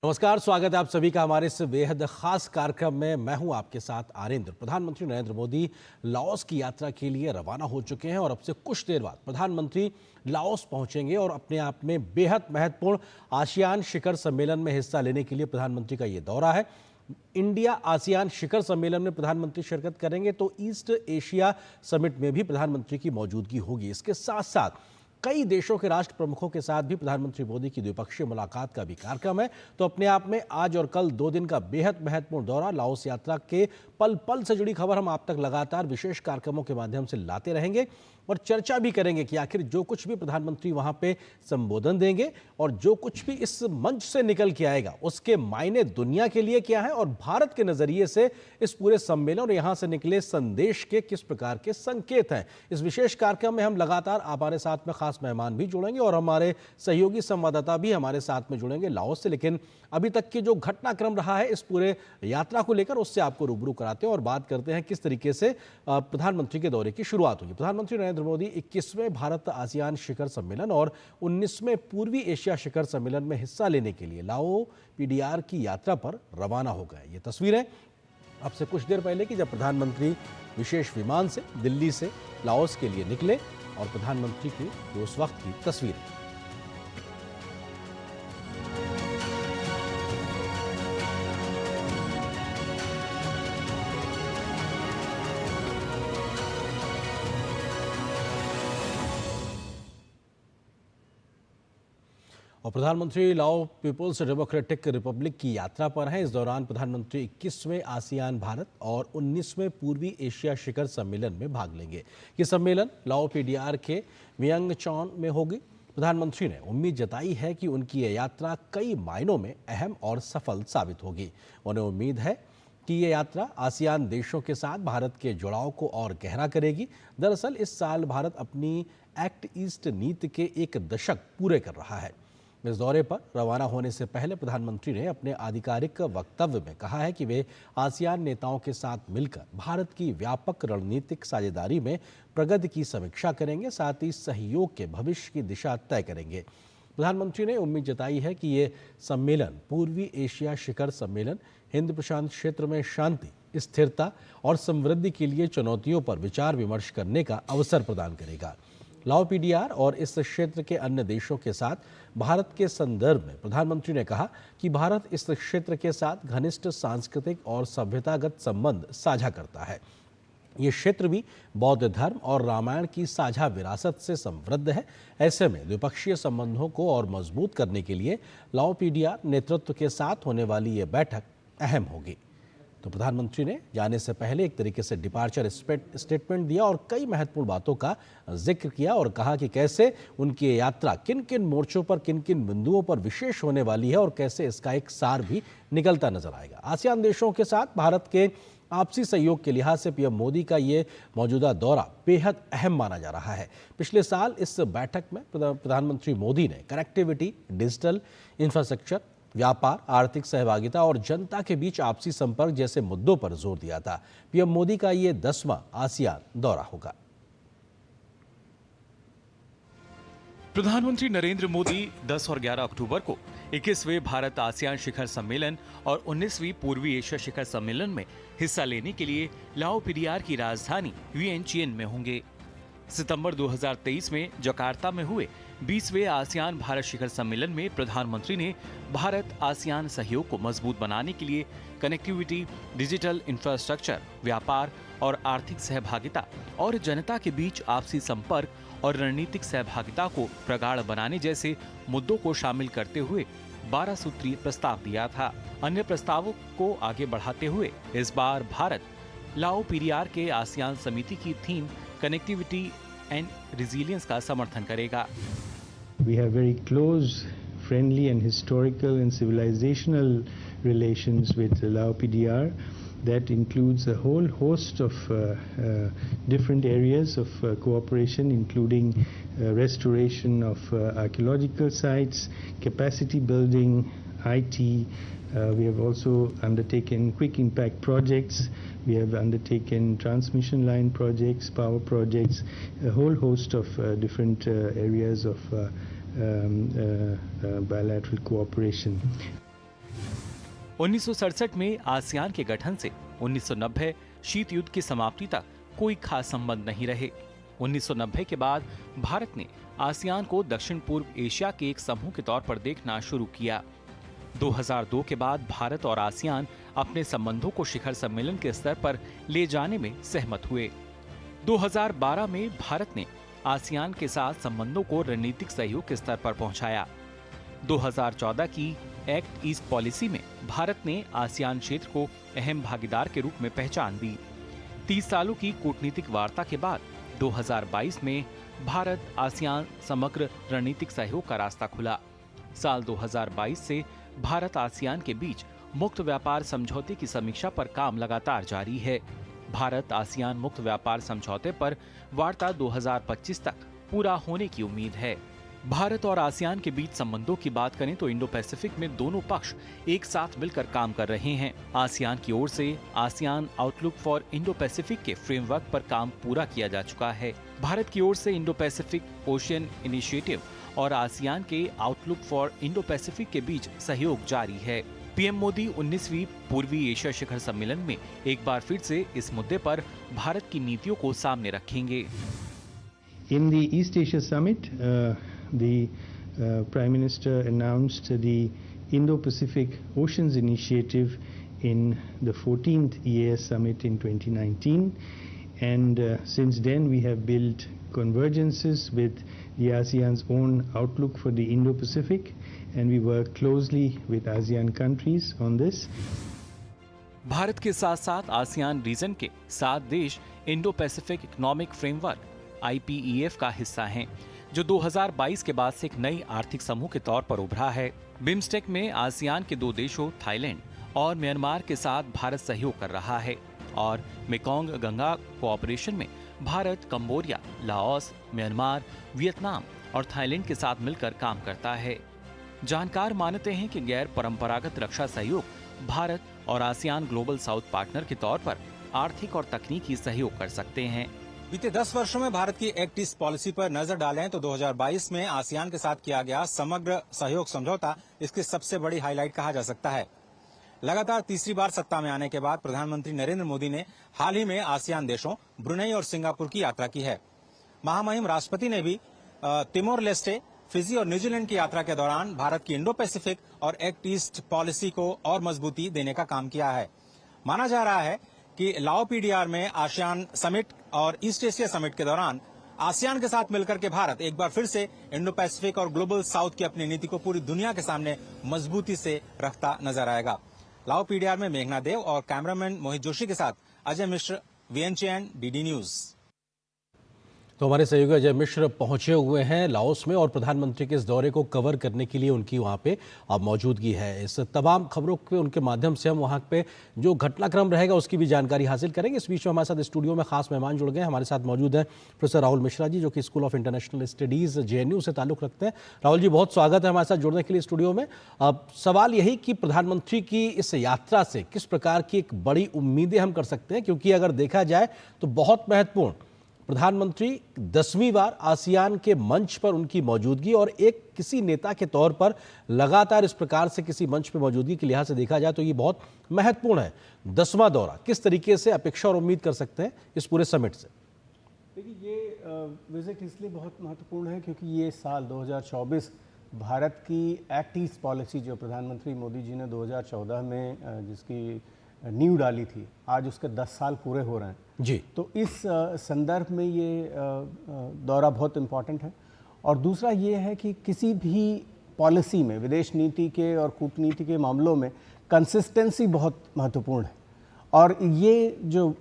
नमस्कार, स्वागत है आप सभी का हमारे इस बेहद खास कार्यक्रम में। मैं हूं आपके साथ आरिंद्र। प्रधानमंत्री नरेंद्र मोदी लाओस की यात्रा के लिए रवाना हो चुके हैं और अब से कुछ देर बाद प्रधानमंत्री लाओस पहुंचेंगे और अपने आप में बेहद महत्वपूर्ण आसियान शिखर सम्मेलन में हिस्सा लेने के लिए प्रधानमंत्री का ये दौरा है। इंडिया आसियान शिखर सम्मेलन में प्रधानमंत्री शिरकत करेंगे तो ईस्ट एशिया समिट में भी प्रधानमंत्री की मौजूदगी होगी। इसके साथ साथ कई देशों के राष्ट्र प्रमुखों के साथ भी प्रधानमंत्री मोदी की द्विपक्षीय मुलाकात का भी कार्यक्रम है। तो अपने आप में आज और कल 2 दिन का बेहद महत्वपूर्ण दौरा, लाओस यात्रा के पल पल से जुड़ी खबर हम आप तक लगातार विशेष कार्यक्रमों के माध्यम से लाते रहेंगे और चर्चा भी करेंगे कि आखिर जो कुछ भी प्रधानमंत्री वहां पे संबोधन देंगे और जो कुछ भी इस मंच से निकल के आएगा उसके मायने दुनिया के लिए क्या है और भारत के नजरिए से इस पूरे सम्मेलन और यहां से निकले संदेश के किस प्रकार के संकेत हैं। इस विशेष कार्यक्रम में हम लगातार हमारे साथ में खास मेहमान भी जुड़ेंगे और हमारे सहयोगी संवाददाता भी हमारे साथ में जुड़ेंगे लाओस से। लेकिन अभी तक की जो घटनाक्रम रहा है इस पूरे यात्रा को लेकर उससे आपको रूबरू कराते हैं और बात करते हैं किस तरीके से प्रधानमंत्री के दौरे की शुरुआत होगी। प्रधानमंत्री नरेंद्र मोदी 21वें भारत आसियान शिखर सम्मेलन और 19वें पूर्वी एशिया शिखर सम्मेलन में हिस्सा लेने के लिए लाओ पीडीआर की यात्रा पर रवाना हो गए। ये तस्वीरें अब से कुछ देर पहले की जब प्रधानमंत्री विशेष विमान से दिल्ली से लाओस के लिए निकले और प्रधानमंत्री की उस वक्त की तस्वीर। और प्रधानमंत्री लाओ पीपुल्स डेमोक्रेटिक रिपब्लिक की यात्रा पर हैं। इस दौरान प्रधानमंत्री 21वें आसियान भारत और 19वें पूर्वी एशिया शिखर सम्मेलन में भाग लेंगे। ये सम्मेलन लाओ पीडीआर के मियांगचौन में होगी। प्रधानमंत्री ने उम्मीद जताई है कि उनकी यह यात्रा कई मायनों में अहम और सफल साबित होगी। उन्हें उम्मीद है कि ये यात्रा आसियान देशों के साथ भारत के जुड़ाव को और गहरा करेगी। दरअसल इस साल भारत अपनी एक्ट ईस्ट नीति के 1 दशक पूरे कर रहा है। इस दौरे पर रवाना होने से पहले प्रधानमंत्री ने अपने आधिकारिक वक्तव्य में कहा है कि वे आसियान नेताओं के साथ मिलकर भारत की व्यापक रणनीतिक साझेदारी में प्रगति की समीक्षा करेंगे, साथ ही सहयोग के भविष्य की दिशा तय करेंगे। प्रधानमंत्री ने उम्मीद जताई है कि ये सम्मेलन पूर्वी एशिया शिखर सम्मेलन हिंद प्रशांत क्षेत्र में शांति, स्थिरता और समृद्धि के लिए चुनौतियों पर विचार विमर्श करने का अवसर प्रदान करेगा। लाओ पीडीआर और इस क्षेत्र के अन्य देशों के साथ भारत के संदर्भ में प्रधानमंत्री ने कहा कि भारत इस क्षेत्र के साथ घनिष्ठ सांस्कृतिक और सभ्यतागत संबंध साझा करता है। ये क्षेत्र भी बौद्ध धर्म और रामायण की साझा विरासत से समृद्ध है। ऐसे में द्विपक्षीय संबंधों को और मजबूत करने के लिए लाओ पीडीआर नेतृत्व के साथ होने वाली ये बैठक अहम होगी। तो प्रधानमंत्री ने जाने से पहले एक तरीके से डिपार्चर स्टेटमेंट दिया और कई महत्वपूर्ण बातों का जिक्र किया और कहा कि कैसे उनकी यात्रा किन किन मोर्चों पर, किन किन बिंदुओं पर विशेष होने वाली है और कैसे इसका एक सार भी निकलता नजर आएगा। आसियान देशों के साथ भारत के आपसी सहयोग के लिहाज से पीएम मोदी का ये मौजूदा दौरा बेहद अहम माना जा रहा है। पिछले साल इस बैठक में प्रधानमंत्री मोदी ने कनेक्टिविटी, डिजिटल इंफ्रास्ट्रक्चर, व्यापार, आर्थिक सहभागिता और जनता के बीच आपसी संपर्क जैसे मुद्दों पर जोर दिया था। पीएम मोदी का ये 10वां आसियान दौरा होगा। प्रधानमंत्री नरेंद्र मोदी 10 और 11 अक्टूबर को 21वें भारत आसियान शिखर सम्मेलन और 19वीं पूर्वी एशिया शिखर सम्मेलन में हिस्सा लेने के लिए लाओ पीडीआर की राजधानी वियेनचियन में होंगे। सितंबर 2023 में जकार्ता में हुए 20वें आसियान भारत शिखर सम्मेलन में प्रधानमंत्री ने भारत आसियान सहयोग को मजबूत बनाने के लिए कनेक्टिविटी, डिजिटल इंफ्रास्ट्रक्चर, व्यापार और आर्थिक सहभागिता और जनता के बीच आपसी संपर्क और रणनीतिक सहभागिता को प्रगाढ़ बनाने जैसे मुद्दों को शामिल करते हुए 12 सूत्रीय प्रस्ताव दिया था। अन्य प्रस्तावों को आगे बढ़ाते हुए इस बार भारत लाओ पीडीआर के आसियान समिति की थीम कनेक्टिविटी एंड रिजिलियंस का समर्थन करेगा। We have very close, friendly and historical and civilizational relations with Lao PDR. That includes a whole host of different areas of cooperation, including restoration of archaeological sites, capacity building, IT. We have also undertaken quick impact projects. We have undertaken transmission line projects, power projects, a whole host of different areas of bilateral cooperation. 1967 में ASEAN के गठन से 1990 शीत युद्ध की समाप्ति तक कोई खास संबंध नहीं रहे। 1990 के बाद भारत ने आसियान को दक्षिण पूर्व एशिया के एक समूह के तौर पर देखना शुरू किया। 2002 के बाद भारत और आसियान अपने संबंधों को शिखर सम्मेलन के स्तर पर ले जाने में सहमत हुए। 2012 में भारत ने आसियान के साथ संबंधों को रणनीतिक सहयोग के स्तर पर पहुंचाया। 2014 की एक्ट ईस्ट पॉलिसी में भारत ने आसियान क्षेत्र को अहम भागीदार के रूप में पहचान दी। 30 सालों की कूटनीतिक वार्ता के बाद 2022 में भारत आसियान समग्र रणनीतिक सहयोग का रास्ता खुला। साल 2022 से भारत आसियान के बीच मुक्त व्यापार समझौते की समीक्षा पर काम लगातार जारी है। भारत आसियान मुक्त व्यापार समझौते पर वार्ता 2025 तक पूरा होने की उम्मीद है। भारत और आसियान के बीच संबंधों की बात करें तो इंडो पैसिफिक में दोनों पक्ष एक साथ मिलकर काम कर रहे हैं। आसियान की ओर से ASEAN outlook for Indo Pacific के फ्रेमवर्क पर काम पूरा किया जा चुका है। भारत की ओर से इंडो पैसिफिक ओशियन इनिशिएटिव और आसियान के आउटलुक फॉर इंडो पैसिफिक के बीच सहयोग जारी है। पीएम मोदी 19वीं पूर्वी एशिया शिखर सम्मेलन में एक बार फिर से इस मुद्दे पर भारत की नीतियों को सामने रखेंगे। In the East Asia Summit, the Prime Minister announced the Indo-Pacific Oceans Initiative in the 14th EAS Summit in 2019, and since then we have built convergences with the ASEAN's own outlook for the Indo-Pacific, and we work closely with ASEAN countries on this. Bharat के साथ साथ ASEAN reason के 7 देश Indo Pacific economic framework IPEF का हिस्सा हैं, जो 2022 के बाद से एक नई आर्थिक समूह के तौर पर उभरा है। बिम्स्टेक में आसियान के 2 देशों थाईलैंड और म्यांमार के साथ भारत सहयोग कर रहा है और मेकोंग गंगा कोऑपरेशन में Bharat Cambodia, Laos, Myanmar, Vietnam और थाईलैंड के साथ मिलकर काम करता है। जानकार मानते हैं कि गैर परंपरागत रक्षा सहयोग भारत और आसियान ग्लोबल साउथ पार्टनर के तौर पर आर्थिक और तकनीकी सहयोग कर सकते हैं। बीते 10 वर्षों में भारत की एक्ट ईस्ट पॉलिसी पर नजर डालें तो 2022 में आसियान के साथ किया गया समग्र सहयोग समझौता इसकी सबसे बड़ी हाईलाइट कहा जा सकता है। लगातार तीसरी बार सत्ता में आने के बाद प्रधानमंत्री नरेंद्र मोदी ने हाल ही में आसियान देशों ब्रुनेई और सिंगापुर की यात्रा की है। महामहिम राष्ट्रपति ने भी तिमोर लेस्टे, फिजी और न्यूजीलैंड की यात्रा के दौरान भारत की इंडो पैसिफिक और एक्ट ईस्ट पॉलिसी को और मजबूती देने का काम किया है। माना जा रहा है कि लाओ PDR में आसियान समिट और ईस्ट एशिया समिट के दौरान आसियान के साथ मिलकर के भारत एक बार फिर से इंडो पैसिफिक और ग्लोबल साउथ की अपनी नीति को पूरी दुनिया के सामने मजबूती से रखता नजर आएगा। लाओ PDR में मेघना देव और कैमरामैन मोहित जोशी के साथ Ajay Mishra, VNCN, DD news. तो हमारे सहयोगी अजय मिश्र पहुंचे हुए हैं लाओस में और प्रधानमंत्री के इस दौरे को कवर करने के लिए उनकी वहां पे अब मौजूदगी है। इस तमाम खबरों के उनके माध्यम से हम वहां पे जो घटनाक्रम रहेगा उसकी भी जानकारी हासिल करेंगे। इस बीच में हमारे साथ स्टूडियो में खास मेहमान जुड़ गए। हमारे साथ मौजूद हैं प्रोफेसर राहुल मिश्रा जी, जो कि school of international studies JNU से ताल्लुक़ रखते हैं। राहुल जी, बहुत स्वागत है हमारे साथ जुड़ने के लिए स्टूडियो में। अब सवाल यही कि प्रधानमंत्री की इस यात्रा से किस प्रकार की एक बड़ी उम्मीदें हम कर सकते हैं, क्योंकि अगर देखा जाए तो बहुत महत्वपूर्ण प्रधानमंत्री 10वीं बार आसियान के मंच पर उनकी मौजूदगी और एक किसी नेता के तौर पर लगातार इस प्रकार से किसी मंच पर मौजूदगी के लिहाज से देखा जाए तो ये बहुत महत्वपूर्ण है। 10वां दौरा किस तरीके से अपेक्षा और उम्मीद कर सकते हैं इस पूरे समिट से? देखिए, ये विजिट इसलिए बहुत महत्वपूर्ण है क्योंकि ये साल 2024 भारत की एक्ट ईस्ट पॉलिसी जो प्रधानमंत्री मोदी जी ने 2014 में जिसकी नींव डाली थी, आज उसके 10 साल पूरे हो रहे हैं जी। तो इस संदर्भ में ये दौरा बहुत इम्पॉर्टेंट है। और दूसरा ये है कि किसी भी पॉलिसी में, विदेश नीति के और कूटनीति के मामलों में कंसिस्टेंसी बहुत महत्वपूर्ण है। और ये जो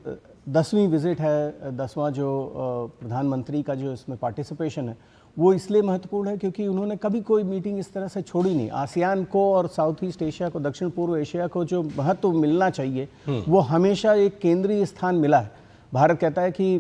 10वीं विजिट है, 10वां जो प्रधानमंत्री का जो इसमें पार्टिसिपेशन है, वो इसलिए महत्वपूर्ण है क्योंकि उन्होंने कभी कोई मीटिंग इस तरह से छोड़ी नहीं। आसियान को और साउथ ईस्ट एशिया को, दक्षिण पूर्व एशिया को जो महत्व मिलना चाहिए वो हमेशा एक केंद्रीय स्थान मिला है। भारत कहता है कि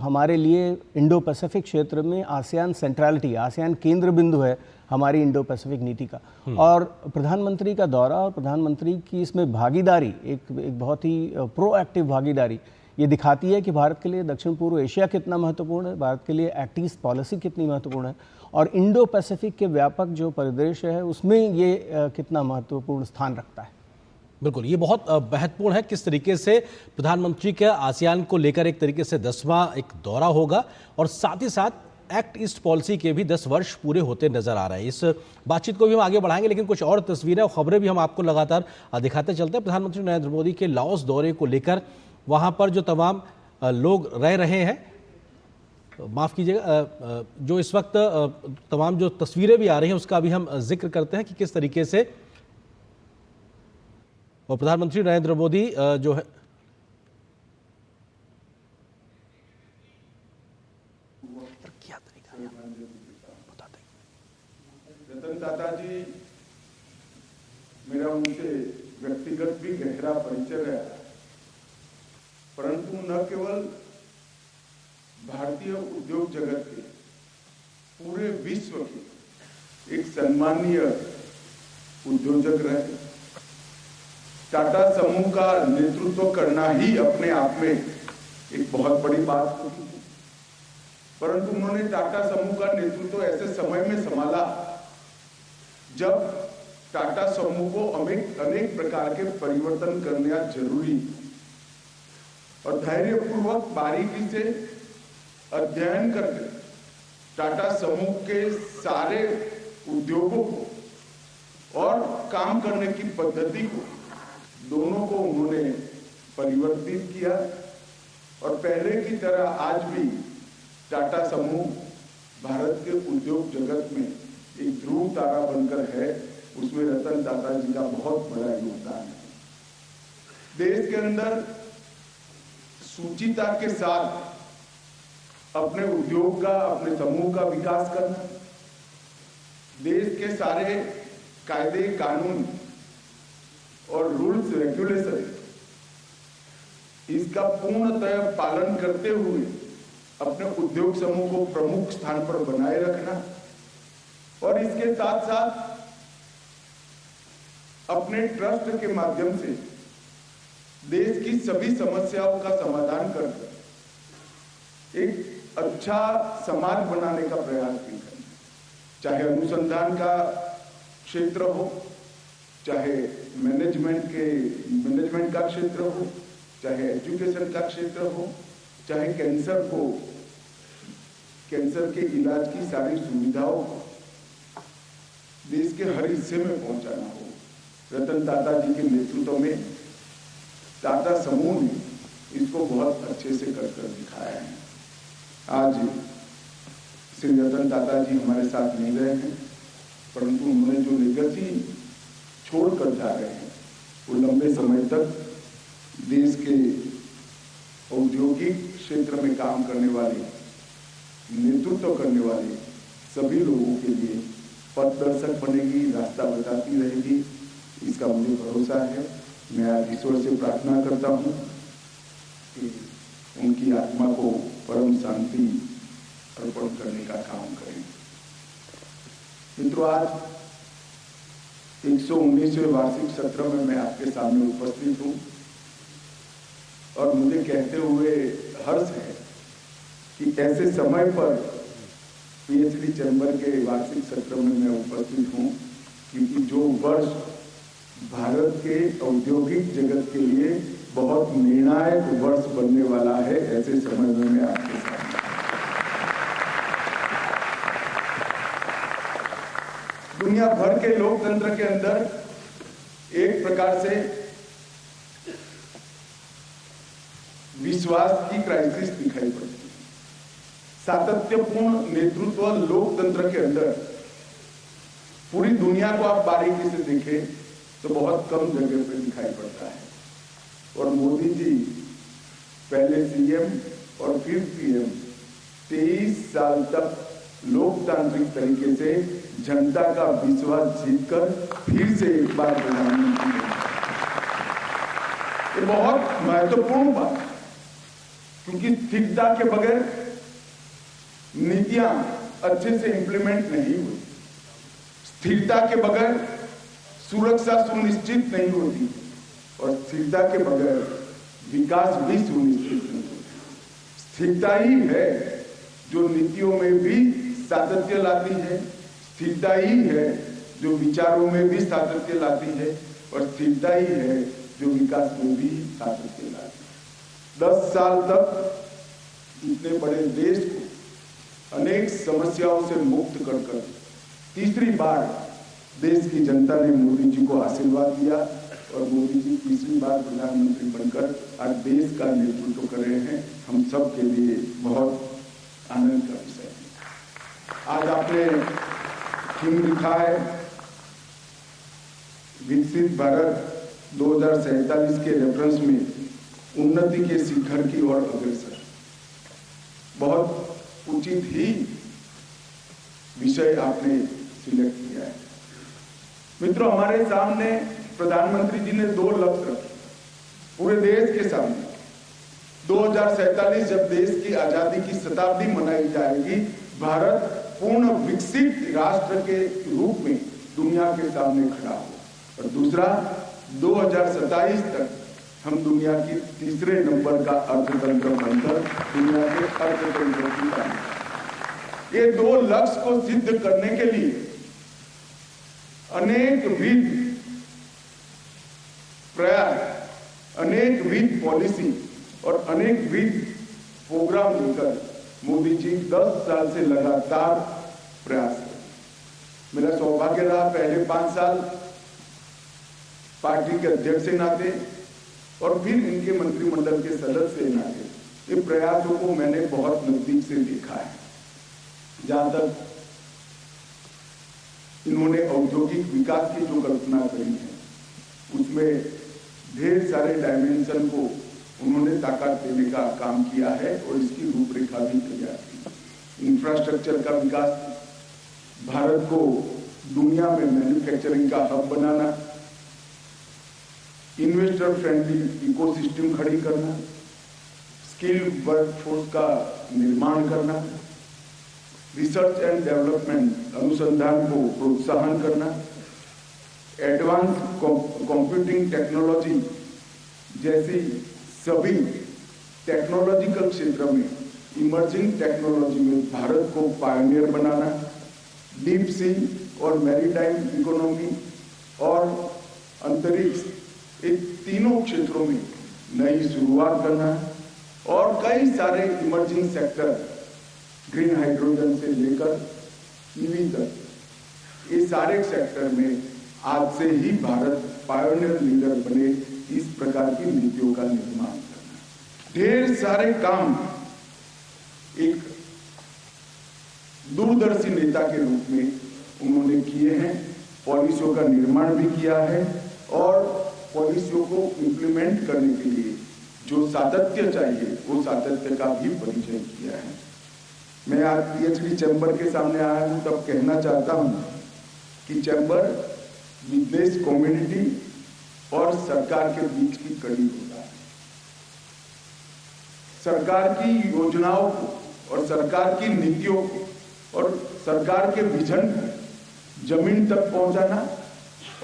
हमारे लिए इंडो पैसिफिक क्षेत्र में आसियान सेंट्रलिटी, आसियान केंद्र बिंदु है, हमारी इंडो पैसिफिक नीति का। और प्रधानमंत्री का दौरा और प्रधानमंत्री की इसमें भागीदारी एक बहुत ही प्रोएक्टिव भागीदारी ये दिखाती है कि भारत के लिए दक्षिण पूर्व एशिया कितना महत्वपूर्ण है, भारत के लिए एक्ट ईस्ट पॉलिसी कितनी महत्वपूर्ण है और इंडो पैसिफिक के व्यापक जो परिदृश्य है उसमें ये कितना महत्वपूर्ण स्थान रखता है। बिल्कुल, ये बहुत महत्वपूर्ण है किस तरीके से प्रधानमंत्री के आसियान को लेकर एक तरीके से 10वां एक दौरा होगा और साथ ही साथ एक्ट ईस्ट पॉलिसी के भी 10 वर्ष पूरे होते नजर आ रहे हैं। इस बातचीत को भी हम आगे बढ़ाएंगे, लेकिन कुछ और तस्वीरें और खबरें भी हम आपको लगातार दिखाते चलते हैं। प्रधानमंत्री नरेंद्र मोदी के लाओस दौरे को लेकर वहाँ पर जो तमाम लोग रह रहे हैं, माफ़ कीजिएगा, जो इस वक्त तमाम जो तस्वीरें भी आ रही हैं उसका भी हम जिक्र करते हैं कि किस तरीके से और प्रधानमंत्री नरेंद्र मोदी जो है क्या तरीका है बताते हैं। रतन टाटा जी, मेरा उनसे व्यक्तिगत भी गहरा परिचय है, परंतु न केवल भारतीय उद्योग जगत के, पूरे विश्व के एक सम्मानीय उद्योजक रहे। टाटा समूह का नेतृत्व करना ही अपने आप में एक बहुत बड़ी बात होती है, परंतु उन्होंने टाटा समूह का नेतृत्व ऐसे समय में संभाला जब टाटा समूह को अनेक प्रकार के परिवर्तन करना जरूरी और धैर्यपूर्वक बारीकी से अध्ययन करके टाटा समूह के सारे उद्योगों को और काम करने की पद्धति को दोनों को उन्होंने परिवर्तित किया और पहले की तरह आज भी टाटा समूह भारत के उद्योग जगत में एक ध्रुव तारा बनकर है। उसमें रतन टाटा जी का बहुत बड़ा योगदान है। देश के अंदर सूचिता के साथ अपने उद्योग का, अपने समूह का विकास करना, देश के सारे कायदे कानून और रूल्स रेगुलेशन इसका पूर्णतः पालन करते हुए अपने उद्योग समूह को प्रमुख स्थान पर बनाए रखना और इसके साथ साथ अपने ट्रस्ट के माध्यम से देश की सभी समस्याओं का समाधान कर एक अच्छा समाज बनाने का प्रयास भी करना, चाहे अनुसंधान का क्षेत्र हो, चाहे मैनेजमेंट का क्षेत्र हो, चाहे एजुकेशन का क्षेत्र हो, चाहे कैंसर के इलाज की सारी सुविधाओं को देश के हर हिस्से में पहुंचाना हो। रतन टाटा जी के नेतृत्व में टाटा समूह ने इसको बहुत अच्छे से कर दिखाया है। आज श्री रतन टाटा जी हमारे साथ नहीं रहे हैं, परंतु उन्होंने जो लेगेसी छोड़कर जा रहे हैं वो लंबे समय तक देश के औद्योगिक क्षेत्र में काम करने वाले, नेतृत्व करने वाले सभी लोगों के लिए पथदर्शक बनेगी, रास्ता बताती रहेगी, इसका मुझे भरोसा है। मैं आज ईश्वर से प्रार्थना करता हूँ कि उनकी आत्मा को परम शांति अर्पण करने का काम करें। मित्रों, आज 119वें वार्षिक सत्र में मैं आपके सामने उपस्थित हूँ और मुझे कहते हुए हर्ष है कि ऐसे समय पर पीएचडी चैम्बर के वार्षिक सत्र में मैं उपस्थित हूँ, क्योंकि जो वर्ष भारत के औद्योगिक जगत के लिए बहुत निर्णायक वर्ष बनने वाला है, ऐसे समय में मैं आपके सामने दुनिया भर के लोकतंत्र के अंदर एक प्रकार से विश्वास की क्राइसिस दिखाई पड़ती है। सातत्यपूर्ण नेतृत्व लोकतंत्र के अंदर पूरी दुनिया को आप बारीकी से देखें तो बहुत कम जगह पे दिखाई पड़ता है। और मोदी जी पहले सीएम और फिर पीएम 23 साल तक लोकतांत्रिक तरीके से जनता का विश्वास जीतकर फिर से एक बार प्रधानमंत्री बने। ये बहुत महत्वपूर्ण बात है, क्योंकि स्थिरता के बगैर नीतियां अच्छे से इंप्लीमेंट नहीं हुई। स्थिरता के बगैर सुरक्षा सुनिश्चित नहीं होती और स्थिरता के बगैर विकास भी सुनिश्चित नहीं होता। स्थिरता ही है जो नीतियों में भी सातत्य लाती है, स्थिरता ही है जो विचारों में भी सातत्य लाती है और स्थिरता ही है जो विकास में भी सातत्य लाती है। 10 साल तक इतने बड़े देश को अनेक समस्याओं से मुक्त कर तीसरी बार देश की जनता ने मोदी जी को आशीर्वाद दिया और मोदी जी तीसरी बार प्रधानमंत्री बनकर आज देश का नेतृत्व कर रहे हैं। हम सब के लिए बहुत आनंद का विषय है। आज आपने थीम लिखा है विकसित भारत 2047 के रेफरेंस में उन्नति के शिखर की ओर अग्रसर। बहुत उचित ही विषय आपने सिलेक्ट किया है। मित्रों, हमारे सामने प्रधानमंत्री जी ने 2 लक्ष्य रखे पूरे देश के सामने। 2047 जब देश की आजादी की शताब्दी मनाई जाएगी, भारत पूर्ण विकसित राष्ट्र के रूप में दुनिया के सामने खड़ा हो और दूसरा 2027 तक हम दुनिया की तीसरे नंबर का अर्थतंत्र बनकर दुनिया के अर्थतंत्र की तारीफ। ये 2 लक्ष्य को सिद्ध करने के लिए अनेक विध प्रयास, अनेक विध पॉलिसी और अनेक विध प्रोग्राम लेकर मोदी जी 10 साल से लगातार प्रयास कर। मेरा सौभाग्य रहा पहले 5 साल पार्टी के अध्यक्ष के नाते और फिर इनके मंत्रिमंडल के सदस्य के नाते ये प्रयासों को मैंने बहुत नजदीक से देखा है। जहां तक इन्होंने औद्योगिक विकास की जो कल्पना करी है उसमें ढेर सारे डायमेंशन को उन्होंने ताकत देने का काम किया है और इसकी रूपरेखा भी तैयार की। इंफ्रास्ट्रक्चर का विकास, भारत को दुनिया में मैन्युफैक्चरिंग का हब बनाना, इन्वेस्टर फ्रेंडली इकोसिस्टम खड़ी करना, स्किल्ड वर्कफोर्स का निर्माण करना, रिसर्च एंड डेवलपमेंट अनुसंधान को प्रोत्साहन करना, एडवांस कंप्यूटिंग टेक्नोलॉजी जैसी सभी टेक्नोलॉजिकल क्षेत्र में इमर्जिंग टेक्नोलॉजी में भारत को पायनियर बनाना, डीप सी और मैरीटाइम इकोनॉमी और अंतरिक्ष, इन तीनों क्षेत्रों में नई शुरुआत करना और कई सारे इमर्जिंग सेक्टर, ग्रीन हाइड्रोजन से लेकर ईवी तक, ये सारे सेक्टर में आज से ही भारत पायोनियर लीडर बने, इस प्रकार की नीतियों का निर्माण करना। ढेर सारे काम एक दूरदर्शी नेता के रूप में उन्होंने किए हैं, पॉलिसियों का निर्माण भी किया है और पॉलिसियों को इंप्लीमेंट करने के लिए जो सातत्य चाहिए वो सातत्य का भी परिचय किया है। मैं आज पीएचडी चैम्बर के सामने आया हूं तब कहना चाहता हूं कि चैम्बर बिजनेस कम्युनिटी और सरकार के बीच की कड़ी होता है। सरकार की योजनाओं को और सरकार की नीतियों को और सरकार के विजन को जमीन तक पहुंचाना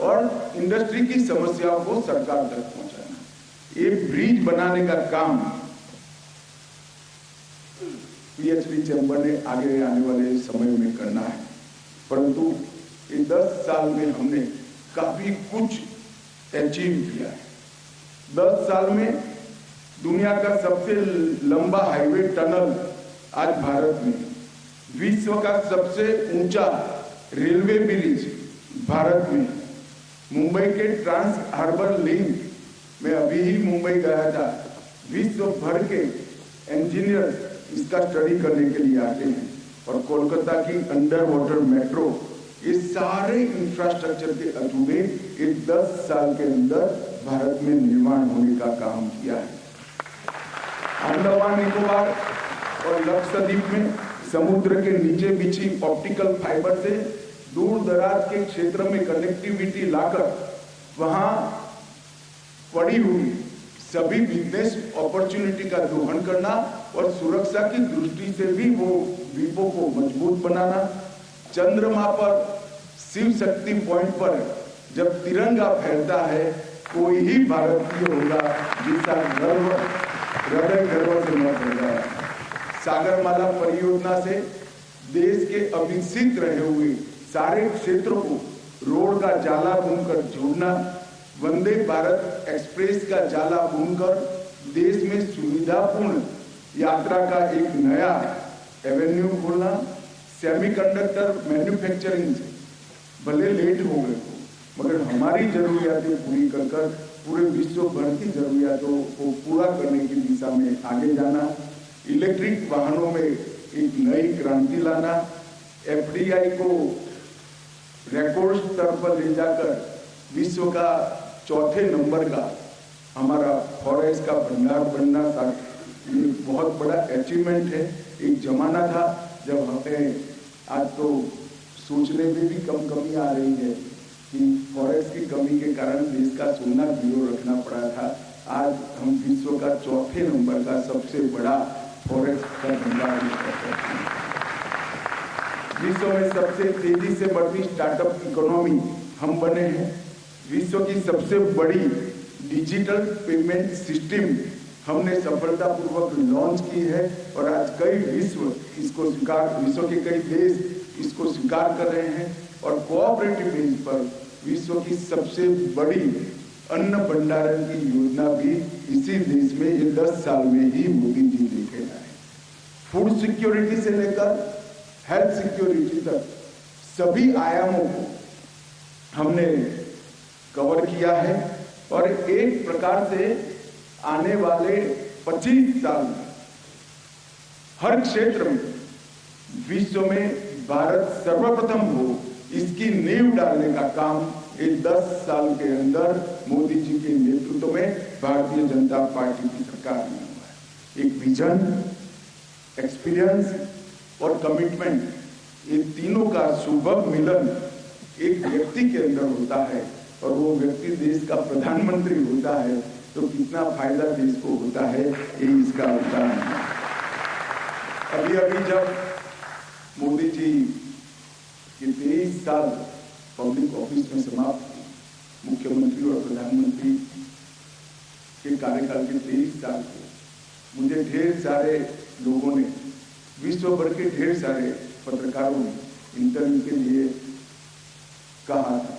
और इंडस्ट्री की समस्याओं को सरकार तक पहुंचाना, ये ब्रिज बनाने का काम पीएचडी चैम्बर ने आगे आने वाले समय में करना है। परंतु इन 10 साल में हमने काफी कुछ अचीव किया है। 10 साल में दुनिया का सबसे लंबा हाईवे टनल आज भारत में, विश्व का सबसे ऊंचा रेलवे ब्रिज भारत में, मुंबई के ट्रांस हार्बर लिंक में अभी ही मुंबई गया था, विश्व भर के इंजीनियर इसका स्टडी करने के लिए आते हैं और कोलकाता की अंडर वाटर मेट्रो, ये सारे इंफ्रास्ट्रक्चर के अजूबे एक 10 साल के अंदर भारत में निर्माण होने का काम किया है। अंडमान निकोबार और लक्षद्वीप में समुद्र के नीचे बिछी ऑप्टिकल फाइबर से दूर दराज के क्षेत्र में कनेक्टिविटी लाकर वहां पड़ी हुई सभी बिजनेस अपॉर्चुनिटी का दोहन करना और सुरक्षा की दृष्टि से भी वो द्वीपों को मजबूत बनाना, चंद्रमा पर शिव शक्ति पॉइंट पर जब तिरंगा फहरता है, कोई ही भारतीय होगा जिसका गर्व हृदय गर्व से न होगा। सागरमाला परियोजना से देश के अविकसित रहे हुए सारे क्षेत्रों को रोड का जाला बुनकर जोड़ना, वंदे भारत एक्सप्रेस का जाला बुनकर देश में सुविधापूर्ण यात्रा का एक नया एवेन्यू खोलना, सेमीकंडक्टर मैन्युफैक्चरिंग से भले लेट हो गए हो मगर हमारी जरूरियातें पूरी कर कर पूरे विश्व भर की जरूरियातों को पूरा करने की दिशा में आगे जाना, इलेक्ट्रिक वाहनों में एक नई क्रांति लाना, एफडीआई को रिकॉर्ड स्तर पर ले जाकर विश्व का चौथे नंबर का हमारा फॉरेस्ट का भंडार बनना, ये बहुत बड़ा अचीवमेंट है। एक जमाना था जब हमें, आज तो सोचने में भी कमी आ रही है कि फॉरेस्ट की कमी के कारण देश का सोना गिरो रखना पड़ा था। आज हम विश्व का चौथे नंबर का सबसे बड़ा फॉरेस्ट का भंडार करते हैं। विश्व में सबसे तेजी से बढ़ती स्टार्टअप इकोनॉमी हम बने हैं। विश्व की सबसे बड़ी डिजिटल पेमेंट सिस्टम हमने सफलतापूर्वक लॉन्च की है और आज कई विश्व के कई देश इसको स्वीकार कर रहे हैं और कोऑपरेटिव बेस पर विश्व की सबसे बड़ी अन्न भंडारण की योजना भी इसी देश में ये 10 साल में ही मोदी जी लेके आए। फूड सिक्योरिटी से लेकर हेल्थ सिक्योरिटी तक सभी आयामों को हमने कवर किया है और एक प्रकार से आने वाले 25 साल में हर क्षेत्र में विश्व में भारत सर्वप्रथम हो, इसकी नींव डालने का काम इस 10 साल के अंदर मोदी जी के नेतृत्व में भारतीय जनता पार्टी की सरकार में हुआ है। एक विजन, एक्सपीरियंस और कमिटमेंट, ये तीनों का सुभग मिलन एक व्यक्ति के अंदर होता है और वो व्यक्ति देश का प्रधानमंत्री होता है तो कितना फायदा देश को होता है, यही इसका उदाहरण है। अभी जब मोदी जी के 23 साल पब्लिक ऑफिस में समाप्त हुए, मुख्यमंत्री और प्रधानमंत्री के कार्यकाल के 23 साल के, मुझे ढेर सारे लोगों ने, विश्व भर के ढेर सारे पत्रकारों ने इंटरव्यू के लिए कहा था।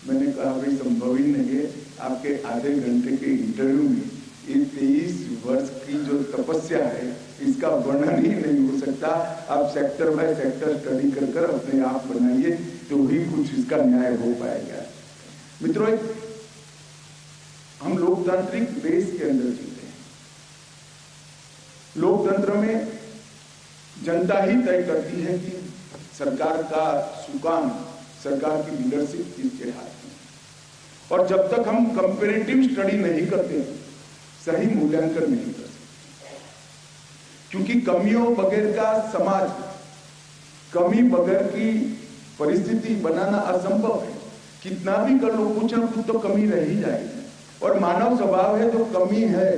मैंने कहा भाई संभव ही नहीं है, आपके आधे घंटे के इंटरव्यू में ये 23 वर्ष की जो तपस्या है इसका वर्णन ही नहीं हो सकता। आप सेक्टर बाय सेक्टर स्टडी कर कर अपने आप बनाइए तो ही कुछ इसका न्याय हो पाएगा। मित्रों, हम लोकतांत्रिक देश के अंदर जीते हैं। लोकतंत्र में जनता ही तय करती है कि सरकार का सुकान, सरकार की लीडरशिप किसके हाथ में। और जब तक हम कंपैरेटिव स्टडी नहीं करते, सही मूल्यांकन नहीं कर सकते, क्योंकि कमियों बगैर का समाज, कमी बगैर की परिस्थिति बनाना असंभव है। कितना भी कर लो, कुछ ना कुछ तो कमी रह ही जाएगी और मानव स्वभाव है, जो कमी है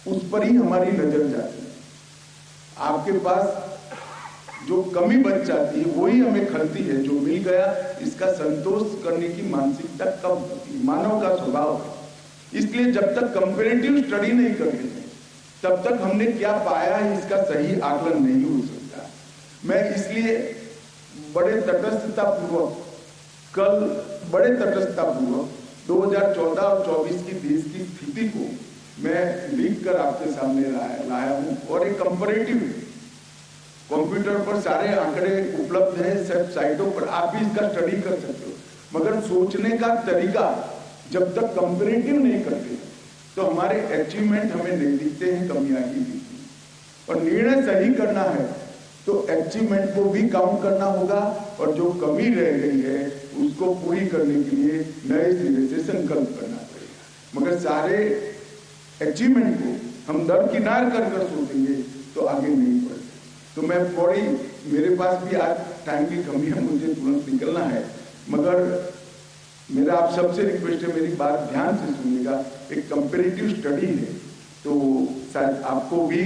उस पर ही हमारी नजर जाती है। आपके पास जो कमी बच जाती है वही हमें खलती है, जो मिल गया इसका संतोष करने की मानसिकता कब होती है, मानव का स्वभाव है। इसलिए जब तक कंपैरेटिव स्टडी नहीं करते हैं तब तक हमने क्या पाया है इसका सही आकलन नहीं हो सकता। मैं इसलिए बड़े तटस्थतापूर्वक 2014 और 24 की देश की स्थिति को मैं लिख कर आपके सामने लाया हूं और एक कंपैरेटिव, कंप्यूटर पर सारे आंकड़े उपलब्ध हैं, सब साइटों पर, आप भी इसका स्टडी कर सकते हो। मगर सोचने का तरीका जब तक कंपैरेटिव नहीं करते तो हमारे अचीवमेंट हमें नहीं दिखते हैं, कमियां ही दिखती हैं। और निर्णय सही करना है तो अचीवमेंट को भी काउंट करना होगा और जो कमी रह गई है उसको पूरी करने के लिए नए सिरे से संकल्प करना पड़ेगा। मगर सारे अचीवमेंट को हम दरकिनार कर सोचेंगे तो आगे नहीं बढ़ सकते। तो मैं थोड़ी, मेरे पास भी आज टाइम की कमी है, मुझे तुरंत निकलना है, मगर मेरा आप सबसे रिक्वेस्ट है, मेरी बात ध्यान से सुनिएगा। एक कंपैरेटिव स्टडी है तो शायद आपको भी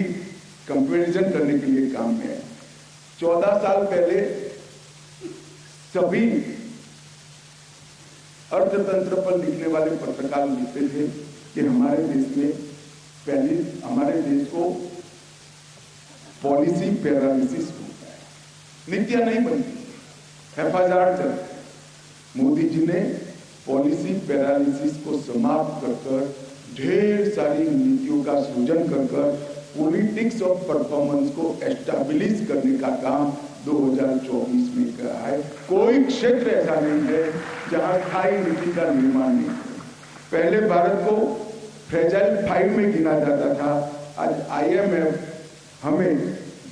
कंपैरिजन करने के लिए काम में है। 14 साल पहले सभी अर्थतंत्र पर लिखने वाले पत्रकार लिखते थे कि हमारे देश में पहले हमारे देश को पॉलिसी पैरालिसिस होता है, नीतियां नहीं बनती, हैफाजार्ड चलता है। मोदी जी ने पॉलिसी पैरालिसिस को समाप्त कर ढेर सारी नीतियों का सृजन कर पॉलिटिक्स ऑफ परफॉर्मेंस को एस्टैब्लिश करने का काम 2024 में करा है। कोई क्षेत्र ऐसा नहीं है जहां स्थायी नीति का निर्माण नहीं है। पहले भारत को फ्रेजाइल 5 में गिना जाता था, आज IMF हमें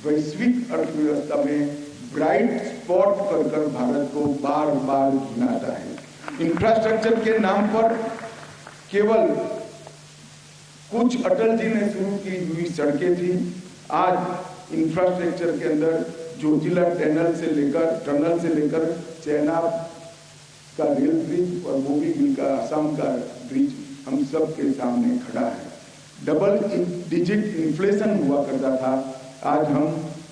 वैश्विक अर्थव्यवस्था में ब्राइट स्पॉट कर भारत को बार बार गिनाता है। इंफ्रास्ट्रक्चर के नाम पर केवल कुछ अटल जी ने शुरू की हुई सड़कें थी, आज इंफ्रास्ट्रक्चर के अंदर जोजिला टनल से लेकर चेनाब का रेल ब्रिज और बोगीबील का असम का ब्रिज हम सब के सामने खड़ा है। डबल डिजिट इन्फ्लेशन हुआ करता था, आज हम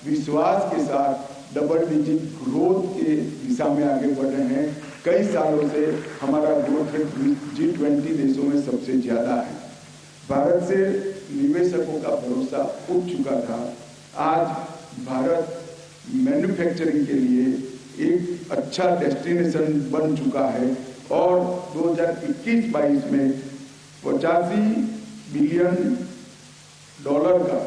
विश्वास के साथ डबल डिजिट ग्रोथ के दिशा में आगे बढ़ रहे हैं। कई सालों से हमारा ग्रोथ रेट G20 देशों में सबसे ज्यादा है। भारत से निवेशकों का भरोसा उठ चुका था, आज भारत मैन्युफैक्चरिंग के लिए एक अच्छा डेस्टिनेशन बन चुका है और 2021-22 में $85 बिलियन का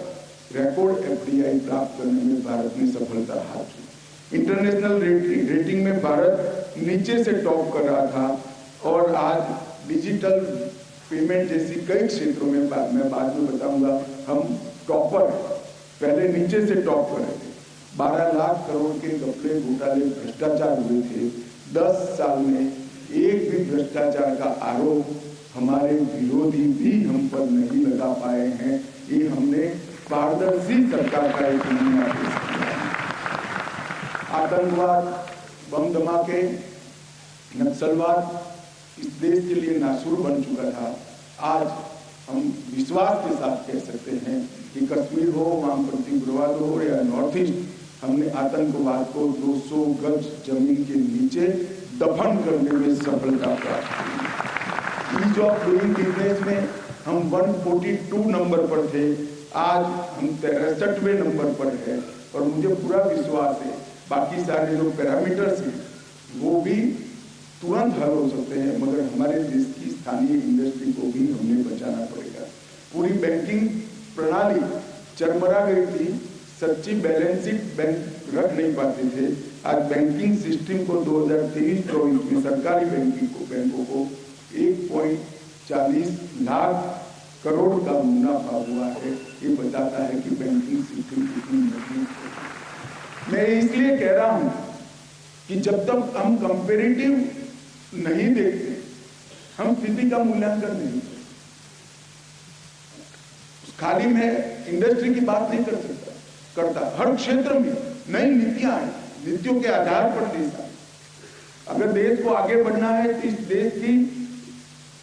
रिकॉर्ड FDI प्राप्त करने में भारत ने सफलता हासिल। इंटरनेशनल रेटिंग में भारत नीचे से टॉप कर रहा था और आज डिजिटल पेमेंट जैसी कई क्षेत्रों में मैं बाद में बताऊंगा, हम टॉपर पहले नीचे से टॉप कर रहे थे। 12 लाख करोड़ के घपले घोटाले भ्रष्टाचार हुए थे। 10 साल में एक भी भ्रष्टाचार का आरोप हमारे विरोधी भी हम पर नहीं लगा पाए हैं। ये हमने पारदर्शी सरकार का एक नमूना पेश किया है। आतंकवाद, बम धमाके, नक्सलवाद इस देश के लिए नासूर बन चुका था। आज हम विश्वास के साथ कह सकते हैं कि कश्मीर हो, वामपंथी उग्रवाद हो या नॉर्थ ईस्ट, हमने आतंकवाद को 200 गज जमीन के नीचे दफन करने में सफलता प्राप्त की। ईज ऑफ डूइंग बिजनेस में हम 142 नंबर पर थे, आज हम 63वें नंबर पर है और मुझे पूरा विश्वास है बाकी सारे जो पैरामीटर्स हैं वो भी तुरंत हल हो सकते हैं, मगर हमारे देश की स्थानीय इंडस्ट्री को भी हमें बचाना पड़ेगा। पूरी बैंकिंग प्रणाली चरमरा गई थी, सच्ची बैलेंस शीट बैंक रख नहीं पाते थे। आज बैंकिंग सिस्टम को 2023-24 में सरकारी बैंकों को 1.40 लाख करोड़ का मुनाफा हुआ है। ये बताता है कि बैंकिंग सिस्टम कितनी मजबूत है। मैं इसलिए कह रहा हूं कि जब तक हम कंपेरेटिव नहीं देखते, हम स्थिति का मूल्यांकन नहीं करते। खाली मैं इंडस्ट्री की बात नहीं करता, हर क्षेत्र में नई नीतियां हैं, नीतियों के आधार पर देश आए। अगर देश को आगे बढ़ना है तो इस देश की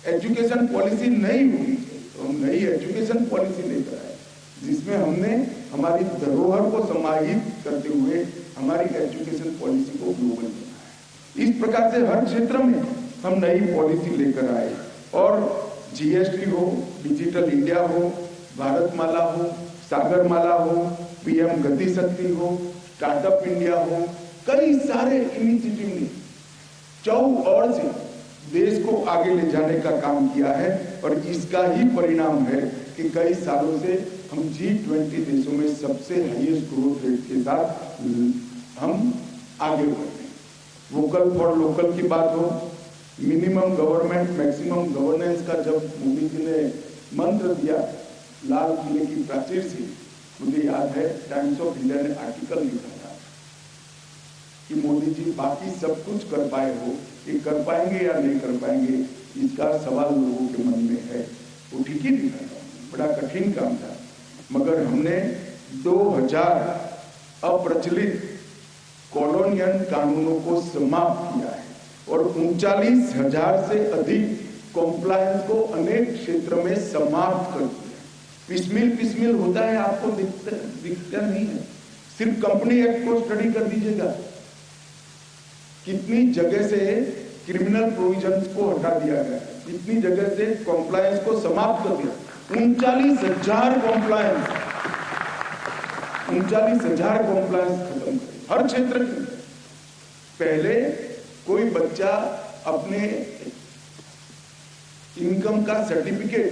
एजुकेशन पॉलिसी नई होगी, तो हम नई एजुकेशन पॉलिसी लेकर आए जिसमें हमने हमारी धरोहर को समाहित करते हुए हमारी एजुकेशन पॉलिसी को ग्लोबल बनाया है। इस प्रकार से हर क्षेत्र में हम नई पॉलिसी लेकर आए और GST हो, डिजिटल इंडिया हो, भारतमाला हो, सागरमाला हो, PM गति शक्ति हो, स्टार्टअप इंडिया हो, कई सारे इनिशिएटिव ने चौओर से देश को आगे ले जाने का काम किया है और इसका ही परिणाम है कि कई सालों से हम G20 देशों में सबसे हाईएस्ट ग्रोथ रेट के साथ हम आगे बढ़ रहे हैं। वोकल फॉर लोकल की बात हो, मिनिमम गवर्नमेंट मैक्सिमम गवर्नेंस का जब मोदी जी ने मंत्र दिया लाल किले की प्राचीर से, मुझे याद है टाइम्स ऑफ इंडिया ने आर्टिकल लिखा था कि मोदी जी बाकी सब कुछ कर पाए हो, ये कर पाएंगे या नहीं कर पाएंगे, इसका सवाल लोगों के मन में है। वो ठीक ही लिखा था, बड़ा कठिन काम था, मगर हमने 2000 अप्रचलित कॉलोनियल कानूनों को समाप्त किया है और 39,000 से अधिक कॉम्प्लायंस को अनेक क्षेत्र में समाप्त कर दिया। पिसमिल होता है, आपको दिखता नहीं है। सिर्फ कंपनी एक्ट को स्टडी कर दीजिएगा, कितनी जगह से क्रिमिनल प्रोविजंस को हटा दिया गया है। इतनी जगह से कॉम्प्लायंस को समाप्त कर दिया। 39,000 कॉम्प्लायंस खत्म करे हर क्षेत्र के। पहले कोई बच्चा अपने इनकम का सर्टिफिकेट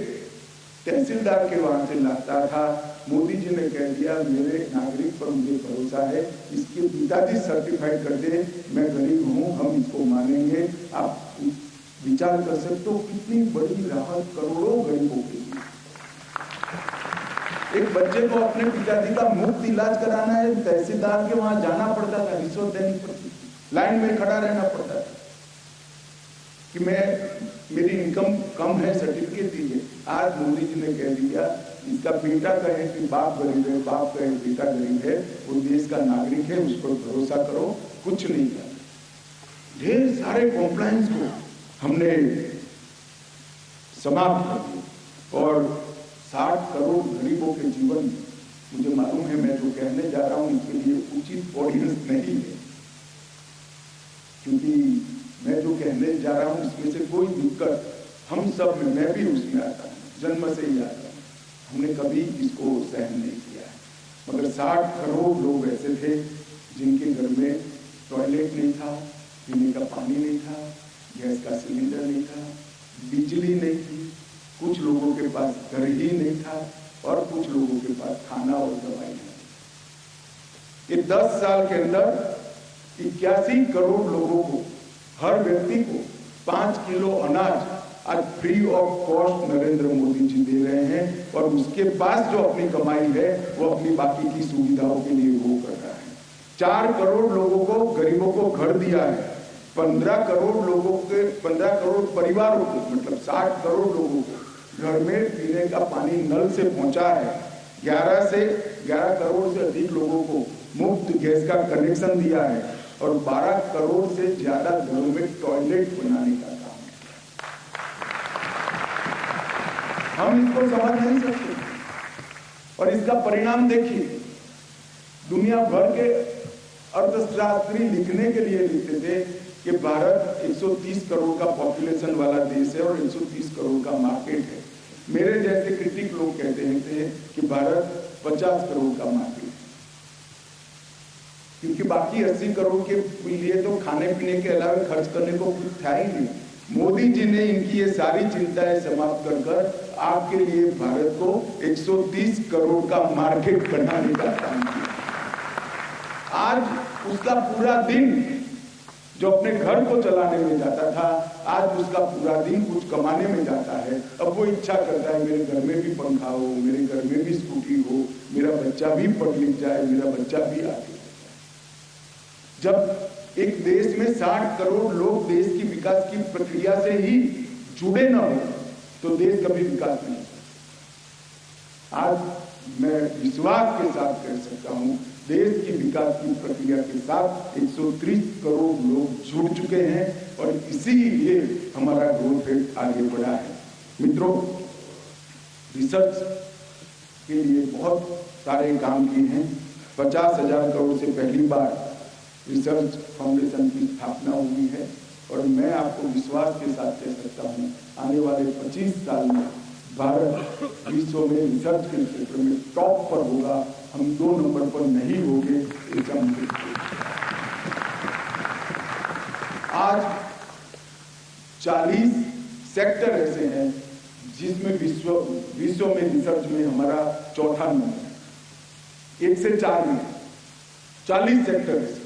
तहसीलदार के वहां से लाता था। मोदी जी ने कह दिया मेरे नागरिक पर मुझे भरोसा है, इसके पिताजी सर्टिफाइड कर दे मैं गरीब हूं, हम इसको मानेंगे। आप विचार कर सकते हो कितनी बड़ी राहत करोड़ों गरीबों के लिए। एक बच्चे को अपने पिताजी का मुफ्त इलाज कराना है, तहसीलदार के वहां जाना पड़ता था, रिश्वत देनी पड़ती थी, लाइन में खड़ा रहना पड़ता था कि मेरी इनकम कम है, सर्टिफिकेट दीजिए। आज मोदी जी ने कह दिया इसका बेटा कहे कि बाप गरीब है, बाप कहे बेटा गरीब है, वो देश का नागरिक है, उस पर भरोसा करो, कुछ नहीं किया। ढेर सारे कॉम्प्लायंस को हमने समाप्त कर दिया और 60 करोड़ गरीबों के जीवन, मुझे मालूम है मैं जो कहने जा रहा हूं इसके लिए उचित ऑडियंस नहीं है, क्योंकि मैं जो कहने जा रहा हूं इसमें से कोई दिक्कत हम सब में, मैं भी उसमें आता हूं, जन्म से ही आता हूं, हमने कभी इसको सहन नहीं किया है। मगर 60 करोड़ लोग ऐसे थे जिनके घर में टॉयलेट नहीं था, पीने का पानी नहीं था, गैस का सिलेंडर नहीं था, बिजली नहीं थी, कुछ लोगों के पास घर ही नहीं था और कुछ लोगों के पास खाना और दवाई नहीं। ये 10 साल के अंदर 81 करोड़ लोगों को, हर व्यक्ति को 5 किलो अनाज आज free of cost Narendra Modi ji दे रहे हैं और उसके पास जो अपनी कमाई है वो अपनी बाकी की सुविधाओं के लिए वो कर रहा है। 4 करोड़ लोगों को, गरीबों को घर दिया है। 15 करोड़ परिवारों को, मतलब 60 करोड़ लोगों को घर में पीने का पानी नल से पहुंचा है। 11 करोड़ से अधिक लोगों को मुफ्त गैस का कनेक्शन दिया है और 12 करोड़ से ज्यादा घरों में टॉयलेट बनाने का काम है। हम इसको समझ नहीं सकते और इसका परिणाम देखिए। दुनिया भर के अर्थशास्त्री लिखने के लिए लिखते थे कि भारत 130 करोड़ का पॉपुलेशन वाला देश है और 130 करोड़ का मार्केट है। मेरे जैसे क्रिटिक लोग कहते थे कि भारत 50 करोड़ का मार्केट है, क्योंकि बाकी 80 करोड़ के लिए तो खाने पीने के अलावा खर्च करने को कुछ था ही नहीं। मोदी जी ने इनकी ये सारी चिंताएं समाप्त कर आपके लिए भारत को 130 करोड़ का मार्केट बनाने का काम किया। आज उसका पूरा दिन जो अपने घर को चलाने में जाता था, आज उसका पूरा दिन कुछ कमाने में जाता है। अब वो इच्छा करता है मेरे घर में भी पंखा हो, मेरे घर में भी स्कूटी हो, मेरा बच्चा भी पढ़ लिख जाए, मेरा बच्चा भी आगे। जब एक देश में 60 करोड़ लोग देश की विकास की प्रक्रिया से ही जुड़े न हो तो देश कभी विकास नहीं होगा। आज मैं विश्वास के साथ कह सकता हूं देश की विकास की प्रक्रिया के साथ 130 करोड़ लोग जुड़ चुके हैं और इसीलिए हमारा ग्रोथ रेट आगे बढ़ा है। मित्रों, रिसर्च के लिए बहुत सारे काम किए हैं। 50,000 करोड़ से पहली बार रिसर्च फाउंडेशन की स्थापना हुई है और मैं आपको विश्वास के साथ कह सकता हूं आने वाले 25 साल में भारत विश्व में रिसर्च के क्षेत्र में टॉप पर होगा। हम 2 नंबर पर नहीं होंगे। आज 40 सेक्टर ऐसे हैं जिसमें विश्व में रिसर्च में हमारा चौथा नंबर है। 1 से 4 में 40 सेक्टर ऐसे।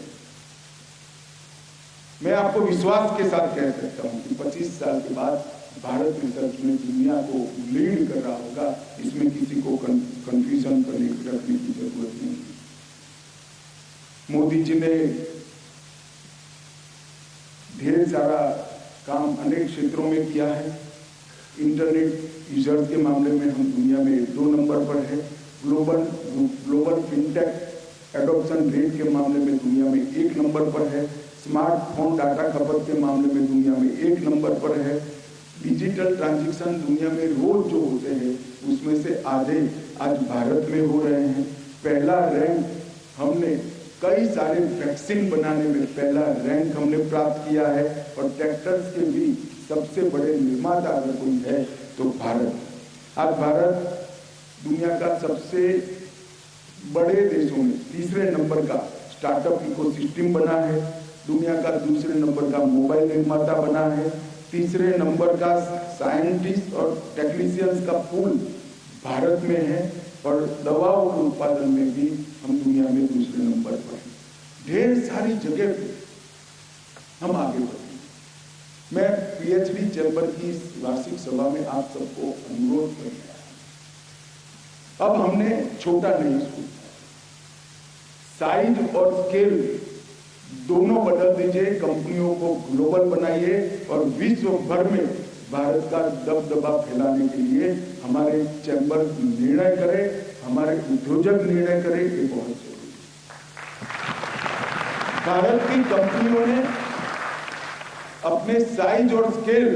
मैं आपको विश्वास के साथ कह सकता हूं कि 25 साल के बाद भारत रिसर्च में दुनिया को लीड कर रहा होगा। इसमें किसी को कंफ्यूजन रखने की जरूरत नहीं। मोदी जी ने ढेर सारा काम अनेक क्षेत्रों में किया है। इंटरनेट यूजर्स के मामले में हम दुनिया में 2 नंबर पर है। ग्लोबल फिनटेक एडॉप्शन रेट के मामले में दुनिया में 1 नंबर पर है। स्मार्टफोन डाटा खपत के मामले में दुनिया में 1 नंबर पर है। डिजिटल ट्रांजैक्शन दुनिया में रोज जो होते हैं उसमें से आधे आज भारत में हो रहे हैं। पहला रैंक हमने कई सारे वैक्सीन बनाने में पहला रैंक हमने प्राप्त किया है और ट्रैक्टर्स के भी सबसे बड़े निर्माता अगर कोई है तो भारत। आज भारत दुनिया का सबसे बड़े देशों में तीसरे नंबर का स्टार्टअप इकोसिस्टम बना है, दुनिया का दूसरे नंबर का मोबाइल निर्माता बना है, तीसरे नंबर का साइंटिस्ट और टेक्नीशियंस का पूल भारत में है और दवाओं के उत्पादन में भी हम दुनिया में दूसरे नंबर पर हैं। ढेर सारी जगह पे हम आगे बढ़े। मैं पीएचडी चैम्बर की इस वार्षिक सभा में आप सबको अनुरोध कर रहा हूं, अब हमने छोटा नहीं सोचा, साइज और स्केल दोनों बदल दीजिए, कंपनियों को ग्लोबल बनाइए और विश्व भर में भारत का दबदबा फैलाने के लिए हमारे चैम्बर निर्णय करे, हमारे उद्योजक निर्णय करे, ये बहुत जरूरी है। भारत की कंपनियों ने अपने साइज और स्केल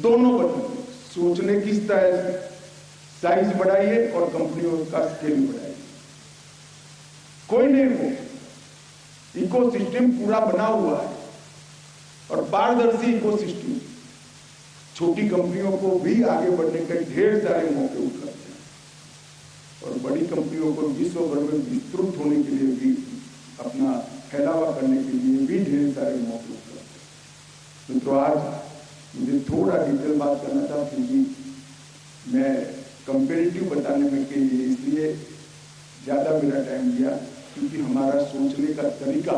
दोनों बदल, सोचने की स्टाइल साइज बढ़ाइए और कंपनियों का स्केल बढ़ाइए। कोई नहीं हो, इकोसिस्टम पूरा बना हुआ है और पारदर्शी इकोसिस्टम, छोटी कंपनियों को भी आगे बढ़ने के ढेर सारे मौके उपलब्ध हैं और बड़ी कंपनियों को विश्व भर में विस्तृत होने के लिए भी, अपना फैलावा करने के लिए भी ढेर सारे मौके उपलब्ध हैं। मित्रों, आज मुझे थोड़ा डिटेल बात करना था, फिर भी मैं कंपेरेटिव बताने में के लिए इसलिए ज्यादा मेरा टाइम दिया क्योंकि हमारा सोचने का तरीका,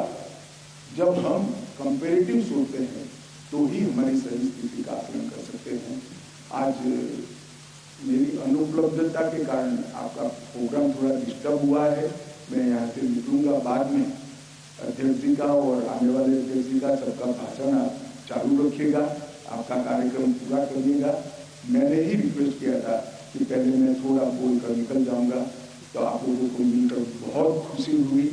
जब हम कंपेरेटिव सोचते हैं तो ही हमारी सही स्थिति का आकलन कर सकते हैं। आज मेरी अनुपलब्धता के कारण आपका प्रोग्राम थोड़ा डिस्टर्ब हुआ है, मैं यहाँ से निकलूंगा बाद में। अध्यक्ष जी का और आने वाले अध्यक्ष जी का सबका भाषण आप चालू रखिएगा, आपका कार्यक्रम पूरा करिएगा। मैंने ही रिक्वेस्ट किया था कि पहले मैं थोड़ा बोलकर निकल जाऊंगा, तो आप लोगों को मिलकर बहुत खुशी हुई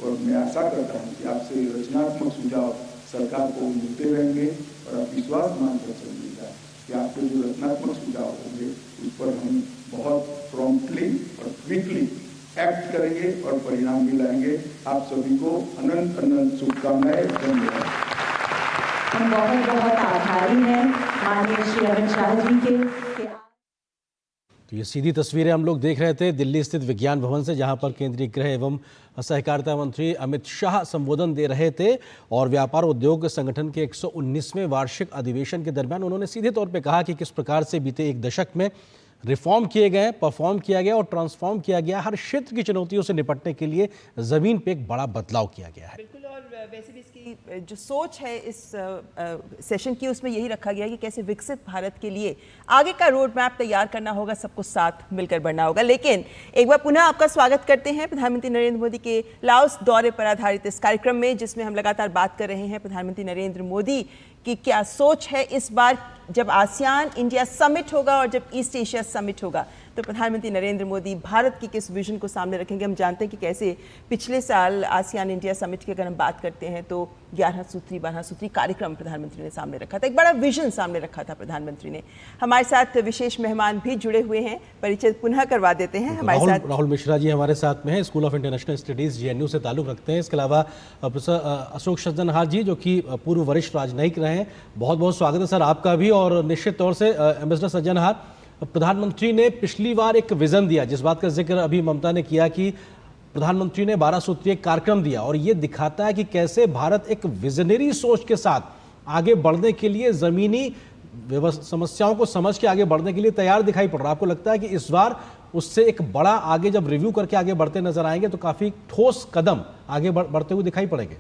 और मैं आशा करता हूँ कि आपसे रचनात्मक सुझाव सरकार को मिलते रहेंगे और आप विश्वास मानकर चलिएगा कि आपके जो रचनात्मक सुझाव होंगे उस पर हम बहुत प्रॉम्प्टली और क्विकली एक्ट करेंगे और परिणाम भी लाएंगे। आप सभी को अनंत अनंत शुभकामनाएं। धन्यवाद। हम बहुत बहुत आभारी हैं माननीय श्री अमित शाह जी के। तो ये सीधी तस्वीरें हम लोग देख रहे थे दिल्ली स्थित विज्ञान भवन से, जहां पर केंद्रीय गृह एवं सहकारिता मंत्री अमित शाह संबोधन दे रहे थे और व्यापार उद्योग संगठन के 119वें वार्षिक अधिवेशन के दरमियान उन्होंने सीधे तौर पे कहा कि किस प्रकार से बीते एक दशक में रिफॉर्म किए गए, परफॉर्म किया गया और ट्रांसफॉर्म किया गया। हर क्षेत्र की चुनौतियों से निपटने के लिए जमीन पे एक बड़ा बदलाव किया गया है। बिल्कुल, और वैसे भी इसकी जो सोच है इस सेशन की, उसमें यही रखा गया है कि कैसे विकसित भारत के लिए आगे का रोड मैप तैयार करना होगा, सबको साथ मिलकर बढ़ना होगा। लेकिन एक बार पुनः आपका स्वागत करते हैं प्रधानमंत्री नरेंद्र मोदी के लाओस दौरे पर आधारित इस कार्यक्रम में, जिसमें हम लगातार बात कर रहे हैं प्रधानमंत्री नरेंद्र मोदी की क्या सोच है इस बार जब आसियान इंडिया समिट होगा और जब ईस्ट एशिया समिट होगा, तो प्रधानमंत्री नरेंद्र मोदी भारत की किस विजन को सामने रखेंगे। हम जानते हैं कि कैसे पिछले साल आसियान इंडिया समिट की अगर हम बात करते हैं तो 11 सूत्री 12 सूत्री कार्यक्रम प्रधानमंत्री ने सामने रखा था, एक बड़ा विजन सामने रखा था प्रधानमंत्री ने। हमारे साथ विशेष मेहमान भी जुड़े हुए हैं, परिचय पुनः करवा देते हैं। हमारे साथ राहुल मिश्रा जी हमारे साथ में हैं, school of international studies JNU से ताल्लुक रखते हैं। इसके अलावा प्रोफेसर अशोक सज्जनहार जी, जो कि पूर्व वरिष्ठ राजनयिक रहे हैं। बहुत बहुत स्वागत है सर आपका भी। और निश्चित तौर से एम्बेसडर सज्जनहार, प्रधानमंत्री ने पिछली बार एक विजन दिया, जिस बात का जिक्र अभी ममता ने किया कि प्रधानमंत्री ने 12 सूत्रीय कार्यक्रम दिया, और ये दिखाता है कि कैसे भारत एक विजनरी सोच के साथ आगे बढ़ने के लिए, जमीनी समस्याओं को समझ के आगे बढ़ने के लिए तैयार दिखाई पड़ रहा है। आपको लगता है कि इस बार उससे एक बड़ा आगे जब रिव्यू करके आगे बढ़ते नजर आएंगे तो काफी ठोस कदम आगे बढ़ते हुए दिखाई पड़ेंगे?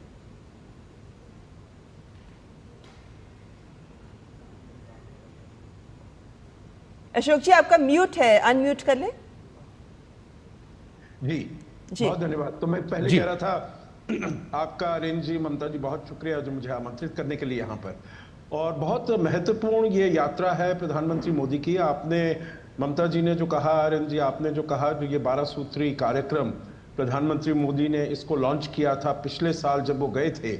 अशोक जी आपका म्यूट है, अनम्यूट कर ले। जी बहुत धन्यवाद। तो मैं पहले कह रहा था आपका अरेंज जी, ममता जी, बहुत शुक्रिया जो मुझे आमंत्रित करने के लिए यहाँ पर। और बहुत महत्वपूर्ण ये यात्रा है प्रधानमंत्री मोदी की। आपने, ममता जी ने जो कहा, अरेंज जी आपने जो कहा, जो ये 12 सूत्री कार्यक्रम प्रधानमंत्री मोदी ने इसको लॉन्च किया था पिछले साल जब वो गए थे।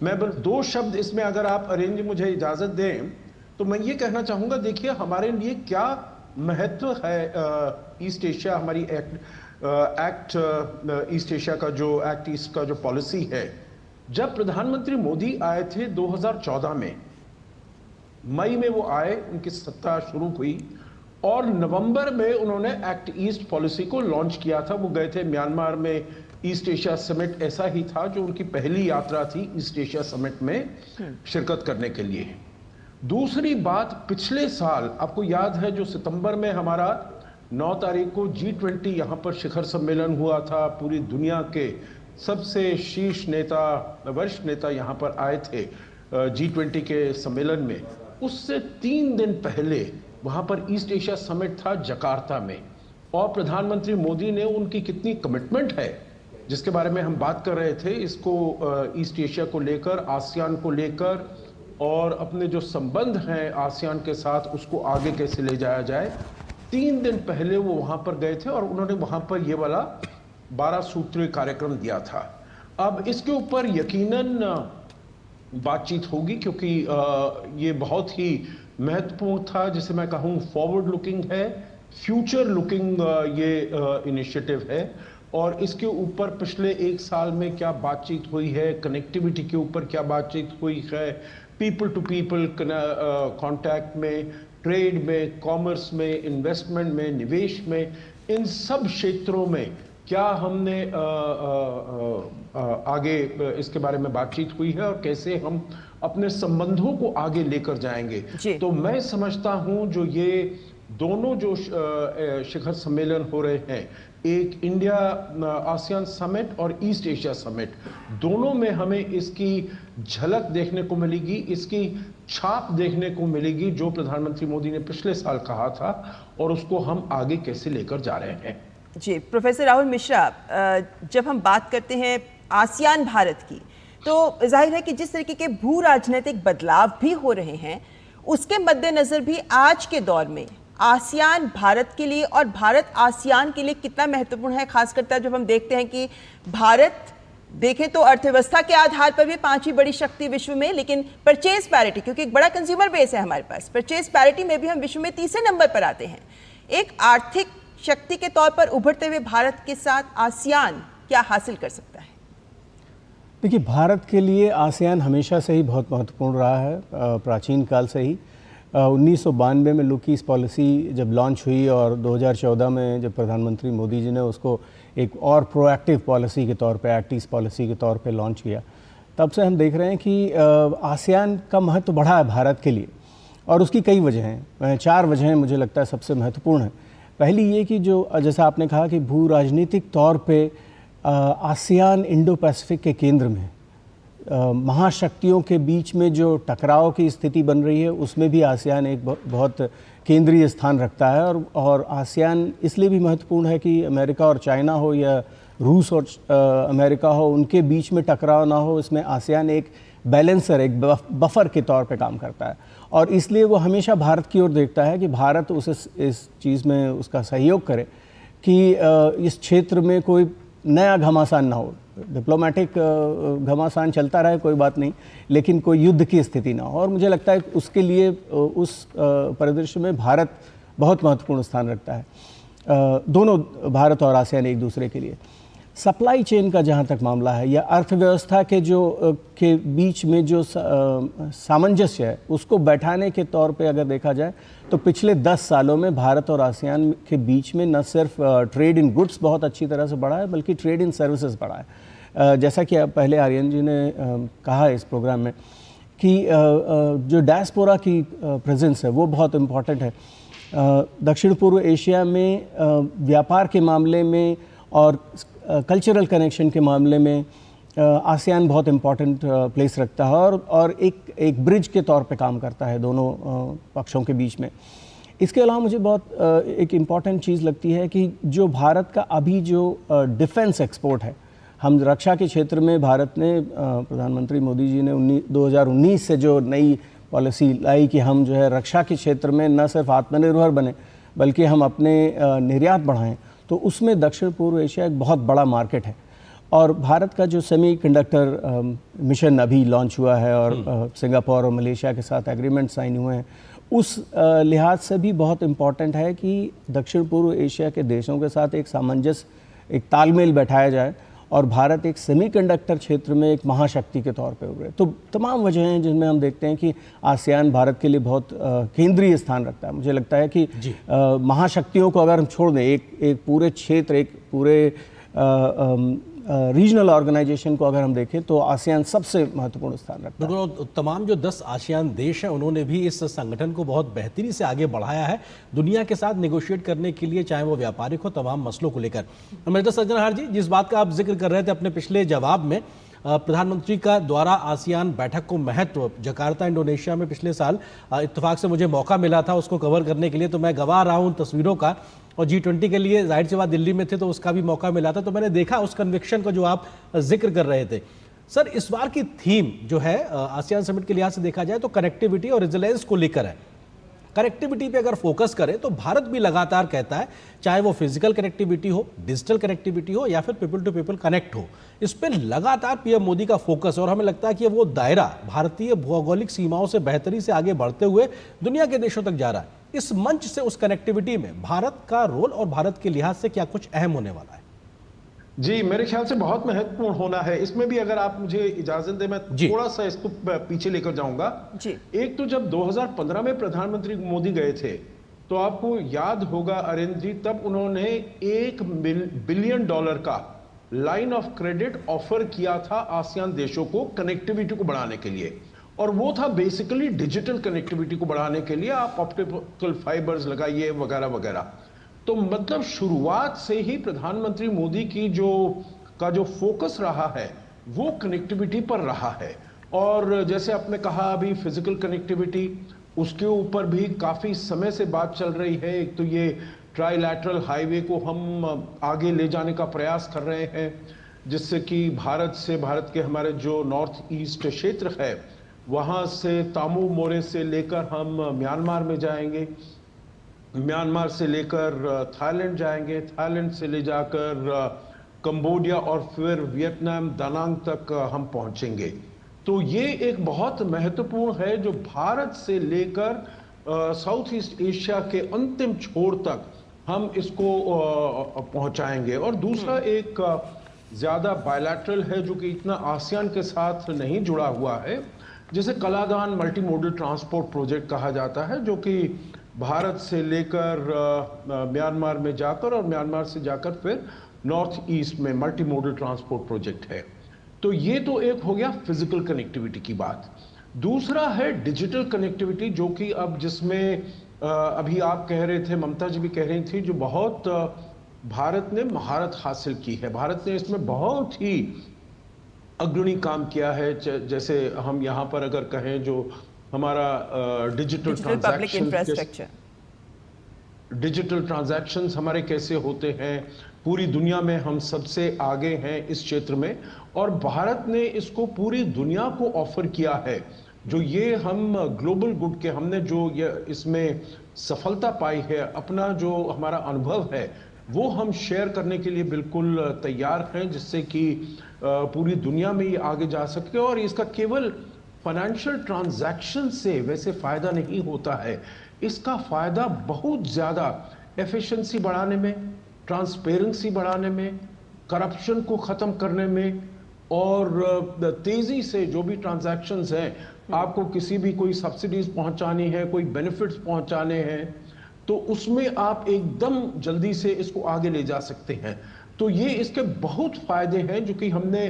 मैं बस 2 शब्द इसमें, अगर आप अरेंज मुझे इजाजत दें, तो मैं ये कहना चाहूंगा, देखिए हमारे लिए क्या महत्व है ईस्ट एशिया हमारी एक्ट ईस्ट एशिया का जो एक्ट ईस्ट का जो पॉलिसी है, जब प्रधानमंत्री मोदी आए थे 2014 में, मई में वो आए, उनकी सत्ता शुरू हुई और नवंबर में उन्होंने एक्ट ईस्ट पॉलिसी को लॉन्च किया था। वो गए थे म्यांमार में ईस्ट एशिया समिट, ऐसा ही था जो उनकी पहली यात्रा थी ईस्ट एशिया समिट में शिरकत करने के लिए। दूसरी बात, पिछले साल आपको याद है जो सितंबर में हमारा 9 तारीख को G20 यहाँ पर शिखर सम्मेलन हुआ था, पूरी दुनिया के सबसे शीर्ष नेता, वरिष्ठ नेता यहाँ पर आए थे G20 के सम्मेलन में। उससे 3 दिन पहले वहाँ पर ईस्ट एशिया समिट था जकार्ता में, और प्रधानमंत्री मोदी ने उनकी कितनी कमिटमेंट है जिसके बारे में हम बात कर रहे थे, इसको ईस्ट एशिया को लेकर, आसियान को लेकर, और अपने जो संबंध हैं आसियान के साथ उसको आगे कैसे ले जाया जाए। 3 दिन पहले वो वहाँ पर गए थे और उन्होंने वहाँ पर ये वाला 12 सूत्रीय कार्यक्रम दिया था। अब इसके ऊपर यकीनन बातचीत होगी क्योंकि ये बहुत ही महत्वपूर्ण था, जिसे मैं कहूँ फॉरवर्ड लुकिंग है, फ्यूचर लुकिंग ये इनिशिएटिव है। और इसके ऊपर पिछले 1 साल में क्या बातचीत हुई है, कनेक्टिविटी के ऊपर क्या बातचीत हुई है, पीपल टू पीपल कांटेक्ट में, ट्रेड में, कॉमर्स में, इन्वेस्टमेंट में, निवेश में, इन सब क्षेत्रों में क्या हमने आगे इसके बारे में बातचीत हुई है और कैसे हम अपने संबंधों को आगे लेकर जाएंगे। तो मैं समझता हूं जो ये दोनों जो शिखर सम्मेलन हो रहे हैं, एक इंडिया आसियान समिट और ईस्ट एशिया समिट, दोनों में हमें इसकी झलक देखने को मिलेगी, इसकी छाप देखने को मिलेगी जो प्रधानमंत्री मोदी ने पिछले साल कहा था, और उसको हम आगे कैसे लेकर जा रहे हैं। जी, प्रोफेसर राहुल मिश्रा, जब हम बात करते हैं आसियान भारत की, तो जाहिर है कि जिस तरीके के भू राजनीतिक बदलाव भी हो रहे हैं, उसके मद्देनजर भी आज के दौर में आसियान भारत के लिए और भारत आसियान के लिए कितना महत्वपूर्ण है, खासकर जब हम देखते हैं कि भारत देखें तो अर्थव्यवस्था के आधार पर भी 5वीं बड़ी शक्ति विश्व में, लेकिन परचेज पैरिटी, क्योंकि एक बड़ा कंज्यूमर बेस है हमारे पास, परचेज पैरिटी में भी हम विश्व में 3रे नंबर पर आते हैं। एक आर्थिक शक्ति के तौर पर उभरते हुए भारत के साथ आसियान क्या हासिल कर सकता है? देखिए, भारत के लिए आसियान हमेशा से ही बहुत महत्वपूर्ण रहा है, प्राचीन काल से ही। 1992 में लुकीस पॉलिसी जब लॉन्च हुई और 2014 में जब प्रधानमंत्री मोदी जी ने उसको एक और प्रोएक्टिव पॉलिसी के तौर पे, एक्ट ईस्ट पॉलिसी के तौर पे लॉन्च किया, तब से हम देख रहे हैं कि आसियान का महत्व बढ़ा है भारत के लिए, और उसकी कई वजह हैं। 4 वजहें मुझे लगता है सबसे महत्वपूर्ण है। पहली ये कि जो जैसा आपने कहा कि भू राजनीतिक तौर पे आसियान इंडो पैसिफिक के केंद्र में महाशक्तियों के बीच में जो टकराव की स्थिति बन रही है, उसमें भी आसियान एक बहुत केंद्रीय स्थान रखता है। और आसियान इसलिए भी महत्वपूर्ण है कि अमेरिका और चाइना हो या रूस और अमेरिका हो, उनके बीच में टकराव ना हो, इसमें आसियान एक बैलेंसर, एक बफर के तौर पे काम करता है। और इसलिए वो हमेशा भारत की ओर देखता है कि भारत इस चीज़ में उसका सहयोग करे कि इस क्षेत्र में कोई नया घमासान ना हो। डिप्लोमेटिक घमासान चलता रहे, कोई बात नहीं, लेकिन कोई युद्ध की स्थिति ना हो। और मुझे लगता है उसके लिए उस परिदृश्य में भारत बहुत महत्वपूर्ण स्थान रखता है। दोनों, भारत और आसियान, एक दूसरे के लिए। सप्लाई चेन का जहाँ तक मामला है, या अर्थव्यवस्था के बीच में जो सामंजस्य है, उसको बैठाने के तौर पे अगर देखा जाए तो पिछले 10 सालों में भारत और आसियान के बीच में न सिर्फ ट्रेड इन गुड्स बहुत अच्छी तरह से बढ़ा है, बल्कि ट्रेड इन सर्विसेज बढ़ा है। जैसा कि पहले आर्यन जी ने कहा इस प्रोग्राम में कि जो डायस्पोरा की प्रेजेंस है वो बहुत इम्पॉर्टेंट है। दक्षिण पूर्व एशिया में व्यापार के मामले में और कल्चरल कनेक्शन के मामले में आसियान बहुत इम्पॉर्टेंट प्लेस रखता है, और एक ब्रिज के तौर पे काम करता है दोनों पक्षों के बीच में। इसके अलावा मुझे बहुत एक इम्पॉर्टेंट चीज़ लगती है कि जो भारत का अभी जो डिफेंस एक्सपोर्ट है, हम रक्षा के क्षेत्र में भारत ने, प्रधानमंत्री मोदी जी ने 2019 से जो नई पॉलिसी लाई कि हम जो है रक्षा के क्षेत्र में न सिर्फ आत्मनिर्भर बने बल्कि हम अपने निर्यात बढ़ाएं, तो उसमें दक्षिण पूर्व एशिया एक बहुत बड़ा मार्केट है। और भारत का जो सेमीकंडक्टर मिशन अभी लॉन्च हुआ है और सिंगापुर और मलेशिया के साथ एग्रीमेंट साइन हुए हैं, उस लिहाज से भी बहुत इम्पॉर्टेंट है कि दक्षिण पूर्व एशिया के देशों के साथ एक सामंजस्य, एक तालमेल बैठाया जाए और भारत एक सेमीकंडक्टर क्षेत्र में एक महाशक्ति के तौर पे उभरे। तो तमाम वजह हैं जिनमें हम देखते हैं कि आसियान भारत के लिए बहुत केंद्रीय स्थान रखता है। मुझे लगता है कि महाशक्तियों को अगर हम छोड़ दें, एक पूरे क्षेत्र, एक पूरे रीजनल ऑर्गेनाइजेशन को अगर हम देखें तो आसियान सबसे महत्वपूर्ण स्थान रखता है। बिल्कुल, तमाम जो 10 आसियान देश हैं उन्होंने भी इस संगठन को बहुत बेहतरी से आगे बढ़ाया है दुनिया के साथ नेगोशिएट करने के लिए, चाहे वो व्यापारिक हो, तमाम मसलों को लेकर। अमृता सज्जनहार जी, जिस बात का आप जिक्र कर रहे थे अपने पिछले जवाब में, प्रधानमंत्री का द्वारा आसियान बैठक को महत्व, जकार्ता इंडोनेशिया में पिछले साल इत्तेफाक से मुझे मौका मिला था उसको कवर करने के लिए, तो मैं गवाह रहा हूँ उन तस्वीरों का, और G20 के लिए जाहिर सी बात दिल्ली में थे तो उसका भी मौका मिला था, तो मैंने देखा उस कन्विक्शन को जो आप जिक्र कर रहे थे। सर, इस बार की थीम जो है आसियान समिट के लिहाज से देखा जाए तो कनेक्टिविटी और रेजिलियंस को लेकर है। कनेक्टिविटी पे अगर फोकस करें तो भारत भी लगातार कहता है, चाहे वो फिजिकल कनेक्टिविटी हो, डिजिटल कनेक्टिविटी हो या फिर पीपल टू पीपल कनेक्ट हो, इस पर लगातार पीएम मोदी का फोकस, और हमें लगता है कि वो दायरा भारतीय भौगोलिक सीमाओं से बेहतरी से आगे बढ़ते हुए दुनिया के देशों तक जा रहा है। इस मंच से उस कनेक्टिविटी में भारत का रोल और भारत के लिहाज से क्या कुछ अहम होने वाला है? जी, मेरे ख्याल से बहुत महत्वपूर्ण होना है। इसमें भी अगर आप मुझे इजाजत दें, मैं थोड़ा सा इसको पीछे लेकर जाऊंगा। एक तो जब 2015 में प्रधानमंत्री मोदी गए थे तो आपको याद होगा अरविंद जी, तब उन्होंने $1 बिलियन का लाइन ऑफ क्रेडिट ऑफर किया था आसियान देशों को कनेक्टिविटी को बढ़ाने के लिए, और वो था बेसिकली डिजिटल कनेक्टिविटी को बढ़ाने के लिए। आप ऑप्टिकल फाइबर्स लगाइए वगैरह वगैरह। तो मतलब शुरुआत से ही प्रधानमंत्री मोदी की जो फोकस रहा है वो कनेक्टिविटी पर रहा है। और जैसे आपने कहा अभी फिजिकल कनेक्टिविटी, उसके ऊपर भी काफी समय से बात चल रही है। एक तो ये ट्राइलैटरल हाईवे को हम आगे ले जाने का प्रयास कर रहे हैं, जिससे कि भारत के हमारे जो नॉर्थ ईस्ट क्षेत्र है वहां से तामू मोरे से लेकर हम म्यांमार में जाएंगे, म्यांमार से लेकर थाईलैंड जाएंगे, थाईलैंड से ले जाकर कंबोडिया और फिर वियतनाम दानांग तक हम पहुंचेंगे। तो ये एक बहुत महत्वपूर्ण है जो भारत से लेकर साउथ ईस्ट एशिया के अंतिम छोर तक हम इसको पहुंचाएंगे। और दूसरा एक ज्यादा बायलैटरल है जो कि इतना आसियान के साथ नहीं जुड़ा हुआ है, जिसे Kaladan multi modal transport project कहा जाता है, जो कि भारत से लेकर म्यांमार में जाकर और म्यांमार से जाकर फिर नॉर्थ ईस्ट में मल्टी मॉडल ट्रांसपोर्ट प्रोजेक्ट है। तो ये तो एक हो गया फिजिकल कनेक्टिविटी की बात। दूसरा है डिजिटल कनेक्टिविटी, जो कि अब जिसमें अभी आप कह रहे थे, ममता जी भी कह रही थी, जो बहुत भारत ने महारत हासिल की है। भारत ने इसमें बहुत ही अग्रणी काम किया है। जैसे हम यहाँ पर अगर कहें जो हमारा डिजिटल ट्रांजैक्शंस हमारे कैसे होते हैं, पूरी दुनिया में हम सबसे आगे हैं इस क्षेत्र में, और भारत ने इसको पूरी दुनिया को ऑफर किया है। जो ये हम ग्लोबल गुड के हमने जो ये इसमें सफलता पाई है, अपना जो हमारा अनुभव है वो हम शेयर करने के लिए बिल्कुल तैयार हैं, जिससे कि पूरी दुनिया में ये आगे जा सके। और इसका केवल फाइनेंशियल ट्रांजैक्शन से वैसे फायदा नहीं होता है, इसका फायदा बहुत ज्यादा एफिशिएंसी बढ़ाने में, ट्रांसपेरेंसी बढ़ाने में, करप्शन को खत्म करने में, और तेजी से जो भी ट्रांजैक्शंस हैं, आपको किसी भी कोई सब्सिडीज पहुंचानी है, कोई बेनिफिट्स पहुंचाने हैं, तो उसमें आप एकदम जल्दी से इसको आगे ले जा सकते हैं। तो ये इसके बहुत फायदे हैं जो कि हमने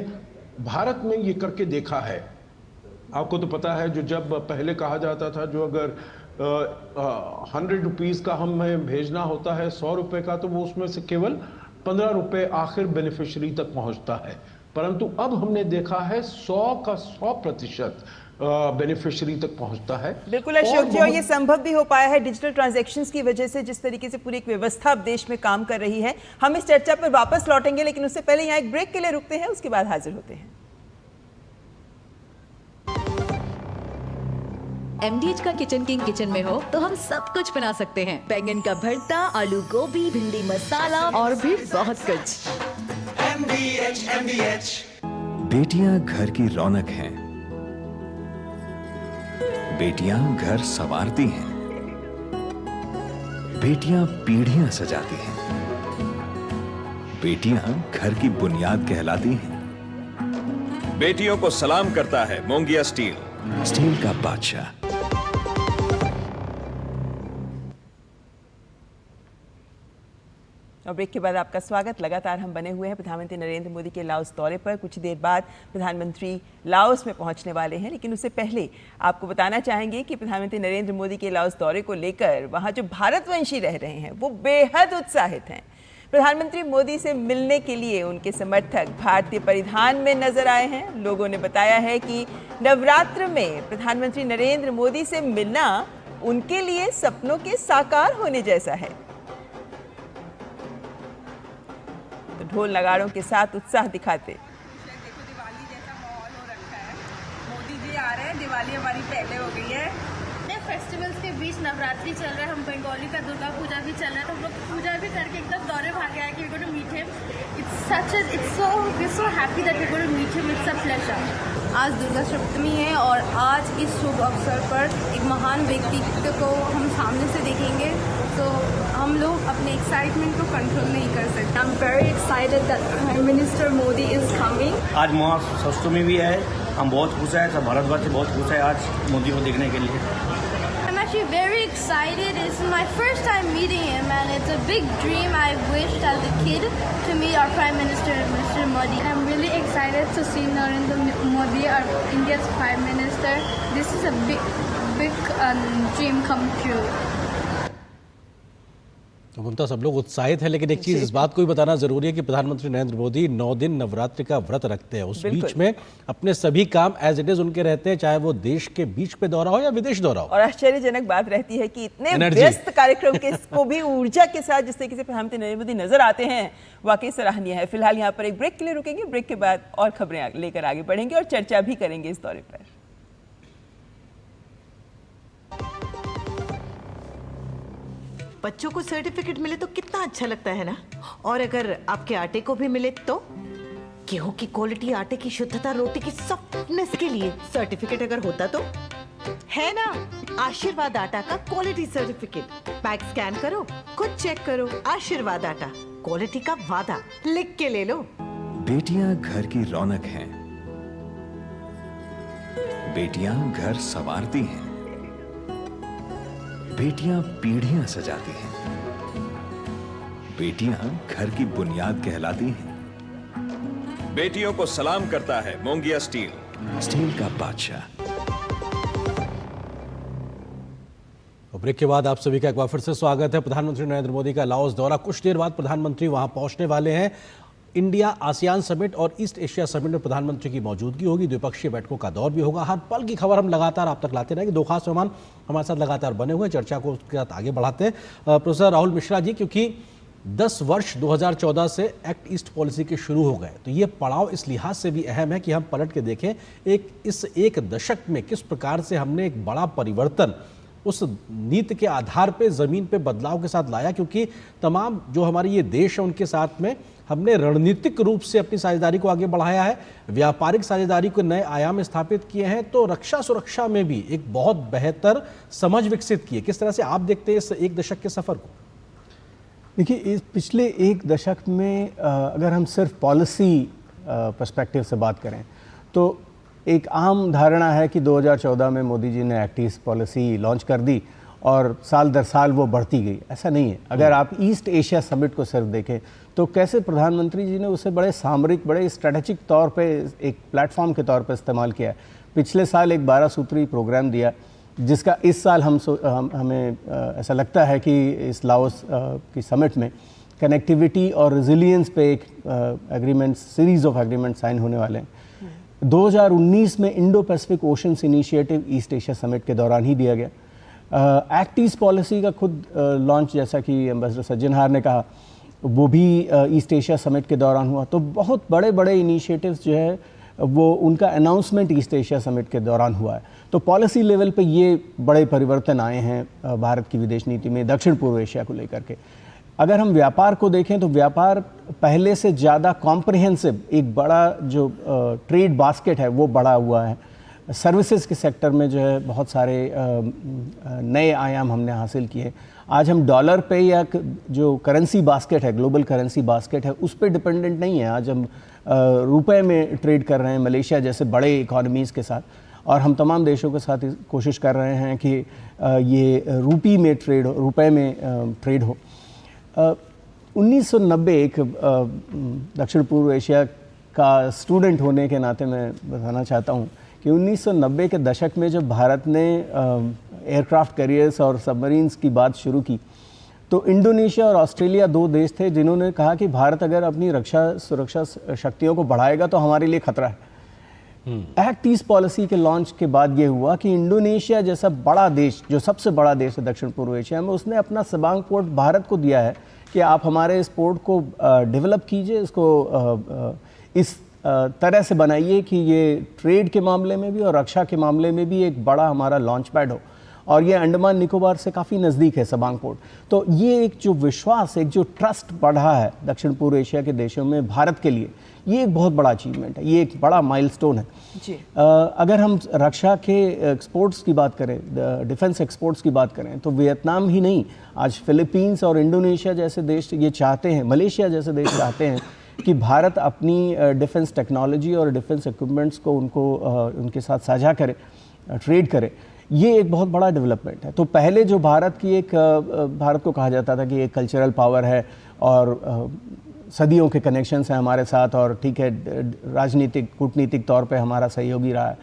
भारत में ये करके देखा है। आपको तो पता है, जो जब पहले कहा जाता था जो अगर 100 रुपीज़ का हमें भेजना होता है 100 रुपये का, तो वो उसमें से केवल 15 रुपये आखिर बेनिफिशियरी तक पहुंचता है। परंतु अब हमने देखा है 100 का 100% बेनिफिशियरी तक पहुंचता है। बिल्कुल अशोक जी, और ये संभव भी हो पाया है डिजिटल ट्रांजैक्शंस की वजह से, जिस तरीके से पूरी एक व्यवस्था अब देश में काम कर रही है। हम इस चर्चा पर वापस लौटेंगे, लेकिन उससे पहले यहाँ एक ब्रेक के लिए रुकते हैं, उसके बाद हाजिर होते हैं। MDH का किचन किंग किचन में हो तो हम सब कुछ बना सकते हैं। बैंगन का भरता, आलू गोभी, भिंडी मसाला और भी बहुत कुछ। MDH। बेटियां घर की रौनक हैं। बेटियां घर संवारती हैं। बेटियां पीढ़ियां सजाती हैं। बेटियां घर की बुनियाद कहलाती हैं। बेटियों को सलाम करता है मोंगिया स्टील, स्टील का बादशाह। और ब्रेक के बाद आपका स्वागत। लगातार हम बने हुए हैं प्रधानमंत्री नरेंद्र मोदी के लाओस दौरे पर। कुछ देर बाद प्रधानमंत्री लाओस में पहुंचने वाले हैं, लेकिन उससे पहले आपको बताना चाहेंगे कि प्रधानमंत्री नरेंद्र मोदी के लाओस दौरे को लेकर वहां जो भारतवंशी रह रहे हैं वो बेहद उत्साहित हैं। प्रधानमंत्री मोदी से मिलने के लिए उनके समर्थक भारतीय परिधान में नजर आए हैं। लोगों ने बताया है कि नवरात्र में प्रधानमंत्री नरेंद्र मोदी से मिलना उनके लिए सपनों के साकार होने जैसा है। तो ढोल नगाड़ों के साथ उत्साह दिखाते देखो दिवाली जैसा माहौल हो रखा है। मोदी जी आ रहे हैं, दिवाली हमारी पहले हो गई है। फेस्टिवल्स के बीच नवरात्रि चल रहा है, हम बंगाली का दुर्गा पूजा भी चल रहा है, तो हम लोग पूजा भी करके एकदम दौरे भागे आए कि we going to meet him. We so happy that we going to meet him. It's a pleasure. आज दुर्गा सप्तमी है और आज इस शुभ अवसर पर एक महान व्यक्ति को हम सामने से देखेंगे, तो हम लोग अपने एक्साइटमेंट को कंट्रोल नहीं कर सकते। I am very excited that prime minister Modi is coming. आज महाअष्टमी भी है, हम बहुत खुश हैं, सब भारतवर्ष बहुत खुश है आज मोदी को देखने के लिए। I'm actually very excited. It's my first time meeting him and it's a big dream I wished as a kid to meet our Prime Minister, Mr. Modi. I'm really excited to see Narendra Modi, our India's Prime Minister. This is a big dream come true. तो सब लोग उत्साहित हैं, लेकिन एक चीज इस बात को भी बताना जरूरी है कि प्रधानमंत्री नरेंद्र मोदी 9 दिन नवरात्रि का व्रत रखते हैं। उस बीच में अपने सभी काम एज इट इज उनके रहते हैं, चाहे वो देश के बीच पे दौरा हो या विदेश दौरा हो। और आश्चर्यजनक बात रहती है कि इतने व्यस्त कार्यक्रम के को भी ऊर्जा के साथ जिस तरीके से प्रधानमंत्री नरेंद्र मोदी नजर आते हैं, वाकई सराहनीय है। फिलहाल यहाँ पर एक ब्रेक के लिए रुकेंगे, ब्रेक के बाद और खबरें लेकर आगे बढ़ेंगे और चर्चा भी करेंगे इस दौरे पर। बच्चों को सर्टिफिकेट मिले तो कितना अच्छा लगता है ना। और अगर आपके आटे को भी मिले तो गेहूं की क्वालिटी, आटे की शुद्धता, रोटी की सॉफ्टनेस के लिए सर्टिफिकेट अगर होता तो है ना। आशीर्वाद आटा का क्वालिटी सर्टिफिकेट पैक स्कैन करो, खुद चेक करो। आशीर्वाद आटा, क्वालिटी का वादा, लिख के ले लो। बेटियां घर की रौनक हैं। बेटियां घर संवारती हैं। बेटियां पीढ़ियां सजाती हैं। बेटियां घर की बुनियाद कहलाती हैं। बेटियों को सलाम करता है मोंगिया स्टील, स्टील का बादशाह। ब्रेक के बाद आप सभी का एक बार फिर से स्वागत है। प्रधानमंत्री नरेंद्र मोदी का लाओस दौरा, कुछ देर बाद प्रधानमंत्री वहां पहुंचने वाले हैं। इंडिया आसियान समिट और ईस्ट एशिया समिट में प्रधानमंत्री की मौजूदगी होगी। द्विपक्षीय बैठकों का दौर भी होगा। हर पल की खबर हम लगातार आप तक लाते रहेंगे। 2 खास मेहमान हमारे साथ लगातार बने हुए हैं, चर्चा को उसके साथ आगे बढ़ाते हैं। प्रोफेसर राहुल मिश्रा जी, क्योंकि 10 वर्ष 2014 से एक्ट ईस्ट पॉलिसी के शुरू हो गए, तो ये पड़ाव इस लिहाज से भी अहम है कि हम पलट के देखें इस एक दशक में किस प्रकार से हमने एक बड़ा परिवर्तन उस नीति के आधार पे ज़मीन पे बदलाव के साथ लाया। क्योंकि तमाम जो हमारे ये देश है उनके साथ में हमने रणनीतिक रूप से अपनी साझेदारी को आगे बढ़ाया है, व्यापारिक साझेदारी को नए आयाम स्थापित किए हैं, तो रक्षा सुरक्षा में भी एक बहुत बेहतर समझ विकसित की है। किस तरह से आप देखते हैं इस एक दशक के सफर को? देखिए, इस पिछले एक दशक में अगर हम सिर्फ पॉलिसी पर्सपेक्टिव से बात करें तो एक आम धारणा है कि 2014 में मोदी जी ने एक्ट ईस्ट पॉलिसी लॉन्च कर दी और साल दर साल वो बढ़ती गई। ऐसा नहीं है। अगर आप ईस्ट एशिया समिट को सिर्फ देखें तो कैसे प्रधानमंत्री जी ने उसे बड़े सामरिक, बड़े स्ट्रेटेजिक तौर पे एक प्लेटफॉर्म के तौर पे इस्तेमाल किया है। पिछले साल एक 12 सूत्री प्रोग्राम दिया, जिसका इस साल हमें ऐसा लगता है कि इस लाओस की समिट में कनेक्टिविटी और रेजिलियंस पे एक agreement, series of agreement sign होने वाले हैं। 2019 में Indo Pacific oceans initiative East Asia summit के दौरान ही दिया गया। एक्ट ईस्ट पॉलिसी का खुद लॉन्च, जैसा कि एम्बेसडर सज्जनहार ने कहा, वो भी ईस्ट एशिया समिट के दौरान हुआ। तो बहुत बड़े बड़े इनिशिएटिव्स जो है वो उनका अनाउंसमेंट ईस्ट एशिया समिट के दौरान हुआ है। तो पॉलिसी लेवल पे ये बड़े परिवर्तन आए हैं भारत की विदेश नीति में दक्षिण पूर्व एशिया को लेकर के। अगर हम व्यापार को देखें तो व्यापार पहले से ज़्यादा कॉम्प्रिहेंसिव, एक बड़ा जो ट्रेड बास्केट है वो बड़ा हुआ है। सर्विसेज के सेक्टर में जो है बहुत सारे नए आयाम हमने हासिल किए। आज हम डॉलर पे या जो करेंसी बास्केट है, ग्लोबल करेंसी बास्केट है, उस पर डिपेंडेंट नहीं है। आज हम रुपए में ट्रेड कर रहे हैं मलेशिया जैसे बड़े इकोनॉमीज़ के साथ, और हम तमाम देशों के साथ कोशिश कर रहे हैं कि ये रुपए में ट्रेड हो। 1990 एक दक्षिण पूर्व एशिया का स्टूडेंट होने के नाते मैं बताना चाहता हूँ कि 1990 के दशक में जब भारत ने एयरक्राफ्ट कैरियर्स और सबमरीन्स की बात शुरू की, तो इंडोनेशिया और ऑस्ट्रेलिया दो देश थे जिन्होंने कहा कि भारत अगर अपनी सुरक्षा शक्तियों को बढ़ाएगा तो हमारे लिए खतरा है। एक्ट ईस्ट पॉलिसी के लॉन्च के बाद ये हुआ कि इंडोनेशिया जैसा बड़ा देश, जो सबसे बड़ा देश है दक्षिण पूर्व एशिया में, उसने अपना सबांग पोर्ट भारत को दिया है कि आप हमारे इस पोर्ट को डेवलप कीजिए, इसको इस तरह से बनाइए कि ये ट्रेड के मामले में भी और रक्षा के मामले में भी एक बड़ा हमारा लॉन्च पैड हो। और ये अंडमान निकोबार से काफ़ी नज़दीक है सबांग पोर्ट। तो ये एक जो विश्वास, एक जो ट्रस्ट बढ़ा है दक्षिण पूर्व एशिया के देशों में भारत के लिए, ये एक बहुत बड़ा अचीवमेंट है, ये एक बड़ा माइलस्टोन है जी। अगर हम रक्षा के एक्सपोर्ट्स की बात करें, डिफेंस एक्सपोर्ट्स की बात करें, तो वियतनाम ही नहीं, आज फिलीपींस और इंडोनेशिया जैसे देश ये चाहते हैं, मलेशिया जैसे देश चाहते हैं कि भारत अपनी डिफेंस टेक्नोलॉजी और डिफेंस इक्विपमेंट्स को उनके साथ साझा करे, ट्रेड करे। ये एक बहुत बड़ा डेवलपमेंट है। तो पहले जो भारत को कहा जाता था कि एक कल्चरल पावर है और सदियों के कनेक्शंस हैं हमारे साथ, और ठीक है राजनीतिक कूटनीतिक तौर पे हमारा सहयोगी रहा है,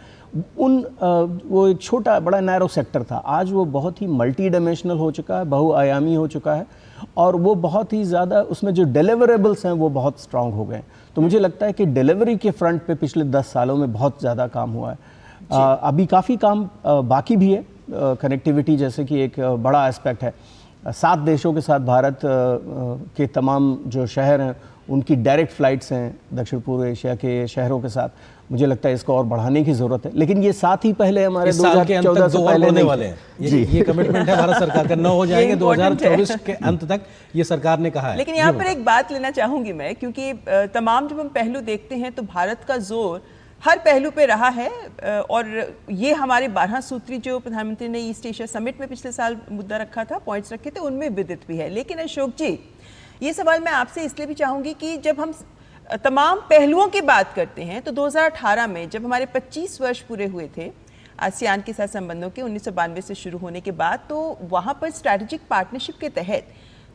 वो एक छोटा बड़ा नैरो सेक्टर था। आज वो बहुत ही मल्टी डायमेंशनल हो चुका है, बहुआयामी हो चुका है, और वो बहुत ही ज़्यादा उसमें जो डिलीवरेबल्स हैं वो बहुत स्ट्रांग हो गए। तो मुझे लगता है कि डिलीवरी के फ्रंट पे पिछले 10 सालों में बहुत ज़्यादा काम हुआ है। अभी काफ़ी काम बाकी भी है। कनेक्टिविटी जैसे कि एक बड़ा एस्पेक्ट है। 7 देशों के साथ भारत के तमाम जो शहर हैं उनकी डायरेक्ट फ्लाइट्स हैं दक्षिण पूर्व एशिया के शहरों के साथ। मुझे लगता है इसको और बढ़ाने की ज़रूरत है, लेकिन ये साथ ही पहले हमारे 2014 से पहले नहीं वाले हैं। ये कमिटमेंट है भारत सरकार का, 9 हो जाएंगे 2024 के अंत तक, ये सरकार ने कहा है। लेकिन यहाँ पर एक बात लेना चाहूंगी मैं, क्योंकि तमाम जब हम पहलू देखते हैं तो भारत का जोर हर पहलू पे रहा है, और ये हमारे 12 सूत्री जो प्रधानमंत्री ने ईस्ट एशिया समिट में पिछले साल मुद्दा रखा था, पॉइंट्स रखे थे, उनमें विदित भी है। लेकिन अशोक जी, ये सवाल मैं आपसे इसलिए भी चाहूंगी कि जब हम तमाम पहलुओं की बात करते हैं तो 2018 में जब हमारे 25 वर्ष पूरे हुए थे आसियान के साथ संबंधों के 1992 से शुरू होने के बाद, तो वहाँ पर स्ट्रैटेजिक पार्टनरशिप के तहत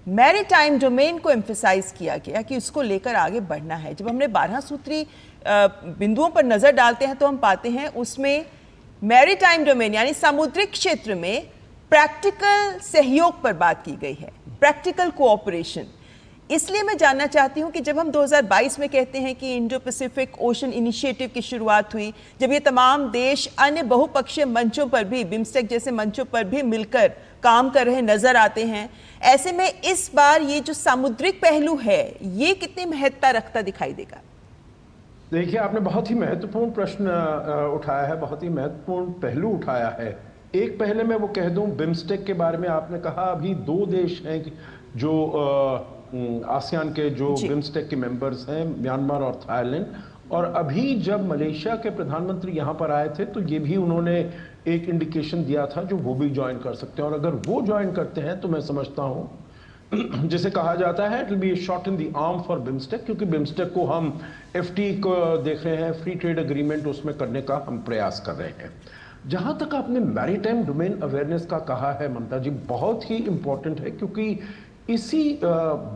मैरीटाइम डोमेन को एम्फेसाइज किया गया कि उसको लेकर आगे बढ़ना है। जब हमने 12 सूत्री बिंदुओं पर नजर डालते हैं तो हम पाते हैं उसमें मैरीटाइम डोमेन यानी समुद्रिक क्षेत्र में प्रैक्टिकल सहयोग पर बात की गई है, प्रैक्टिकल कोऑपरेशन। इसलिए मैं जानना चाहती हूं कि जब हम 2022 में कहते हैं कि इंडो पैसिफिक ओशन इनिशिएटिव की शुरुआत हुई, जब ये तमाम देश अन्य बहुपक्षीय मंचों पर भी, बिम्स्टेक जैसे मंचों पर भी मिलकर काम कर रहे नजर आते हैं, ऐसे में इस बार ये जो सामुद्रिक पहलू है ये कितनी महत्ता रखता दिखाई देगा? देखिए, आपने बहुत ही महत्वपूर्ण प्रश्न उठाया है, बहुत ही महत्वपूर्ण पहलू उठाया है। एक पहले मैं वो कह दूं, बिम्स्टेक के बारे में आपने कहा, अभी 2 देश हैं जो आसियान के जो बिम्स्टेक के मेंबर्स हैं, म्यांमार और थाईलैंड। और अभी जब मलेशिया के प्रधानमंत्री यहाँ पर आए थे तो ये भी उन्होंने एक इंडिकेशन दिया था जो वो भी ज्वाइन कर सकते हैं, और अगर वो ज्वाइन करते हैं तो मैं समझता हूँ जिसे कहा जाता है it will be A shot in the arm for BIMSTEC, क्योंकि बिम्स्टेक को हम FTA को देख रहे हैं, फ्री ट्रेड एग्रीमेंट उसमें करने का हम प्रयास कर रहे हैं। जहां तक आपने मैरीटाइम डोमेन अवेयरनेस का कहा है ममता जी, बहुत ही इंपॉर्टेंट है, क्योंकि इसी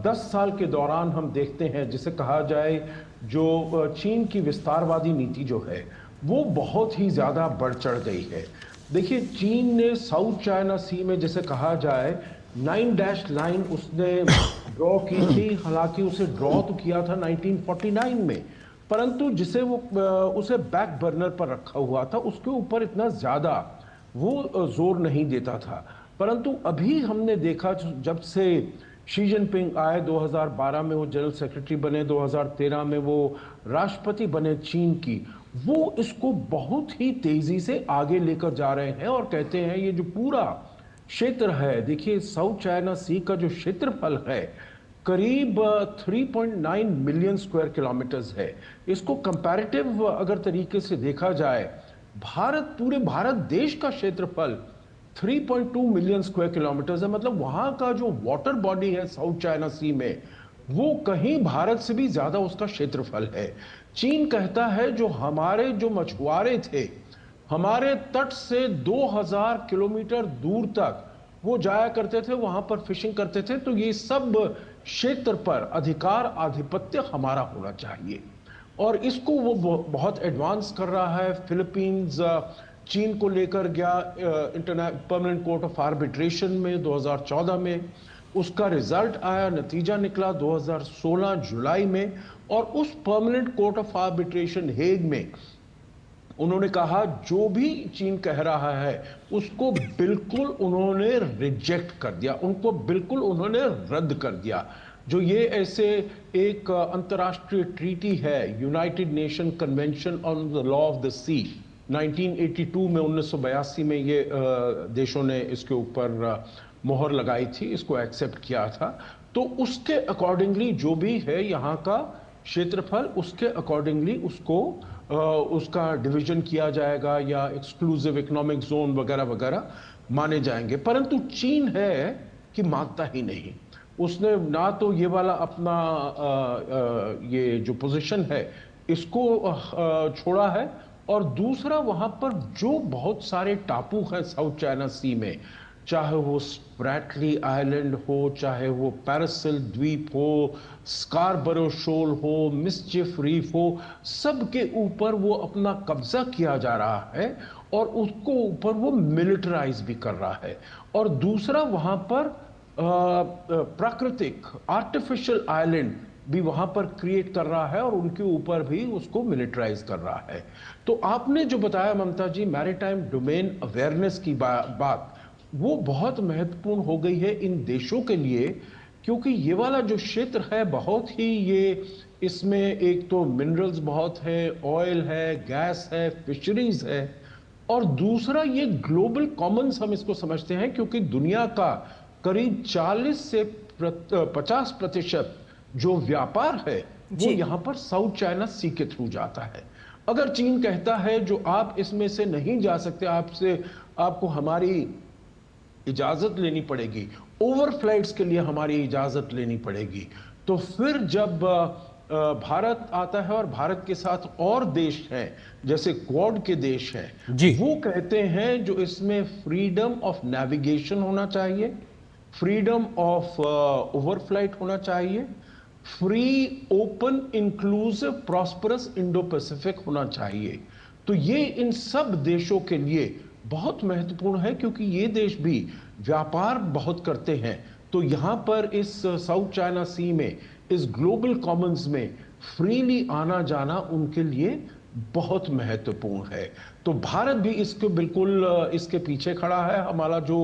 10 साल के दौरान हम देखते हैं, जिसे कहा जाए जो चीन की विस्तारवादी नीति जो है वो बहुत ही ज़्यादा बढ़ चढ़ गई है। देखिए, चीन ने साउथ चाइना सी में जिसे कहा जाए 9 डैश लाइन उसने ड्रॉ की थी, हालांकि उसे ड्रॉ तो किया था 1949 में, परंतु जिसे वो उसे बैक बर्नर पर रखा हुआ था, उसके ऊपर इतना ज़्यादा वो जोर नहीं देता था। परंतु अभी हमने देखा जब से शी जिनपिंग आए, 2012 में वो जनरल सेक्रेटरी बने, 2013 में वो राष्ट्रपति बने चीन की, वो इसको बहुत ही तेजी से आगे लेकर जा रहे हैं और कहते हैं ये जो पूरा क्षेत्र है, देखिए साउथ चाइना सी का जो क्षेत्रफल है करीब 3.9 मिलियन स्क्वायर किलोमीटर्स है। इसको कंपैरेटिव अगर तरीके से देखा जाए पूरे भारत देश का क्षेत्रफल 3.2 मिलियन स्क्वायर किलोमीटर है। मतलब वहां का जो वाटर बॉडी है साउथ चाइना सी में, वो कहीं भारत से भी ज्यादा उसका क्षेत्रफल है। चीन कहता है जो हमारे जो मछुआरे थे, हमारे तट से 2000 किलोमीटर दूर तक वो जाया करते थे, वहां पर फिशिंग करते थे, तो ये सब क्षेत्र पर अधिकार आधिपत्य हमारा होना चाहिए। और इसको वो बहुत एडवांस कर रहा है। फिलीपींस चीन को लेकर गया परमानेंट कोर्ट ऑफ आर्बिट्रेशन में 2014 में, उसका रिजल्ट आया, नतीजा निकला 2016 जुलाई में, और उस permanent court of arbitration Hague में उन्होंने कहा जो भी चीन कह रहा है उसको बिल्कुल उन्होंने रिजेक्ट कर दिया, उनको बिल्कुल उन्होंने रद्द कर दिया। जो ये ऐसे एक अंतर्राष्ट्रीय ट्रीटी है, United Nation Convention on the Law of the Sea, 1982 में 1982 में ये देशों ने इसके ऊपर मोहर लगाई थी, इसको एक्सेप्ट किया था। तो उसके अकॉर्डिंगली जो भी है यहाँ का क्षेत्रफल, उसके अकॉर्डिंगली उसको उसका डिवीजन किया जाएगा या एक्सक्लूसिव इकोनॉमिक जोन वगैरह वगैरह माने जाएंगे। परंतु चीन है कि मानता ही नहीं, उसने ना तो ये वाला अपना ये जो पोजीशन है इसको छोड़ा है, और दूसरा वहां पर जो बहुत सारे टापू हैं साउथ चाइना सी में, चाहे वो स्प्रैटली आइलैंड हो, चाहे वो पैरासिल द्वीप हो, स्कारबरो शोल हो, मिस्चिफ रीफ हो, सब के ऊपर वो अपना कब्जा किया जा रहा है और उसको ऊपर वो मिलिटराइज भी कर रहा है। और दूसरा वहां पर प्राकृतिक आर्टिफिशियल आइलैंड भी वहां पर क्रिएट कर रहा है और उनके ऊपर भी उसको मिलिटराइज कर रहा है। तो आपने जो बताया ममता जी, मैरीटाइम डोमेन अवेयरनेस की बात, वो बहुत महत्वपूर्ण हो गई है इन देशों के लिए, क्योंकि ये वाला जो क्षेत्र है बहुत ही इसमें एक तो मिनरल्स बहुत है, ऑयल है, गैस है, फिशरीज है, और दूसरा ये ग्लोबल कॉमन्स हम इसको समझते हैं, क्योंकि दुनिया का करीब 40 से 50% जो व्यापार है वो यहाँ पर साउथ चाइना सी के थ्रू जाता है। अगर चीन कहता है जो आप इसमें से नहीं जा सकते, आपको हमारी इजाजत लेनी पड़ेगी, ओवरफ्लाइट्स के लिए हमारी इजाजत लेनी पड़ेगी, तो फिर जब भारत आता है और भारत के साथ और देश हैं जैसे क्वाड के देश हैं, वो कहते हैं जो इसमें फ्रीडम ऑफ नेविगेशन होना चाहिए, फ्रीडम ऑफ ओवरफ्लाइट होना चाहिए, free open inclusive prosperous Indo Pacific होना चाहिए। तो ये इन सब देशों के लिए बहुत महत्वपूर्ण है, क्योंकि ये देश भी व्यापार बहुत करते हैं। तो यहां पर इस साउथ चाइना सी में, इस ग्लोबल कॉमन्स में फ्रीली आना जाना उनके लिए बहुत महत्वपूर्ण है। तो भारत भी इसको बिल्कुल इसके पीछे खड़ा है। हमारा जो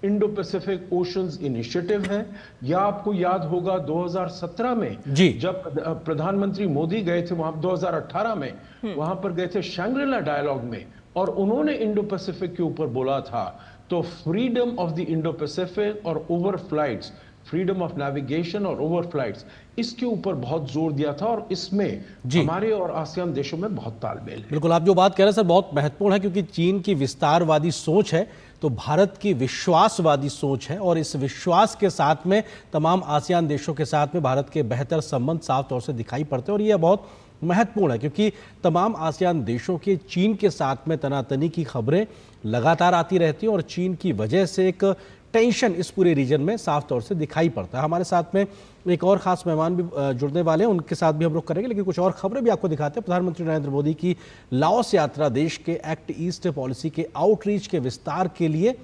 इंडो पैसिफिक ओशंस इनिशिएटिव है, या आपको याद होगा 2017 में जब प्रधानमंत्री मोदी गए थे वहां, 2018 में वहां पर गए थे शैंग्रीला डायलॉग में, और उन्होंने इंडो पैसिफिक के ऊपर बोला था। तो freedom of the Indo Pacific और ओवरफ्लाइट्स, फ्रीडम ऑफ नेविगेशन और ओवरफ्लाइट्स, इसके ऊपर बहुत जोर दिया था, और इसमें हमारे और आसियान देशों में बहुत तालमेल है। बिल्कुल, आप जो बात कह रहे हैं सर बहुत महत्वपूर्ण है, क्योंकि चीन की विस्तारवादी सोच है तो भारत की विश्वासवादी सोच है, और इस विश्वास के साथ में तमाम आसियान देशों के साथ में भारत के बेहतर संबंध साफ तौर से दिखाई पड़ते हैं। और यह बहुत महत्वपूर्ण है क्योंकि तमाम आसियान देशों के चीन के साथ में तनातनी की खबरें लगातार आती रहती हैं, और चीन की वजह से एक टेंशन इस पूरे रीजन में साफ तौर से दिखाई पड़ता है। हमारे साथ में एक और खास मेहमान भी जुड़ने वाले हैं, उनके साथ भी हम रुख करेंगे, लेकिन कुछ और खबरें भी आपको दिखाते हैं। प्रधानमंत्री नरेंद्र मोदी की लाओस यात्रा देश के एक्ट ईस्ट पॉलिसी के आउटरीच के विस्तार के लिए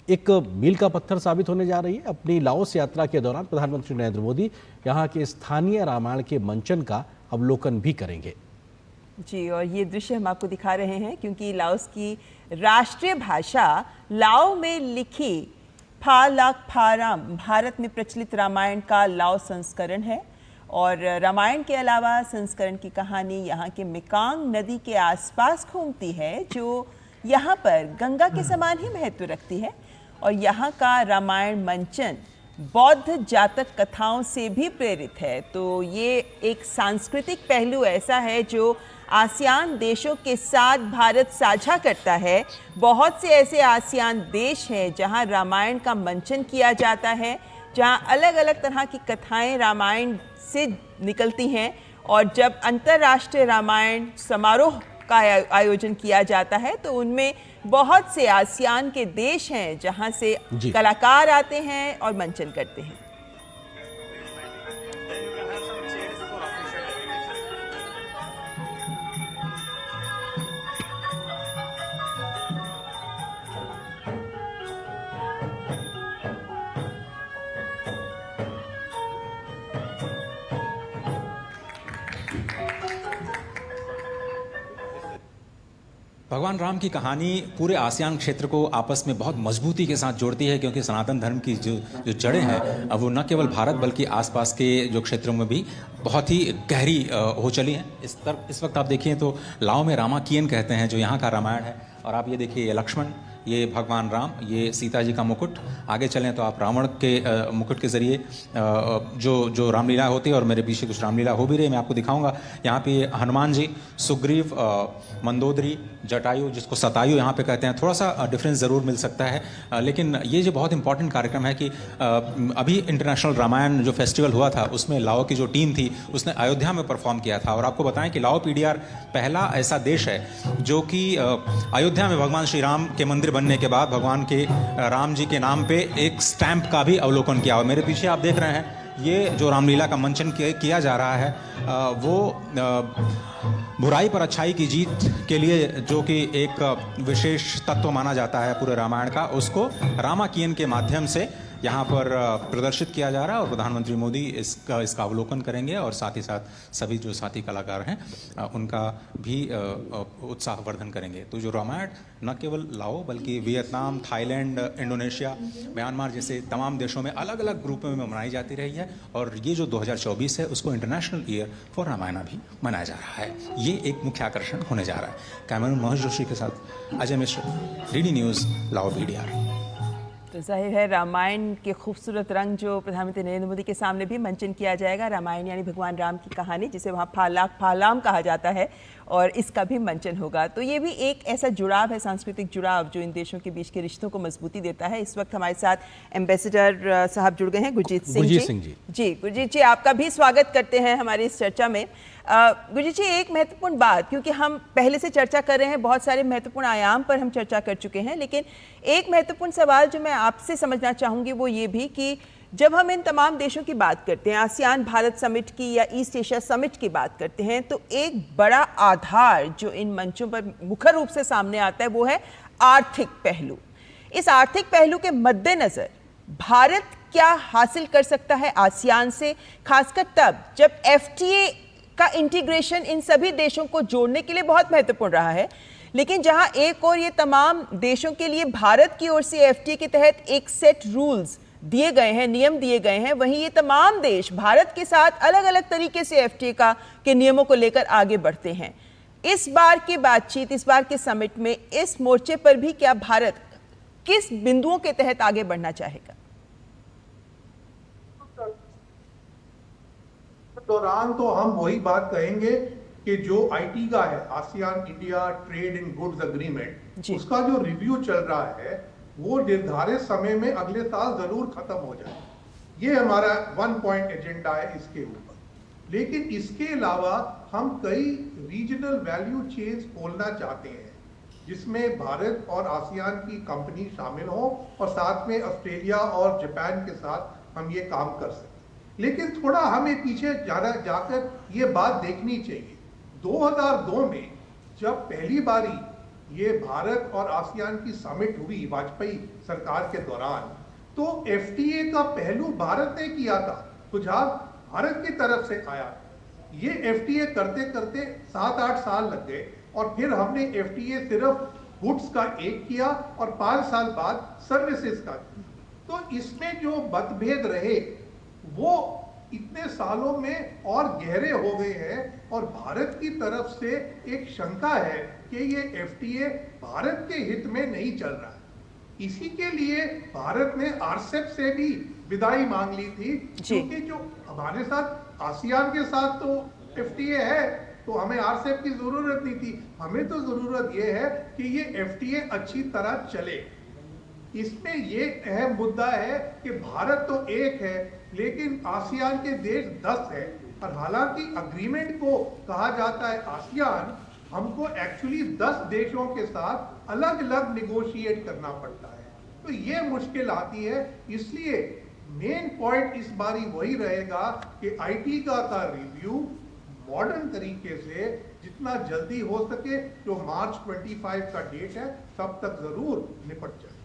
एक मील का पत्थर साबित होने जा रही है। अपनी लाओस यात्रा के दौरान प्रधानमंत्री नरेंद्र मोदी यहाँ के स्थानीय रामायण के मंचन का अवलोकन भी करेंगे। जी, और ये दृश्य हम आपको दिखा रहे हैं क्योंकि लाओस की राष्ट्रीय भाषा लाओ में लिखी फा लाक फाराम भारत में प्रचलित रामायण का लाओ संस्करण है। और रामायण के अलावा संस्करण की कहानी यहाँ के मेकांग नदी के आसपास घूमती है, जो यहाँ पर गंगा के समान ही महत्व रखती है। और यहाँ का रामायण मंचन बौद्ध जातक कथाओं से भी प्रेरित है। तो ये एक सांस्कृतिक पहलू ऐसा है जो आसियान देशों के साथ भारत साझा करता है। बहुत से ऐसे आसियान देश हैं जहां रामायण का मंचन किया जाता है, जहां अलग अलग तरह की कथाएं रामायण से निकलती हैं, और जब अंतर्राष्ट्रीय रामायण समारोह का आयोजन किया जाता है तो उनमें बहुत से आसियान के देश हैं जहां से कलाकार आते हैं और मंचन करते हैं। भगवान राम की कहानी पूरे आसियान क्षेत्र को आपस में बहुत मजबूती के साथ जोड़ती है, क्योंकि सनातन धर्म की जो जड़ें हैं अब वो न केवल भारत बल्कि आसपास के जो क्षेत्रों में भी बहुत ही गहरी हो चली हैं। इस वक्त आप देखिए तो लाओ में रामाकियन कहते हैं जो यहाँ का रामायण है, और आप ये देखिए ये लक्ष्मण, ये भगवान राम, ये सीता जी का मुकुट। आगे चलें तो आप रावण के मुकुट के ज़रिए जो रामलीला होती है, और मेरे पीछे कुछ रामलीला हो भी रही है, मैं आपको दिखाऊंगा। यहाँ पे हनुमान जी, सुग्रीव, मंदोदरी, जटायु, जिसको सतायु यहाँ पे कहते हैं, थोड़ा सा डिफरेंस ज़रूर मिल सकता है, लेकिन ये जो बहुत इंपॉर्टेंट कार्यक्रम है कि अभी इंटरनेशनल रामायण जो फेस्टिवल हुआ था उसमें लाओ की जो टीम थी उसने अयोध्या में परफॉर्म किया था। और आपको बताएं कि लाओ PDR पहला ऐसा देश है जो कि अयोध्या में भगवान श्री राम के मंदिर बनने के बाद भगवान के राम जी के नाम पे एक स्टैंप का भी अवलोकन किया। और मेरे पीछे आप देख रहे हैं ये जो रामलीला का मंचन किया जा रहा है वो बुराई पर अच्छाई की जीत के लिए जो कि एक विशेष तत्व माना जाता है पूरे रामायण का, उसको रामाकियन के माध्यम से यहाँ पर प्रदर्शित किया जा रहा है। और प्रधानमंत्री मोदी इसका अवलोकन करेंगे, और साथ ही साथ सभी जो साथी कलाकार हैं उनका भी उत्साहवर्धन करेंगे। तो जो रामायण न केवल लाओ बल्कि वियतनाम, थाईलैंड, इंडोनेशिया, म्यांमार जैसे तमाम देशों में अलग अलग रूपों में मनाई जाती रही है, और ये जो 2024 है उसको इंटरनेशनल ईयर फॉर रामायण भी मनाया जा रहा है। ये एक मुख्य आकर्षण होने जा रहा है। कैमरामैन महेश जोशी के साथ अजय मिश्र, DD न्यूज़, लाओ PDR। तो जाहिर है रामायण के खूबसूरत रंग जो प्रधानमंत्री नरेंद्र मोदी के सामने भी मंचन किया जाएगा। रामायण यानी भगवान राम की कहानी, जिसे वहाँ फालाम कहा जाता है, और इसका भी मंचन होगा। तो ये भी एक ऐसा जुड़ाव है, सांस्कृतिक जुड़ाव, जो इन देशों के बीच के रिश्तों को मजबूती देता है। इस वक्त हमारे साथ एम्बेसडर साहब जुड़ गए हैं, गुरजीत सिंह जी। जी गुरजीत जी, आपका भी स्वागत करते हैं हमारी इस चर्चा में। गुरजीत जी, एक महत्वपूर्ण बात, क्योंकि हम पहले से चर्चा कर रहे हैं, बहुत सारे महत्वपूर्ण आयाम पर हम चर्चा कर चुके हैं, लेकिन एक महत्वपूर्ण सवाल जो मैं आपसे समझना चाहूँगी वो ये भी कि जब हम इन तमाम देशों की बात करते हैं, आसियान भारत समिट की या ईस्ट एशिया समिट की बात करते हैं, तो एक बड़ा आधार जो इन मंचों पर मुख्य रूप से सामने आता है वो है आर्थिक पहलू। इस आर्थिक पहलू के मद्देनजर भारत क्या हासिल कर सकता है आसियान से, खासकर तब जब FTA का इंटीग्रेशन इन सभी देशों को जोड़ने के लिए बहुत महत्वपूर्ण रहा है, लेकिन जहां एक और ये तमाम देशों के लिए भारत की ओर से FTA के तहत एक सेट रूल्स दिए गए हैं, नियम दिए गए हैं, वहीं ये तमाम देश भारत के साथ अलग अलग तरीके से FTA के नियमों को लेकर आगे बढ़ते हैं। इस बार की बातचीत, इस बार के समिट में इस मोर्चे पर भी क्या भारत किस बिंदुओं के तहत आगे बढ़ना चाहेगा? दौरान तो हम वही बात कहेंगे कि जो IT का है, ASEAN India trade in goods agreement, उसका जो रिव्यू चल रहा है वो निर्धारित समय में अगले साल जरूर खत्म हो जाए। ये हमारा 1 पॉइंट एजेंडा है इसके ऊपर। लेकिन इसके अलावा हम कई रीजनल वैल्यू चेन्स खोलना चाहते हैं, जिसमें भारत और आसियान की कंपनी शामिल हो, और साथ में ऑस्ट्रेलिया और जापान के साथ हम ये काम कर सकें। लेकिन थोड़ा हमें पीछे जाकर ये बात देखनी चाहिए। 2002 में जब पहली बारी ये भारत और आसियान की समिट हुई वाजपेयी सरकार के दौरान, तो FTA का पहलू भारत ने किया था, सुझाव भारत की तरफ से आया। ये FTA करते करते 7-8 साल लग गए, और फिर हमने FTA सिर्फ गुड्स का एक किया और 5 साल बाद सर्विसेज का। तो इसमें जो मतभेद रहे वो इतने सालों में और गहरे हो गए हैं, और भारत की तरफ से एक शंका है कि ये FTA भारत के हित में नहीं चल रहा है। इसी के लिए भारत ने RCEP से भी विदाई मांग ली थी, क्योंकि जो हमारे साथ आसियान के साथ तो FTA है, तो हमें RCEP की जरूरत नहीं थी। हमें तो जरूरत ये है कि ये FTA अच्छी तरह चले। इसमें ये अहम मुद्दा है कि भारत तो एक है, लेकिन आसियान के देश 10 है, और हालांकि अग्रीमेंट को कहा जाता है आसियान, हमको एक्चुअली 10 देशों के साथ अलग अलग निगोशिएट करना पड़ता है, तो ये मुश्किल आती है। इसलिए मेन पॉइंट इस बारी वही रहेगा कि IT का रिव्यू मॉडर्न तरीके से जितना जल्दी हो सके, जो मार्च 25 का डेट है, तब तक जरूर निपट जाए।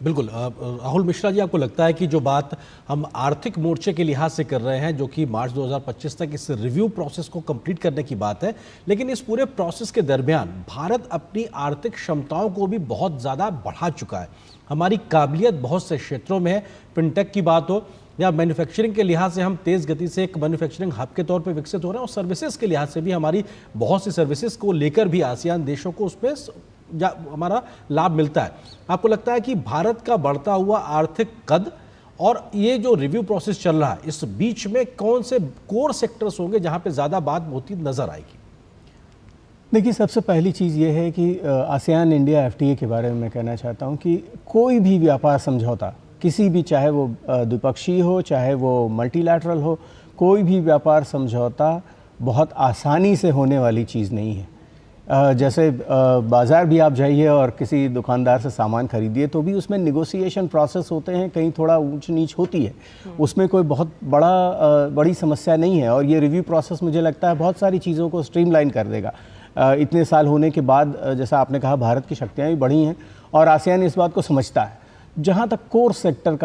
बिल्कुल राहुल मिश्रा जी, आपको लगता है कि जो बात हम आर्थिक मोर्चे के लिहाज से कर रहे हैं, जो कि मार्च 2025 तक इस रिव्यू प्रोसेस को कंप्लीट करने की बात है, लेकिन इस पूरे प्रोसेस के दरमियान भारत अपनी आर्थिक क्षमताओं को भी बहुत ज़्यादा बढ़ा चुका है। हमारी काबिलियत बहुत से क्षेत्रों में है, फिनटेक की बात हो या मैन्युफैक्चरिंग के लिहाज से हम तेज़ गति से एक मैन्युफैक्चरिंग हब के तौर पे विकसित हो रहे हैं, और सर्विसेज के लिहाज से भी हमारी बहुत सी सर्विसेज को लेकर भी आसियान देशों को उसमें हमारा लाभ मिलता है। आपको लगता है कि भारत का बढ़ता हुआ आर्थिक कद और ये जो रिव्यू प्रोसेस चल रहा है, इस बीच में कौन से कोर सेक्टर्स होंगे जहां पे ज़्यादा बात होती नजर आएगी? देखिए, सबसे पहली चीज़ ये है कि आसियान इंडिया FTA के बारे में मैं कहना चाहता हूँ कि कोई भी व्यापार समझौता, किसी भी, चाहे वो द्विपक्षीय हो, चाहे वो मल्टीलैटरल हो, कोई भी व्यापार समझौता बहुत आसानी से होने वाली चीज़ नहीं है। जैसे बाज़ार भी आप जाइए और किसी दुकानदार से सामान खरीदिए, तो भी उसमें निगोशिएशन प्रोसेस होते हैं, कहीं थोड़ा ऊंच नीच होती है, उसमें कोई बहुत बड़ी समस्या नहीं है। और ये रिव्यू प्रोसेस मुझे लगता है बहुत सारी चीज़ों को स्ट्रीमलाइन कर देगा। इतने साल होने के बाद, जैसा आपने कहा, भारत की शक्तियाँ भी बढ़ी हैं और आसियान इस बात को समझता है। जहाँ तक कोर सेक्टर्स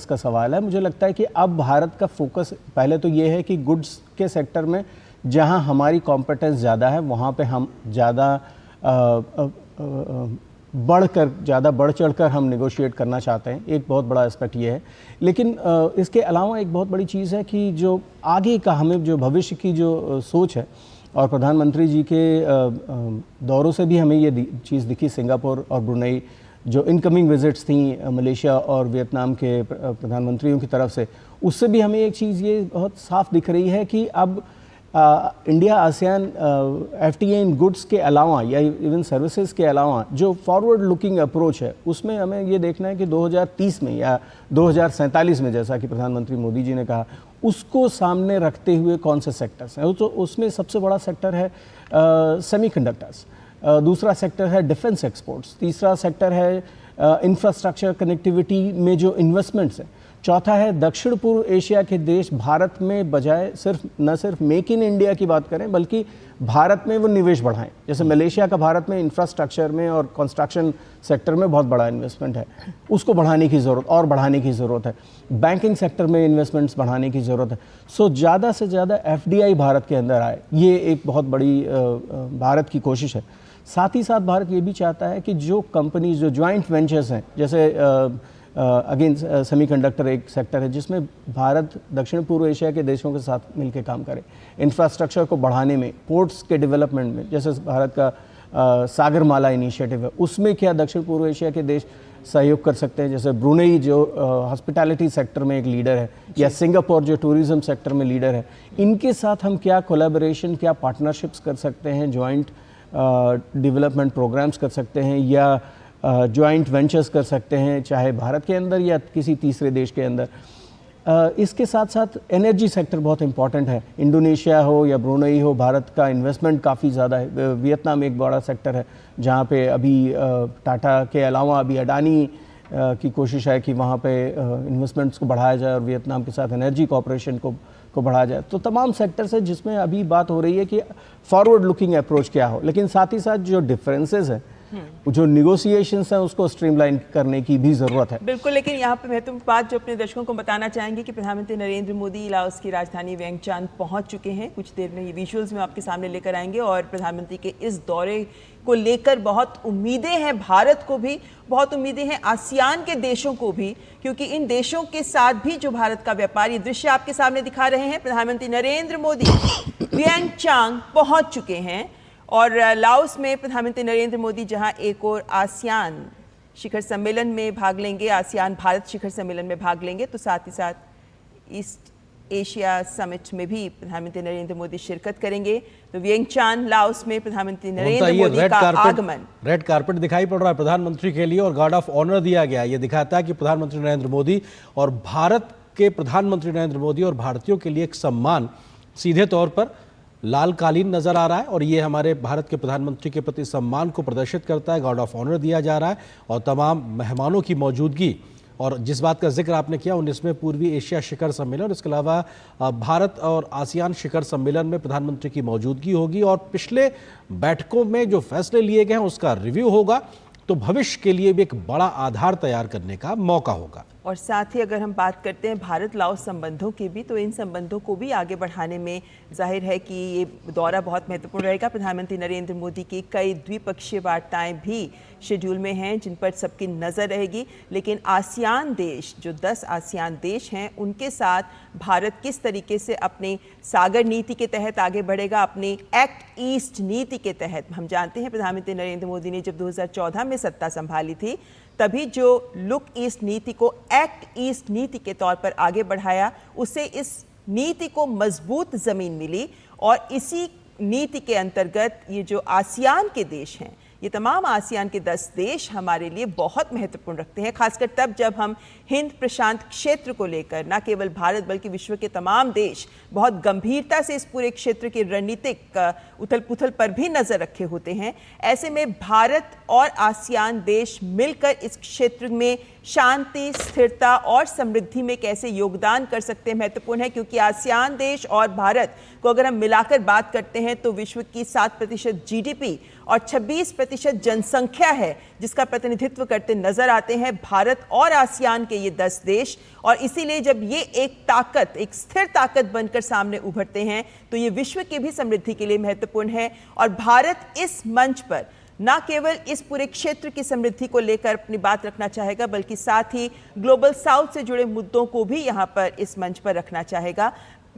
का सवाल है, मुझे लगता है कि अब भारत का फोकस पहले तो ये है कि गुड्स के सेक्टर में जहाँ हमारी कॉम्पिटेंस ज़्यादा है, वहाँ पे हम ज़्यादा बढ़ चढ़कर हम नेगोशिएट करना चाहते हैं। एक बहुत बड़ा एस्पेक्ट ये है। लेकिन इसके अलावा एक बहुत बड़ी चीज़ है कि जो आगे का, हमें जो भविष्य की जो सोच है, और प्रधानमंत्री जी के दौरों से भी हमें ये चीज़ दिखी, सिंगापुर और ब्रुनेई जो इनकमिंग विजिट्स थी मलेशिया और वियतनाम के प्रधानमंत्रियों की तरफ से, उससे भी हमें एक चीज़ ये बहुत साफ दिख रही है कि अब इंडिया आसियान FTA इन गुड्स के अलावा या इवन सर्विसेज के अलावा जो फॉरवर्ड लुकिंग अप्रोच है, उसमें हमें ये देखना है कि 2030 में या 2047 में, जैसा कि प्रधानमंत्री मोदी जी ने कहा, उसको सामने रखते हुए कौन से सेक्टर्स हैं। तो उसमें सबसे बड़ा सेक्टर है सेमीकंडक्टर्स, दूसरा सेक्टर है डिफेंस एक्सपोर्ट्स, तीसरा सेक्टर है इंफ्रास्ट्रक्चर कनेक्टिविटी में जो इन्वेस्टमेंट्स हैं, चौथा है दक्षिण पूर्व एशिया के देश भारत में बजाय न सिर्फ मेक इन इंडिया की बात करें, बल्कि भारत में वो निवेश बढ़ाएं। जैसे मलेशिया का भारत में इंफ्रास्ट्रक्चर में और कंस्ट्रक्शन सेक्टर में बहुत बड़ा इन्वेस्टमेंट है, उसको बढ़ाने की ज़रूरत है। बैंकिंग सेक्टर में इन्वेस्टमेंट्स बढ़ाने की ज़रूरत है। सो ज़्यादा से ज़्यादा FDI भारत के अंदर आए, ये एक बहुत बड़ी भारत की कोशिश है। साथ ही साथ भारत ये भी चाहता है कि जो कंपनीज, जो जॉइंट वेंचर्स हैं, जैसे अगेन सेमीकंडक्टर एक सेक्टर है जिसमें भारत दक्षिण पूर्व एशिया के देशों के साथ मिलकर काम करे, इंफ्रास्ट्रक्चर को बढ़ाने में, पोर्ट्स के डेवलपमेंट में, जैसे भारत का सागरमाला इनिशिएटिव है, उसमें क्या दक्षिण पूर्व एशिया के देश सहयोग कर सकते हैं। जैसे ब्रुनेई जो हॉस्पिटैलिटी सेक्टर में एक लीडर है, या सिंगापुर जो टूरिज्म सेक्टर में लीडर है, इनके साथ हम क्या कोलैबोरेशन, क्या पार्टनरशिप्स कर सकते हैं, जॉइंट डेवलपमेंट प्रोग्राम्स कर सकते हैं, या जॉइंट वेंचर्स कर सकते हैं, चाहे भारत के अंदर या किसी तीसरे देश के अंदर। इसके साथ साथ एनर्जी सेक्टर बहुत इंपॉर्टेंट है। इंडोनेशिया हो या ब्रुनेई हो, भारत का इन्वेस्टमेंट काफ़ी ज़्यादा है। वियतनाम एक बड़ा सेक्टर है जहाँ पे अभी टाटा के अलावा अभी अडानी की कोशिश है कि वहाँ पे इन्वेस्टमेंट्स को बढ़ाया जाए और वियतनाम के साथ एनर्जी कॉपरेशन को बढ़ाया जाए। तो तमाम सेक्टर्स है जिसमें अभी बात हो रही है कि फॉरवर्ड लुकिंग अप्रोच क्या हो, लेकिन साथ ही साथ जो डिफरेंसेस हैं, जो निगोशिएशंस हैं, उसको स्ट्रीमलाइन करने की भी जरूरत है। बिल्कुल, लेकिन यहाँ पे महत्वपूर्ण बात जो अपने दर्शकों को बताना चाहेंगे कि प्रधानमंत्री नरेंद्र मोदी लाओस की राजधानी वियंगचान पहुंच चुके हैं। कुछ देर में ये विजुअल्स में आपके सामने लेकर आएंगे और प्रधानमंत्री के इस दौरे को लेकर बहुत उम्मीदें हैं, भारत को भी बहुत उम्मीदें हैं, आसियान के देशों को भी, क्योंकि इन देशों के साथ भी जो भारत का व्यापार, ये दृश्य आपके सामने दिखा रहे हैं, प्रधानमंत्री नरेंद्र मोदी वियंगचान पहुंच चुके हैं। और लाओस में प्रधानमंत्री नरेंद्र मोदी जहां एक और आसियान शिखर सम्मेलन में भाग लेंगे, आसियान भारत शिखर सम्मेलन में भाग लेंगे, तो साथ ही साथ ईस्ट एशिया समिट में भी प्रधानमंत्री नरेंद्र मोदी शिरकत करेंगे। तो वियंगचान लाओस में प्रधानमंत्री नरेंद्र मोदी का आगमन, रेड कारपेट दिखाई पड़ रहा है प्रधानमंत्री के लिए और गार्ड ऑफ ऑनर दिया गया। ये दिखाता है कि प्रधानमंत्री नरेंद्र मोदी और भारत के प्रधानमंत्री नरेंद्र मोदी और भारतीयों के लिए एक सम्मान सीधे तौर पर लाल कालीन नजर आ रहा है और ये हमारे भारत के प्रधानमंत्री के प्रति सम्मान को प्रदर्शित करता है। गार्ड ऑफ ऑनर दिया जा रहा है और तमाम मेहमानों की मौजूदगी और जिस बात का जिक्र आपने किया 19वें पूर्वी एशिया शिखर सम्मेलन और इसके अलावा भारत और आसियान शिखर सम्मेलन में प्रधानमंत्री की मौजूदगी होगी और पिछले बैठकों में जो फैसले लिए गए हैं उसका रिव्यू होगा, तो भविष्य के लिए भी एक बड़ा आधार तैयार करने का मौका होगा। और साथ ही अगर हम बात करते हैं भारत लाओस संबंधों की भी, तो इन संबंधों को भी आगे बढ़ाने में जाहिर है कि ये दौरा बहुत महत्वपूर्ण रहेगा। प्रधानमंत्री नरेंद्र मोदी की कई द्विपक्षीय वार्ताएं भी शेड्यूल में हैं जिन पर सबकी नज़र रहेगी, लेकिन आसियान देश, जो 10 आसियान देश हैं, उनके साथ भारत किस तरीके से अपनी सागर नीति के तहत आगे बढ़ेगा, अपनी एक्ट ईस्ट नीति के तहत। हम जानते हैं प्रधानमंत्री नरेंद्र मोदी ने जब 2014 में सत्ता संभाली थी तभी जो लुक ईस्ट नीति को एक्ट ईस्ट नीति के तौर पर आगे बढ़ाया, उससे इस नीति को मजबूत जमीन मिली और इसी नीति के अंतर्गत ये जो आसियान के देश हैं, ये तमाम आसियान के 10 देश हमारे लिए बहुत महत्वपूर्ण रखते हैं, खासकर तब जब हम हिंद प्रशांत क्षेत्र को लेकर न केवल भारत बल्कि विश्व के तमाम देश बहुत गंभीरता से इस पूरे क्षेत्र के रणनीतिक उथल पुथल पर भी नजर रखे होते हैं। ऐसे में भारत और आसियान देश मिलकर इस क्षेत्र में शांति, स्थिरता और समृद्धि में कैसे योगदान कर सकते हैं महत्वपूर्ण है, क्योंकि आसियान देश और भारत को अगर हम मिलाकर बात करते हैं तो विश्व की 7% GDP और 26% जनसंख्या है जिसका प्रतिनिधित्व करते नजर आते हैं भारत और आसियान के ये 10 देश। और इसीलिए जब ये एक ताकत, एक स्थिर ताकत बनकर सामने उभरते हैं तो ये विश्व की भी समृद्धि के लिए महत्वपूर्ण है। और भारत इस मंच पर न केवल इस पूरे क्षेत्र की समृद्धि को लेकर अपनी बात रखना चाहेगा बल्कि साथ ही ग्लोबल साउथ से जुड़े मुद्दों को भी यहाँ पर इस मंच पर रखना चाहेगा।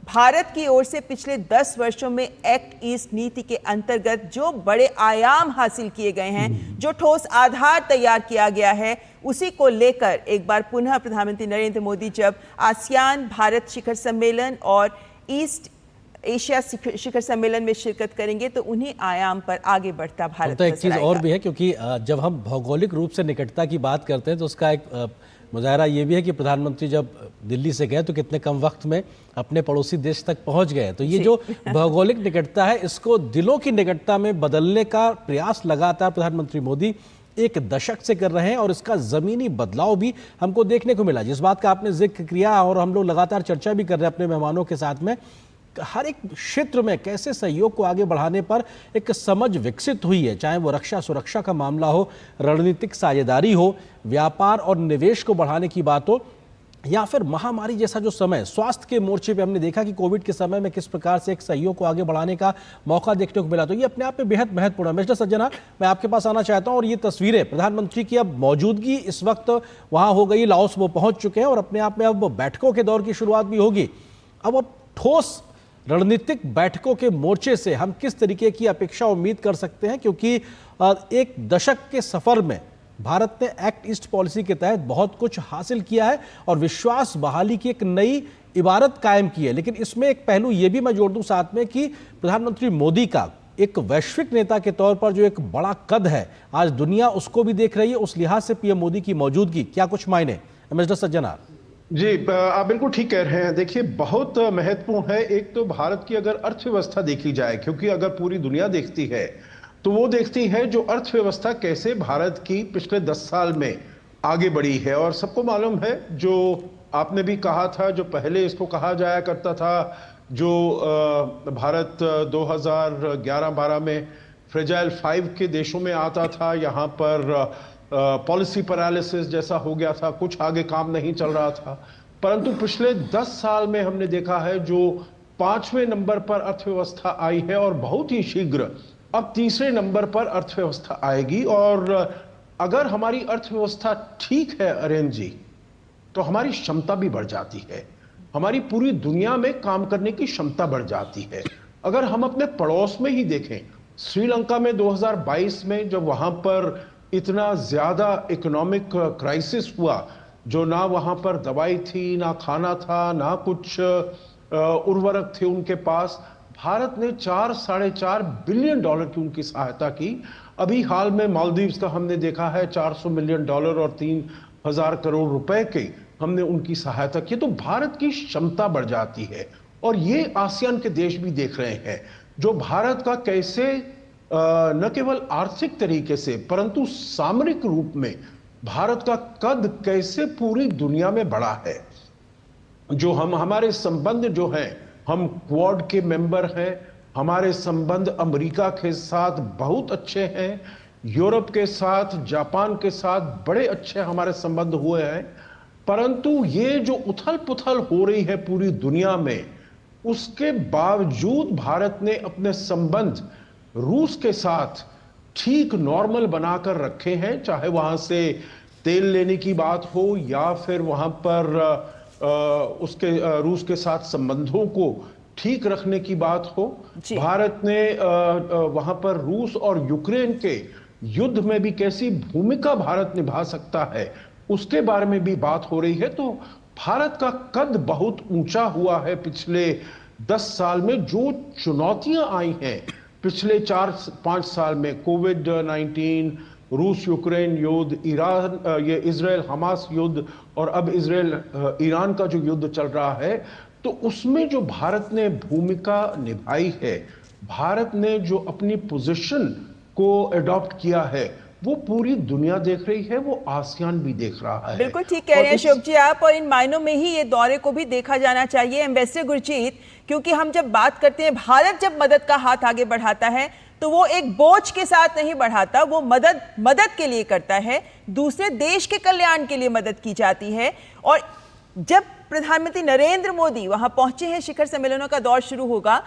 भारत की ओर से पिछले 10 वर्षों में एक्ट ईस्ट नीति के अंतर्गत जो बड़े आयाम हासिल किए गए हैं, जो ठोस आधार तैयार किया गया है, उसी को लेकर एक बार पुनः प्रधानमंत्री नरेंद्र मोदी जब आसियान भारत शिखर सम्मेलन और ईस्ट एशिया शिखर सम्मेलन में शिरकत करेंगे तो उन्हीं आयाम पर आगे बढ़ता भारत। तो एक चीज़ और भी है, क्योंकि जब हम भौगोलिक रूप से निकटता की बात करते हैं तो उसका एक मुजाहरा ये भी है कि प्रधानमंत्री जब दिल्ली से गए तो कितने कम वक्त में अपने पड़ोसी देश तक पहुंच गए। तो ये जो भौगोलिक निकटता है इसको दिलों की निकटता में बदलने का प्रयास लगातार प्रधानमंत्री मोदी एक दशक से कर रहे हैं और इसका ज़मीनी बदलाव भी हमको देखने को मिला। जिस बात का आपने जिक्र किया और हम लोग लगातार चर्चा भी कर रहे हैं अपने मेहमानों के साथ में, हर एक क्षेत्र में कैसे सहयोग को आगे बढ़ाने पर एक समझ विकसित हुई है, चाहे वो रक्षा सुरक्षा का मामला हो, रणनीतिक साझेदारी हो, व्यापार और निवेश को बढ़ाने की बात हो, या फिर महामारी जैसा जो समय स्वास्थ्य के मोर्चे पे हमने देखा कि कोविड के समय में किस प्रकार से एक सहयोग को आगे बढ़ाने का मौका देखने को मिला। तो ये अपने आप में बेहद महत्वपूर्ण है। मिस्टर सज्जनार, मैं आपके पास आना चाहता हूँ और ये तस्वीरें प्रधानमंत्री की अब मौजूदगी इस वक्त वहाँ हो गई, लाओस वो पहुँच चुके हैं और अपने आप में अब बैठकों के दौर की शुरुआत भी होगी। अब ठोस रणनीतिक बैठकों के मोर्चे से हम किस तरीके की अपेक्षा उम्मीद कर सकते हैं, क्योंकि एक दशक के सफर में भारत ने एक्ट ईस्ट पॉलिसी के तहत बहुत कुछ हासिल किया है और विश्वास बहाली की एक नई इबारत कायम की है। लेकिन इसमें एक पहलू ये भी मैं जोड़ दूं साथ में कि प्रधानमंत्री मोदी का एक वैश्विक नेता के तौर पर जो एक बड़ा कद है, आज दुनिया उसको भी देख रही है। उस लिहाज से पीएम मोदी की मौजूदगी क्या कुछ मायने? मिस्टर सज्जनार जी, आप बिल्कुल ठीक कह रहे हैं। देखिए, बहुत महत्वपूर्ण है। एक तो भारत की अगर अर्थव्यवस्था देखी जाए, क्योंकि अगर पूरी दुनिया देखती है तो वो देखती है जो अर्थव्यवस्था कैसे भारत की पिछले 10 साल में आगे बढ़ी है। और सबको मालूम है, जो आपने भी कहा था, जो पहले इसको कहा जाया करता था, जो भारत 2011-12 में फ्रेजाइल 5 के देशों में आता था, यहाँ पर पॉलिसी पैरालिसिस जैसा हो गया था, कुछ आगे काम नहीं चल रहा था। परंतु पिछले 10 साल में हमने देखा है जो 5वें नंबर पर अर्थव्यवस्था आई है और बहुत ही शीघ्र अब 3रे नंबर पर अर्थव्यवस्था आएगी। और अगर हमारी अर्थव्यवस्था ठीक है अरेन जी, तो हमारी क्षमता भी बढ़ जाती है, हमारी पूरी दुनिया में काम करने की क्षमता बढ़ जाती है। अगर हम अपने पड़ोस में ही देखें, श्रीलंका में 2022 में जब वहां पर इतना ज़्यादा इकोनॉमिक क्राइसिस हुआ, जो ना वहाँ पर दवाई थी, ना खाना था, ना कुछ उर्वरक थे उनके पास, भारत ने 4-4.5 बिलियन डॉलर की उनकी सहायता की। अभी हाल में मालदीव्स का हमने देखा है 400 मिलियन डॉलर और 3,000 करोड़ रुपए के हमने उनकी सहायता की। तो भारत की क्षमता बढ़ जाती है, और ये आसियान के देश भी देख रहे हैं जो भारत का कैसे न केवल आर्थिक तरीके से परंतु सामरिक रूप में भारत का कद कैसे पूरी दुनिया में बढ़ा है। जो हमारे संबंध जो हैं, हम क्वाड के मेंबर हैं, हमारे संबंध अमेरिका के साथ बहुत अच्छे हैं, यूरोप के साथ, जापान के साथ बड़े अच्छे हमारे संबंध हुए हैं। परंतु ये जो उथल पुथल हो रही है पूरी दुनिया में, उसके बावजूद भारत ने अपने संबंध रूस के साथ ठीक नॉर्मल बनाकर रखे हैं, चाहे वहां से तेल लेने की बात हो या फिर वहां पर रूस के साथ संबंधों को ठीक रखने की बात हो। भारत ने वहां पर रूस और यूक्रेन के युद्ध में भी कैसी भूमिका भारत निभा सकता है, उसके बारे में भी बात हो रही है। तो भारत का कद बहुत ऊंचा हुआ है पिछले 10 साल में। जो चुनौतियां आई हैं पिछले 4-5 साल में, कोविड-19, रूस यूक्रेन युद्ध, ईरान ये इजराइल हमास युद्ध, और अब इजराइल ईरान का जो युद्ध चल रहा है, तो उसमें जो भारत ने भूमिका निभाई है, भारत ने जो अपनी पोजीशन को अडॉप्ट किया है, वो पूरी दुनिया देख रही है, वो आसियान भी देख रहा है। बिल्कुल ठीक कह रहे हैं अशोक जी आप, और इन मायनों में ही ये दौरे को भी देखा जाना चाहिए एम्बेसडर गुरजीत, क्योंकि हम जब बात करते हैं, भारत जब मदद का हाथ आगे बढ़ाता है तो वो एक बोझ के साथ नहीं बढ़ाता, वो मदद के लिए करता है, दूसरे देश के कल्याण के लिए मदद की जाती है। और जब प्रधानमंत्री नरेंद्र मोदी वहां पहुंचे हैं, शिखर सम्मेलनों का दौर शुरू होगा,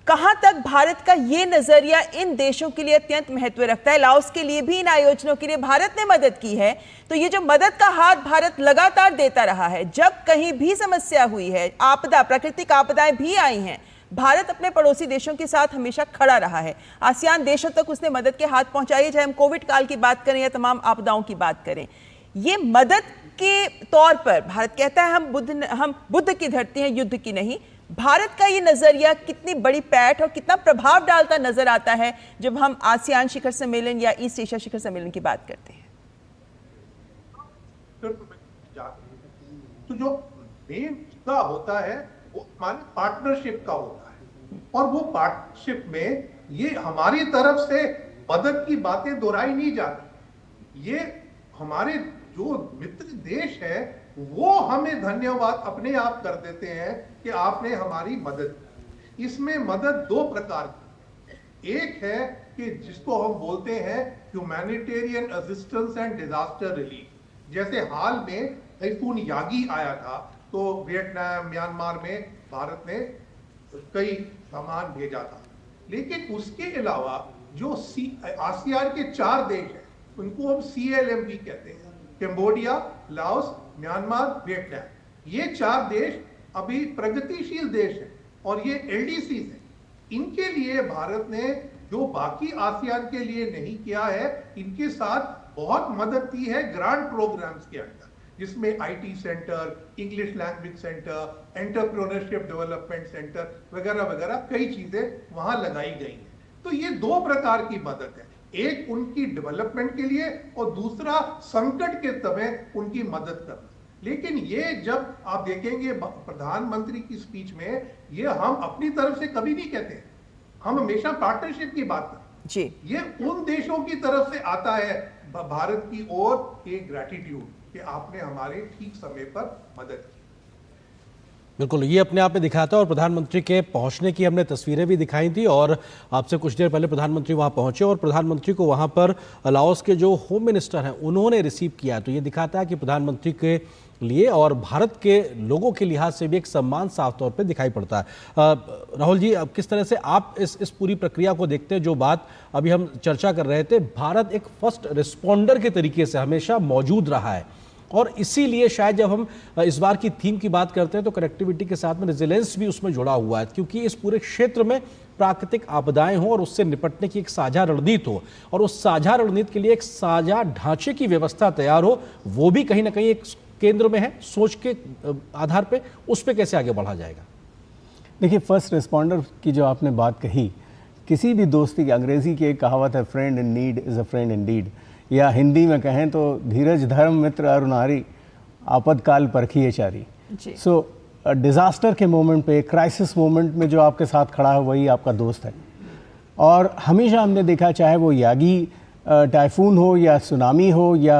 कहां तक भारत का ये नजरिया इन देशों के लिए अत्यंत महत्व रखता है। लाओस के लिए भी इन आयोजनों के लिए भारत ने मदद की है, तो ये जो मदद का हाथ भारत लगातार देता रहा है, जब कहीं भी समस्या हुई है, आपदा, प्राकृतिक आपदाएं भी आई हैं, भारत अपने पड़ोसी देशों के साथ हमेशा खड़ा रहा है। आसियान देशों तक उसने मदद के हाथ पहुंचाई है, चाहे हम कोविड काल की बात करें या तमाम आपदाओं की बात करें। ये मदद के तौर पर भारत कहता है हम बुद्ध की धरती हैं, युद्ध की नहीं। भारत का ये नजरिया कितनी बड़ी पैठ और कितना प्रभाव डालता नजर आता है जब हम आसियान शिखर सम्मेलन या ईस्ट एशिया शिखर सम्मेलन की बात करते हैं। तो जो मेन मुद्दा होता है वो हमारे पार्टनरशिप का होता है, और वो पार्टनरशिप में ये हमारी तरफ से मदद की बातें दोहराई नहीं जाती। ये हमारे जो मित्र देश है वो हमें धन्यवाद अपने आप कर देते हैं कि आपने हमारी मदद की। इसमें मदद 2 प्रकार की, एक है कि जिसको हम बोलते हैं humanitarian assistance and disaster relief. जैसे हाल में टाइफून यागी आया था, तो वियतनाम, म्यांमार में भारत ने कई सामान भेजा था। लेकिन उसके अलावा जो आसियान के 4 देश हैं, उनको हम CLMV कहते हैं, कंबोडिया, लाओस, म्यांमार, वियतनाम। ये 4 देश अभी प्रगतिशील देश हैं और ये LDCs हैं। इनके लिए भारत ने जो बाकी आसियान के लिए नहीं किया है, इनके साथ बहुत मदद की है ग्रांट प्रोग्राम्स के अंदर, जिसमें IT centre, English language centre, entrepreneurship development centre वगैरह वगैरह कई चीजें वहां लगाई गई हैं। तो ये 2 प्रकार की मदद है, एक उनकी डेवलपमेंट के लिए और दूसरा संकट के समय उनकी मदद करना। लेकिन ये जब आप देखेंगे प्रधानमंत्री की स्पीच में, ये हम अपनी तरफ से कभी नहीं कहते हैं, हम हमेशा पार्टनरशिप की बात करते जी। ये उन देशों की तरफ से आता है भारत की ओर एक ग्रैटिट्यूड कि आपने हमारे ठीक समय पर मदद की। बिल्कुल, ये अपने आप में दिखाता है, और प्रधानमंत्री के पहुंचने की हमने तस्वीरें भी दिखाई थी, और आपसे कुछ देर पहले प्रधानमंत्री वहां पहुंचे और प्रधानमंत्री को वहां पर लाओस के जो होम मिनिस्टर हैं उन्होंने रिसीव किया। तो ये दिखाता है कि प्रधानमंत्री के लिए और भारत के लोगों के लिहाज से भी एक सम्मान साफ तौर पे दिखाई पड़ता है। राहुल जी, अब किस तरह से आप इस पूरी प्रक्रिया को देखते हैं? जो बात अभी हम चर्चा कर रहे थे, भारत एक फर्स्ट रिस्पॉन्डर के तरीके से हमेशा मौजूद रहा है, और इसीलिए शायद जब हम इस बार की थीम की बात करते हैं तो कनेक्टिविटी के साथ में रेजिलेंस भी उसमें जुड़ा हुआ है, क्योंकि इस पूरे क्षेत्र में प्राकृतिक आपदाएं हो और उससे निपटने की एक साझा रणनीति हो, और उस साझा रणनीति के लिए एक साझा ढांचे की व्यवस्था तैयार हो, वो भी कहीं ना कहीं एक केंद्र में है। सोच के आधार पे उस पे कैसे आगे बढ़ा जाएगा? देखिए, फर्स्ट रिस्पॉन्डर की जो आपने बात कही, किसी भी दोस्ती की, अंग्रेजी की एक कहावत है, friend in need is a friend in deed, या हिंदी में कहें तो धीरज धर्म मित्र अरु नारी, आपदकाल परखिए चारी। सो डिज़ास्टर के मोमेंट पे, क्राइसिस मोमेंट में जो आपके साथ खड़ा है वही आपका दोस्त है। और हमेशा हमने देखा, चाहे वो यागी टाइफून हो या सुनामी हो या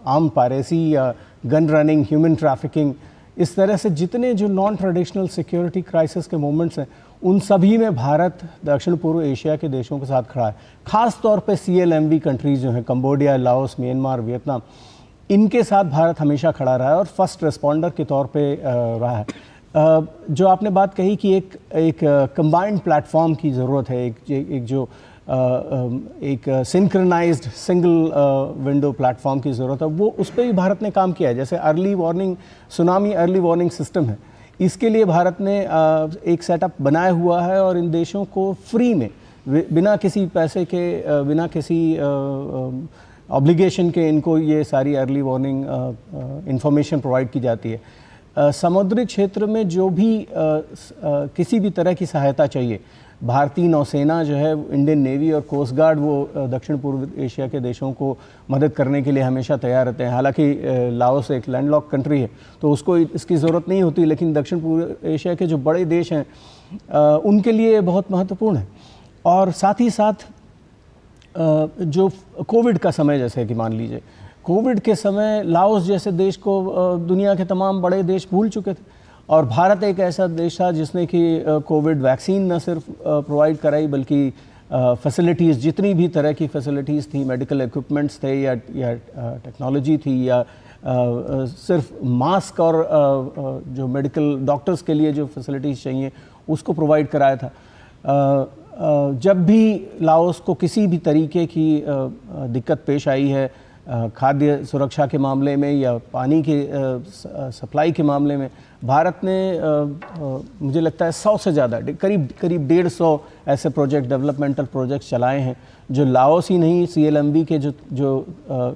आर्म पायरेसी या गन रनिंग, ह्यूमन ट्रैफिकिंग, इस तरह से जितने जो नॉन ट्रेडिशनल सिक्योरिटी क्राइसिस के मोमेंट्स हैं, उन सभी में भारत दक्षिण पूर्व एशिया के देशों के साथ खड़ा है। ख़ास तौर पे CLMV कंट्रीज़ जो हैं, कंबोडिया, लाओस, म्यांमार, वियतनाम, इनके साथ भारत हमेशा खड़ा रहा है और फर्स्ट रिस्पॉन्डर के तौर पे रहा है। जो आपने बात कही कि एक कंबाइंड प्लेटफॉर्म की ज़रूरत है, एक सिंक्रोनाइज्ड सिंगल विंडो प्लेटफॉर्म की ज़रूरत है, वो उस पर भी भारत ने काम किया है। जैसे early warning, tsunami early warning system है, इसके लिए भारत ने एक सेटअप बनाया हुआ है और इन देशों को फ्री में, बिना किसी पैसे के, बिना किसी ऑब्लिगेशन के, इनको ये सारी अर्ली वार्निंग इंफॉर्मेशन प्रोवाइड की जाती है। समुद्री क्षेत्र में जो भी किसी भी तरह की सहायता चाहिए, भारतीय नौसेना जो है, इंडियन नेवी और कोस्ट गार्ड, वो दक्षिण पूर्व एशिया के देशों को मदद करने के लिए हमेशा तैयार रहते हैं। हालांकि लाओस एक लैंडलॉक कंट्री है तो उसको इसकी ज़रूरत नहीं होती, लेकिन दक्षिण पूर्व एशिया के जो बड़े देश हैं उनके लिए बहुत महत्वपूर्ण है। और साथ ही साथ जो कोविड का समय, जैसे कि मान लीजिए कोविड के समय लाओस जैसे देश को दुनिया के तमाम बड़े देश भूल चुके थे, और भारत एक ऐसा देश था जिसने कि कोविड वैक्सीन न सिर्फ प्रोवाइड कराई, बल्कि फैसिलिटीज़, जितनी भी तरह की फैसिलिटीज़ थी, मेडिकल इक्विपमेंट्स थे या टेक्नोलॉजी थी, या सिर्फ मास्क और जो मेडिकल डॉक्टर्स के लिए जो फैसिलिटीज़ चाहिए उसको प्रोवाइड कराया था। जब भी लाओस को किसी भी तरीके की दिक्कत पेश आई है, खाद्य सुरक्षा के मामले में या पानी के सप्लाई के मामले में, भारत ने मुझे लगता है 100 से ज़्यादा, करीब 150 ऐसे प्रोजेक्ट, डेवलपमेंटल प्रोजेक्ट चलाए हैं, जो लाओस ही नहीं, CLMV के जो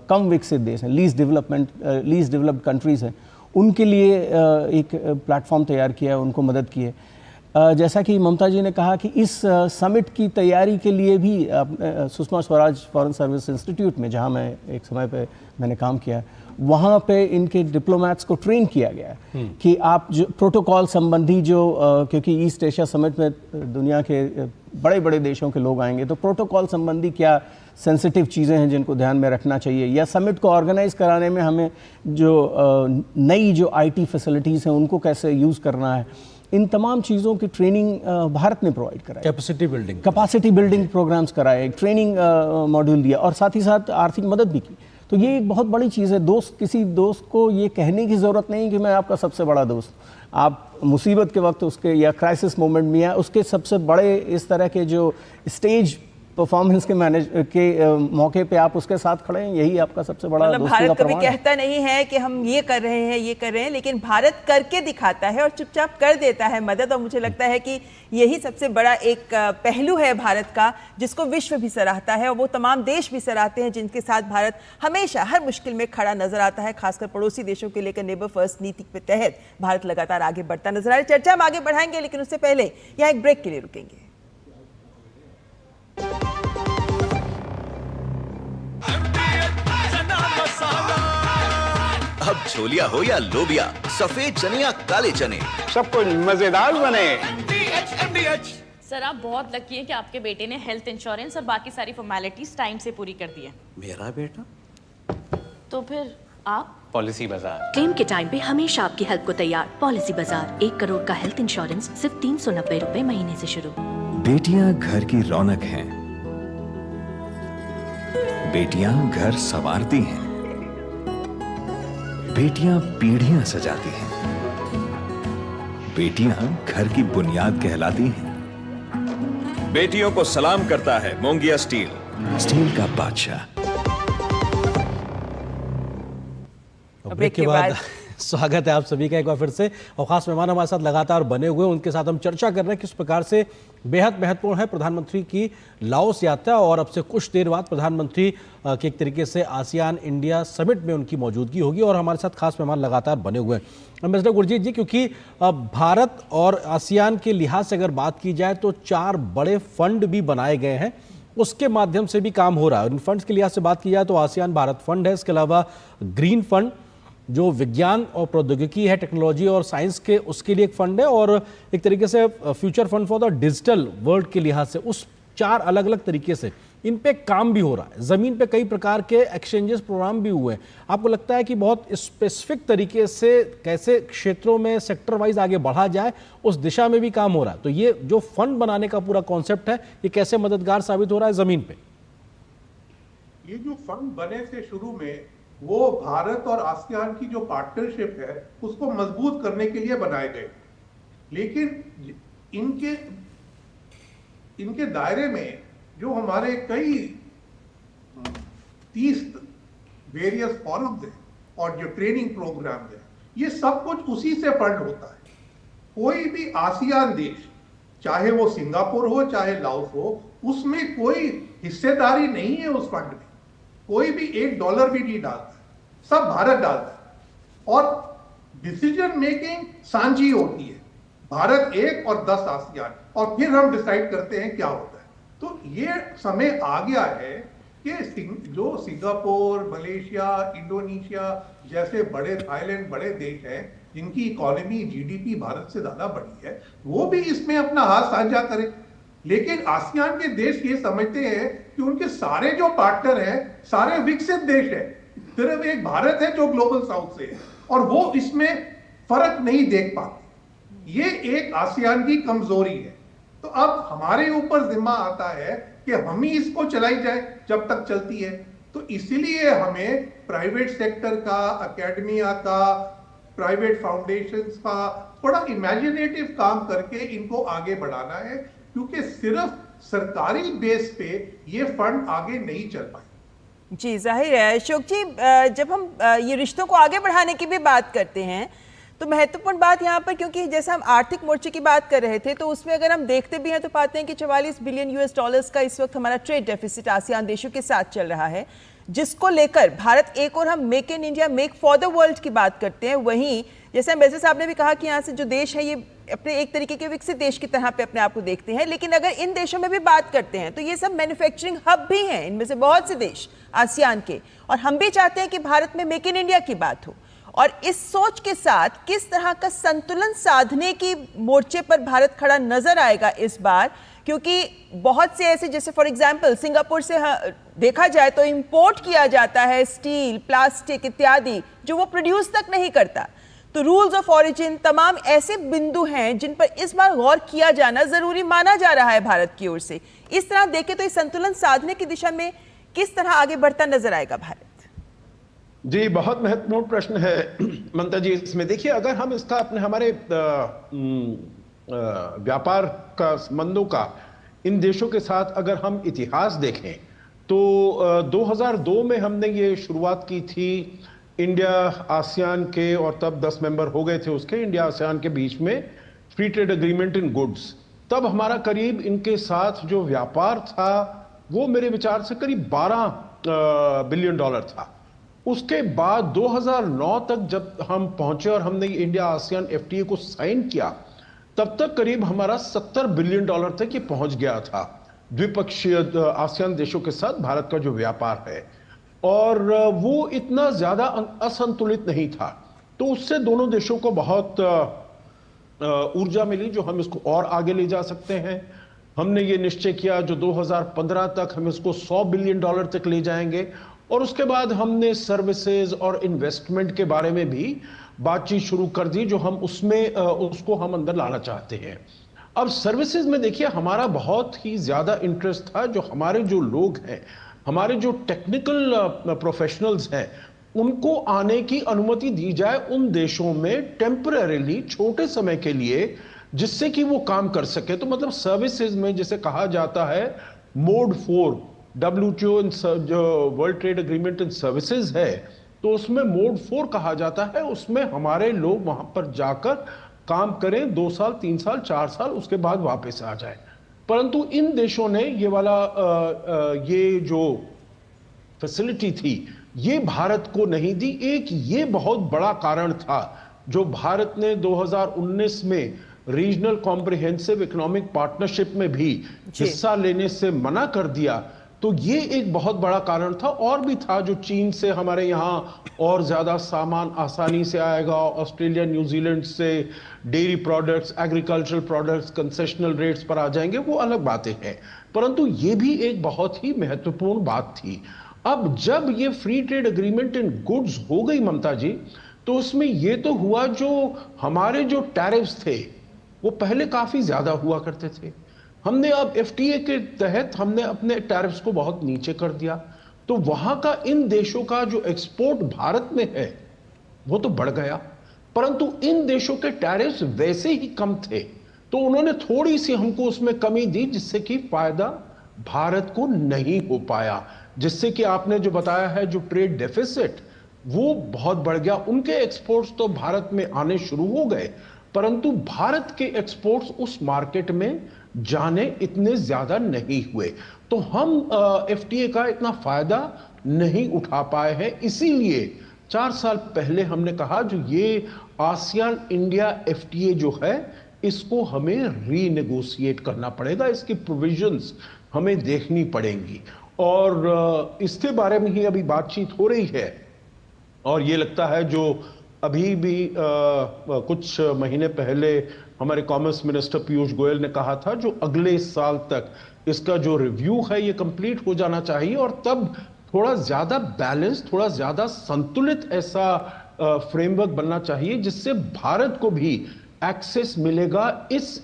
कम विकसित देश हैं, लीस्ट डेवलप्ड कंट्रीज़ हैं, उनके लिए एक प्लेटफॉर्म तैयार किया है, उनको मदद की है। जैसा कि ममता जी ने कहा कि इस समिट की तैयारी के लिए भी Sushma Swaraj foreign service institute में, जहां मैं एक समय पे मैंने काम किया, वहाँ पे इनके डिप्लोमैट्स को ट्रेन किया गया है कि आप जो प्रोटोकॉल संबंधी जो क्योंकि ईस्ट एशिया समिट में दुनिया के बड़े बड़े देशों के लोग आएंगे, तो प्रोटोकॉल संबंधी क्या सेंसिटिव चीज़ें हैं जिनको ध्यान में रखना चाहिए, या समिट को ऑर्गेनाइज कराने में हमें जो नई जो IT फैसिलिटीज़ हैं उनको कैसे यूज़ करना है, इन तमाम चीज़ों की ट्रेनिंग भारत ने प्रोवाइड कराई। कैपेसिटी बिल्डिंग प्रोग्राम्स कराए, ट्रेनिंग मॉड्यूल दिया, और साथ ही साथ आर्थिक मदद भी की। तो ये एक बहुत बड़ी चीज़ है। किसी दोस्त को ये कहने की ज़रूरत नहीं कि मैं आपका सबसे बड़ा दोस्त, आप मुसीबत के वक्त उसके, या क्राइसिस मोमेंट में, या उसके सबसे बड़े इस तरह के जो स्टेज परफॉर्मेंस के मौके पे आप उसके साथ खड़े हैं, यही आपका सबसे बड़ा दोस्ती का भारत कभी प्रमाण है। कहता नहीं है कि हम ये कर रहे हैं, लेकिन भारत करके दिखाता है और चुपचाप कर देता है मदद। और मुझे लगता है कि यही सबसे बड़ा एक पहलू है भारत का, जिसको विश्व भी सराहता है और वो तमाम देश भी सराहते हैं, जिनके साथ भारत हमेशा हर मुश्किल में खड़ा नजर आता है। खासकर पड़ोसी देशों के लेकर नेबर फर्स्ट नीति के तहत भारत लगातार आगे बढ़ता नजर आ रहा है। चर्चा हम आगे बढ़ाएंगे, लेकिन उससे पहले यहाँ एक ब्रेक के लिए रुकेंगे। अब छोलिया हो या लोबिया, सफेद चने या काले चने, सब कुछ मजेदार बने। सर, आप बहुत लकी हैं कि आपके बेटे ने हेल्थ इंश्योरेंस और बाकी सारी फॉर्मेलिटीज टाइम से पूरी कर दी है। मेरा बेटा? तो फिर आप? पॉलिसी बाजार। क्लेम के टाइम पे हमेशा आपकी हेल्प को तैयार। पॉलिसी बाजार, 1 करोड़ का हेल्थ इंश्योरेंस सिर्फ 390 रुपए महीने से शुरू। बेटियां घर की रौनक हैं, बेटियां घर संवारती हैं, बेटियां पीढ़ियां सजाती हैं, बेटियां घर की बुनियाद कहलाती हैं। बेटियों को सलाम करता है मोंगिया स्टील, स्टील का बादशाह। ब्रेक के बाद स्वागत है आप सभी का एक बार फिर से। और खास मेहमान हमारे साथ लगातार बने हुए हैं, उनके साथ हम चर्चा कर रहे हैं किस प्रकार से बेहद महत्वपूर्ण है प्रधानमंत्री की लाओस यात्रा और अब से कुछ देर बाद प्रधानमंत्री के एक तरीके से आसियान इंडिया समिट में उनकी मौजूदगी होगी। और हमारे साथ खास मेहमान लगातार बने हुए हैं। एम्बेसडर गुरजीत जी, क्योंकि भारत और आसियान के लिहाज से अगर बात की जाए तो 4 बड़े फंड भी बनाए गए हैं, उसके माध्यम से भी काम हो रहा है। इन फंड्स के लिहाज से बात की जाए तो आसियान भारत फंड है, इसके अलावा ग्रीन फंड जो विज्ञान और प्रौद्योगिकी है, टेक्नोलॉजी और साइंस के, उसके लिए एक फंड है, और एक तरीके से future fund for the digital world के लिहाज से उस 4 अलग अलग तरीके से इन पे काम भी हो रहा है। ज़मीन पे कई प्रकार के एक्सचेंजेस प्रोग्राम भी हुए हैं। आपको लगता है कि बहुत स्पेसिफिक तरीके से कैसे क्षेत्रों में सेक्टर वाइज आगे बढ़ा जाए उस दिशा में भी काम हो रहा है? तो ये जो फंड बनाने का पूरा कॉन्सेप्ट है, ये कैसे मददगार साबित हो रहा है ज़मीन पे? ये जो फंड बने थे शुरू में, वो भारत और आसियान की जो पार्टनरशिप है उसको मजबूत करने के लिए बनाए गए। लेकिन इनके दायरे में जो हमारे कई 30 वेरियस फॉरम्स हैं और जो ट्रेनिंग प्रोग्राम है, ये सब कुछ उसी से फंड होता है। कोई भी आसियान देश, चाहे वो सिंगापुर हो चाहे लाओस हो, उसमें कोई हिस्सेदारी नहीं है उस फंड में। कोई भी $1 भी नहीं डालता, सब भारत डालता है और डिसीजन मेकिंग साझी होती है, भारत 1 और 10 आसियान, और फिर हम डिसाइड करते हैं क्या होता है। तो ये समय आ गया है कि जो सिंगापुर, मलेशिया, इंडोनेशिया जैसे बड़े, थाईलैंड बड़े देश हैं जिनकी इकोनॉमी GDP भारत से ज्यादा बड़ी है, वो भी इसमें अपना हाथ साझा करें। लेकिन आसियान के देश ये समझते हैं कि उनके सारे जो पार्टनर हैं सारे विकसित देश हैं, सिर्फ एक भारत है जो ग्लोबल साउथ से है, और वो इसमें फर्क नहीं देख पाते। ये एक आसियान की कमजोरी है। तो अब हमारे ऊपर जिम्मा आता है कि हम ही इसको चलाई जाए जब तक चलती है। तो इसीलिए हमें प्राइवेट सेक्टर का, एकेडमिया का, प्राइवेट फाउंडेशंस का थोड़ा इमेजिनेटिव काम करके इनको आगे बढ़ाना है, क्योंकि सिर्फ सरकारी बेस पे ये फंड आगे नहीं चल पाए। जी, जाहिर है। अशोक जी, जब हम ये रिश्तों को आगे बढ़ाने की भी बात करते हैं तो महत्वपूर्ण बात यहाँ पर, क्योंकि जैसे हम आर्थिक मोर्चे की बात कर रहे थे, तो उसमें अगर हम देखते भी हैं तो पाते हैं कि $44 बिलियन का इस वक्त हमारा ट्रेड डेफिसिट आसियान देशों के साथ चल रहा है, जिसको लेकर भारत एक और हम make in India, make for the world की बात करते हैं। वहीं जैसे एम्बेसडर साहब ने भी कहा कि यहाँ से जो देश है ये अपने एक तरीके के विकसित देश की तरह पे अपने आप को देखते हैं। लेकिन अगर इन देशों में भी बात करते हैं तो ये सब मैन्युफैक्चरिंग हब भी हैं, इनमें से बहुत से देश आसियान के, और हम भी चाहते हैं कि भारत में मेक इन इंडिया की बात हो। और इस सोच के साथ किस तरह का संतुलन साधने की मोर्चे पर भारत खड़ा नजर आएगा इस बार, क्योंकि बहुत से ऐसे, जैसे फॉर एग्जांपल सिंगापुर से देखा जाए तो इंपोर्ट किया जाता है स्टील, प्लास्टिक इत्यादि जो वो प्रोड्यूस तक नहीं करता। तो रूल्स ऑफ ऑरिजिन, तमाम ऐसे बिंदु हैं जिन पर इस बार गौर किया जाना जरूरी माना जा रहा है भारत की ओर से। इस तरह देखें तो इस संतुलन साधने की दिशा में किस तरह आगे बढ़ता नजर आएगा भारत? जी, बहुत महत्वपूर्ण प्रश्न है ममता जी। इसमें देखिए, अगर हम इसका अपने हमारे व्यापार का संबंधों का इन देशों के साथ अगर हम इतिहास देखें तो 2002 में हमने ये शुरुआत की थी इंडिया आसियान के, और तब 10 मेंबर हो गए थे उसके, इंडिया आसियान के बीच में free trade agreement in goods. तब हमारा करीब इनके साथ जो व्यापार था वो मेरे विचार से करीब $12 बिलियन था। उसके बाद 2009 तक जब हम पहुंचे और हमने इंडिया आसियान FTA को साइन किया, तब तक करीब हमारा $70 बिलियन तक ये पहुंच गया था द्विपक्षीय आसियान देशों के साथ भारत का जो व्यापार है। और वो इतना ज्यादा असंतुलित नहीं था, तो उससे दोनों देशों को बहुत ऊर्जा मिली जो हम इसको और आगे ले जा सकते हैं। हमने ये निश्चय किया जो 2015 तक हम इसको $100 बिलियन तक ले जाएंगे, और उसके बाद हमने सर्विसेज और इन्वेस्टमेंट के बारे में भी बातचीत शुरू कर दी, जो हम उसमें उसको हम अंदर लाना चाहते हैं। अब सर्विसेज में देखिए, हमारा बहुत ही ज्यादा इंटरेस्ट था, जो हमारे जो लोग हैं, हमारे जो टेक्निकल प्रोफेशनल्स हैं, उनको आने की अनुमति दी जाए उन देशों में टेम्परेरीली, छोटे समय के लिए, जिससे कि वो काम कर सके। तो मतलब सर्विसेज में जिसे कहा जाता है मोड 4 WTO जो world trade agreement in services है, तो उसमें मोड 4 कहा जाता है, उसमें हमारे लोग वहां पर जाकर काम करें 2 साल 3 साल 4 साल, उसके बाद वापस आ जाए। परंतु इन देशों ने ये वाला ये जो फैसिलिटी थी ये भारत को नहीं दी। एक ये बहुत बड़ा कारण था जो भारत ने 2019 में रीजनल कॉम्प्रिहेंसिव इकोनॉमिक पार्टनरशिप में भी हिस्सा लेने से मना कर दिया। तो ये एक बहुत बड़ा कारण था। और भी था जो चीन से हमारे यहाँ और ज्यादा सामान आसानी से आएगा, ऑस्ट्रेलिया न्यूजीलैंड से dairy products, agricultural products concessional rates पर आ जाएंगे, वो अलग बातें हैं। परंतु ये भी एक बहुत ही महत्वपूर्ण बात थी। अब जब ये free trade agreement in goods हो गई ममता जी, तो उसमें ये तो हुआ जो हमारे जो टैरिफ्स थे वो पहले काफी ज्यादा हुआ करते थे। हमने अब एफटीए के तहत हमने अपने टैरिफ्स को बहुत नीचे कर दिया, तो वहां का इन देशों का जो एक्सपोर्ट भारत में है वो तो बढ़ गया, परंतु इन देशों के टैरिफ्स वैसे ही कम थे। तो उन्होंने थोड़ी सी हमको उसमें कमी दी, जिससे कि फायदा भारत को नहीं हो पाया, जिससे कि आपने जो बताया है जो ट्रेड डेफिसिट वो बहुत बढ़ गया। उनके एक्सपोर्ट्स तो भारत में आने शुरू हो गए, परंतु भारत के एक्सपोर्ट्स उस मार्केट में जाने इतने ज्यादा नहीं हुए। तो हम एफटीए का इतना फायदा नहीं उठा पाए हैं। इसीलिए 4 साल पहले हमने कहा जो ये आसियान इंडिया एफटीए जो है इसको हमें रीनेगोशिएट करना पड़ेगा, इसकी प्रोविजंस हमें देखनी पड़ेंगी। और इसके बारे में ही अभी बातचीत हो रही है। और ये लगता है जो अभी भी कुछ महीने पहले हमारे कॉमर्स मिनिस्टर पीयूष गोयल ने कहा था जो अगले साल तक इसका जो रिव्यू है ये कंप्लीट हो जाना चाहिए, और तब थोड़ा ज्यादा बैलेंस, थोड़ा ज्यादा संतुलित ऐसा फ्रेमवर्क बनना चाहिए जिससे भारत को भी एक्सेस मिलेगा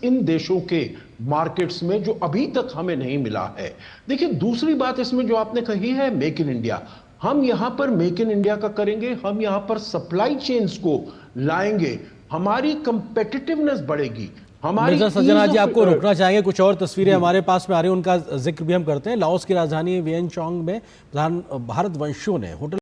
इन देशों के मार्केट्स में जो अभी तक हमें नहीं मिला है। देखिए दूसरी बात इसमें जो आपने कही है मेक इन इंडिया, हम यहां पर मेक इन इंडिया का करेंगे, हम यहां पर सप्लाई चेन्स को लाएंगे, हमारी कंपेटिटिवनेस बढ़ेगी। मिर्जा सज्जना जी आपको रोकना चाहेंगे, कुछ और तस्वीरें हमारे पास में आ रही हैं, उनका जिक्र भी हम करते हैं। लाओस की राजधानी वियनचोंग में भारत वंशियों ने होटल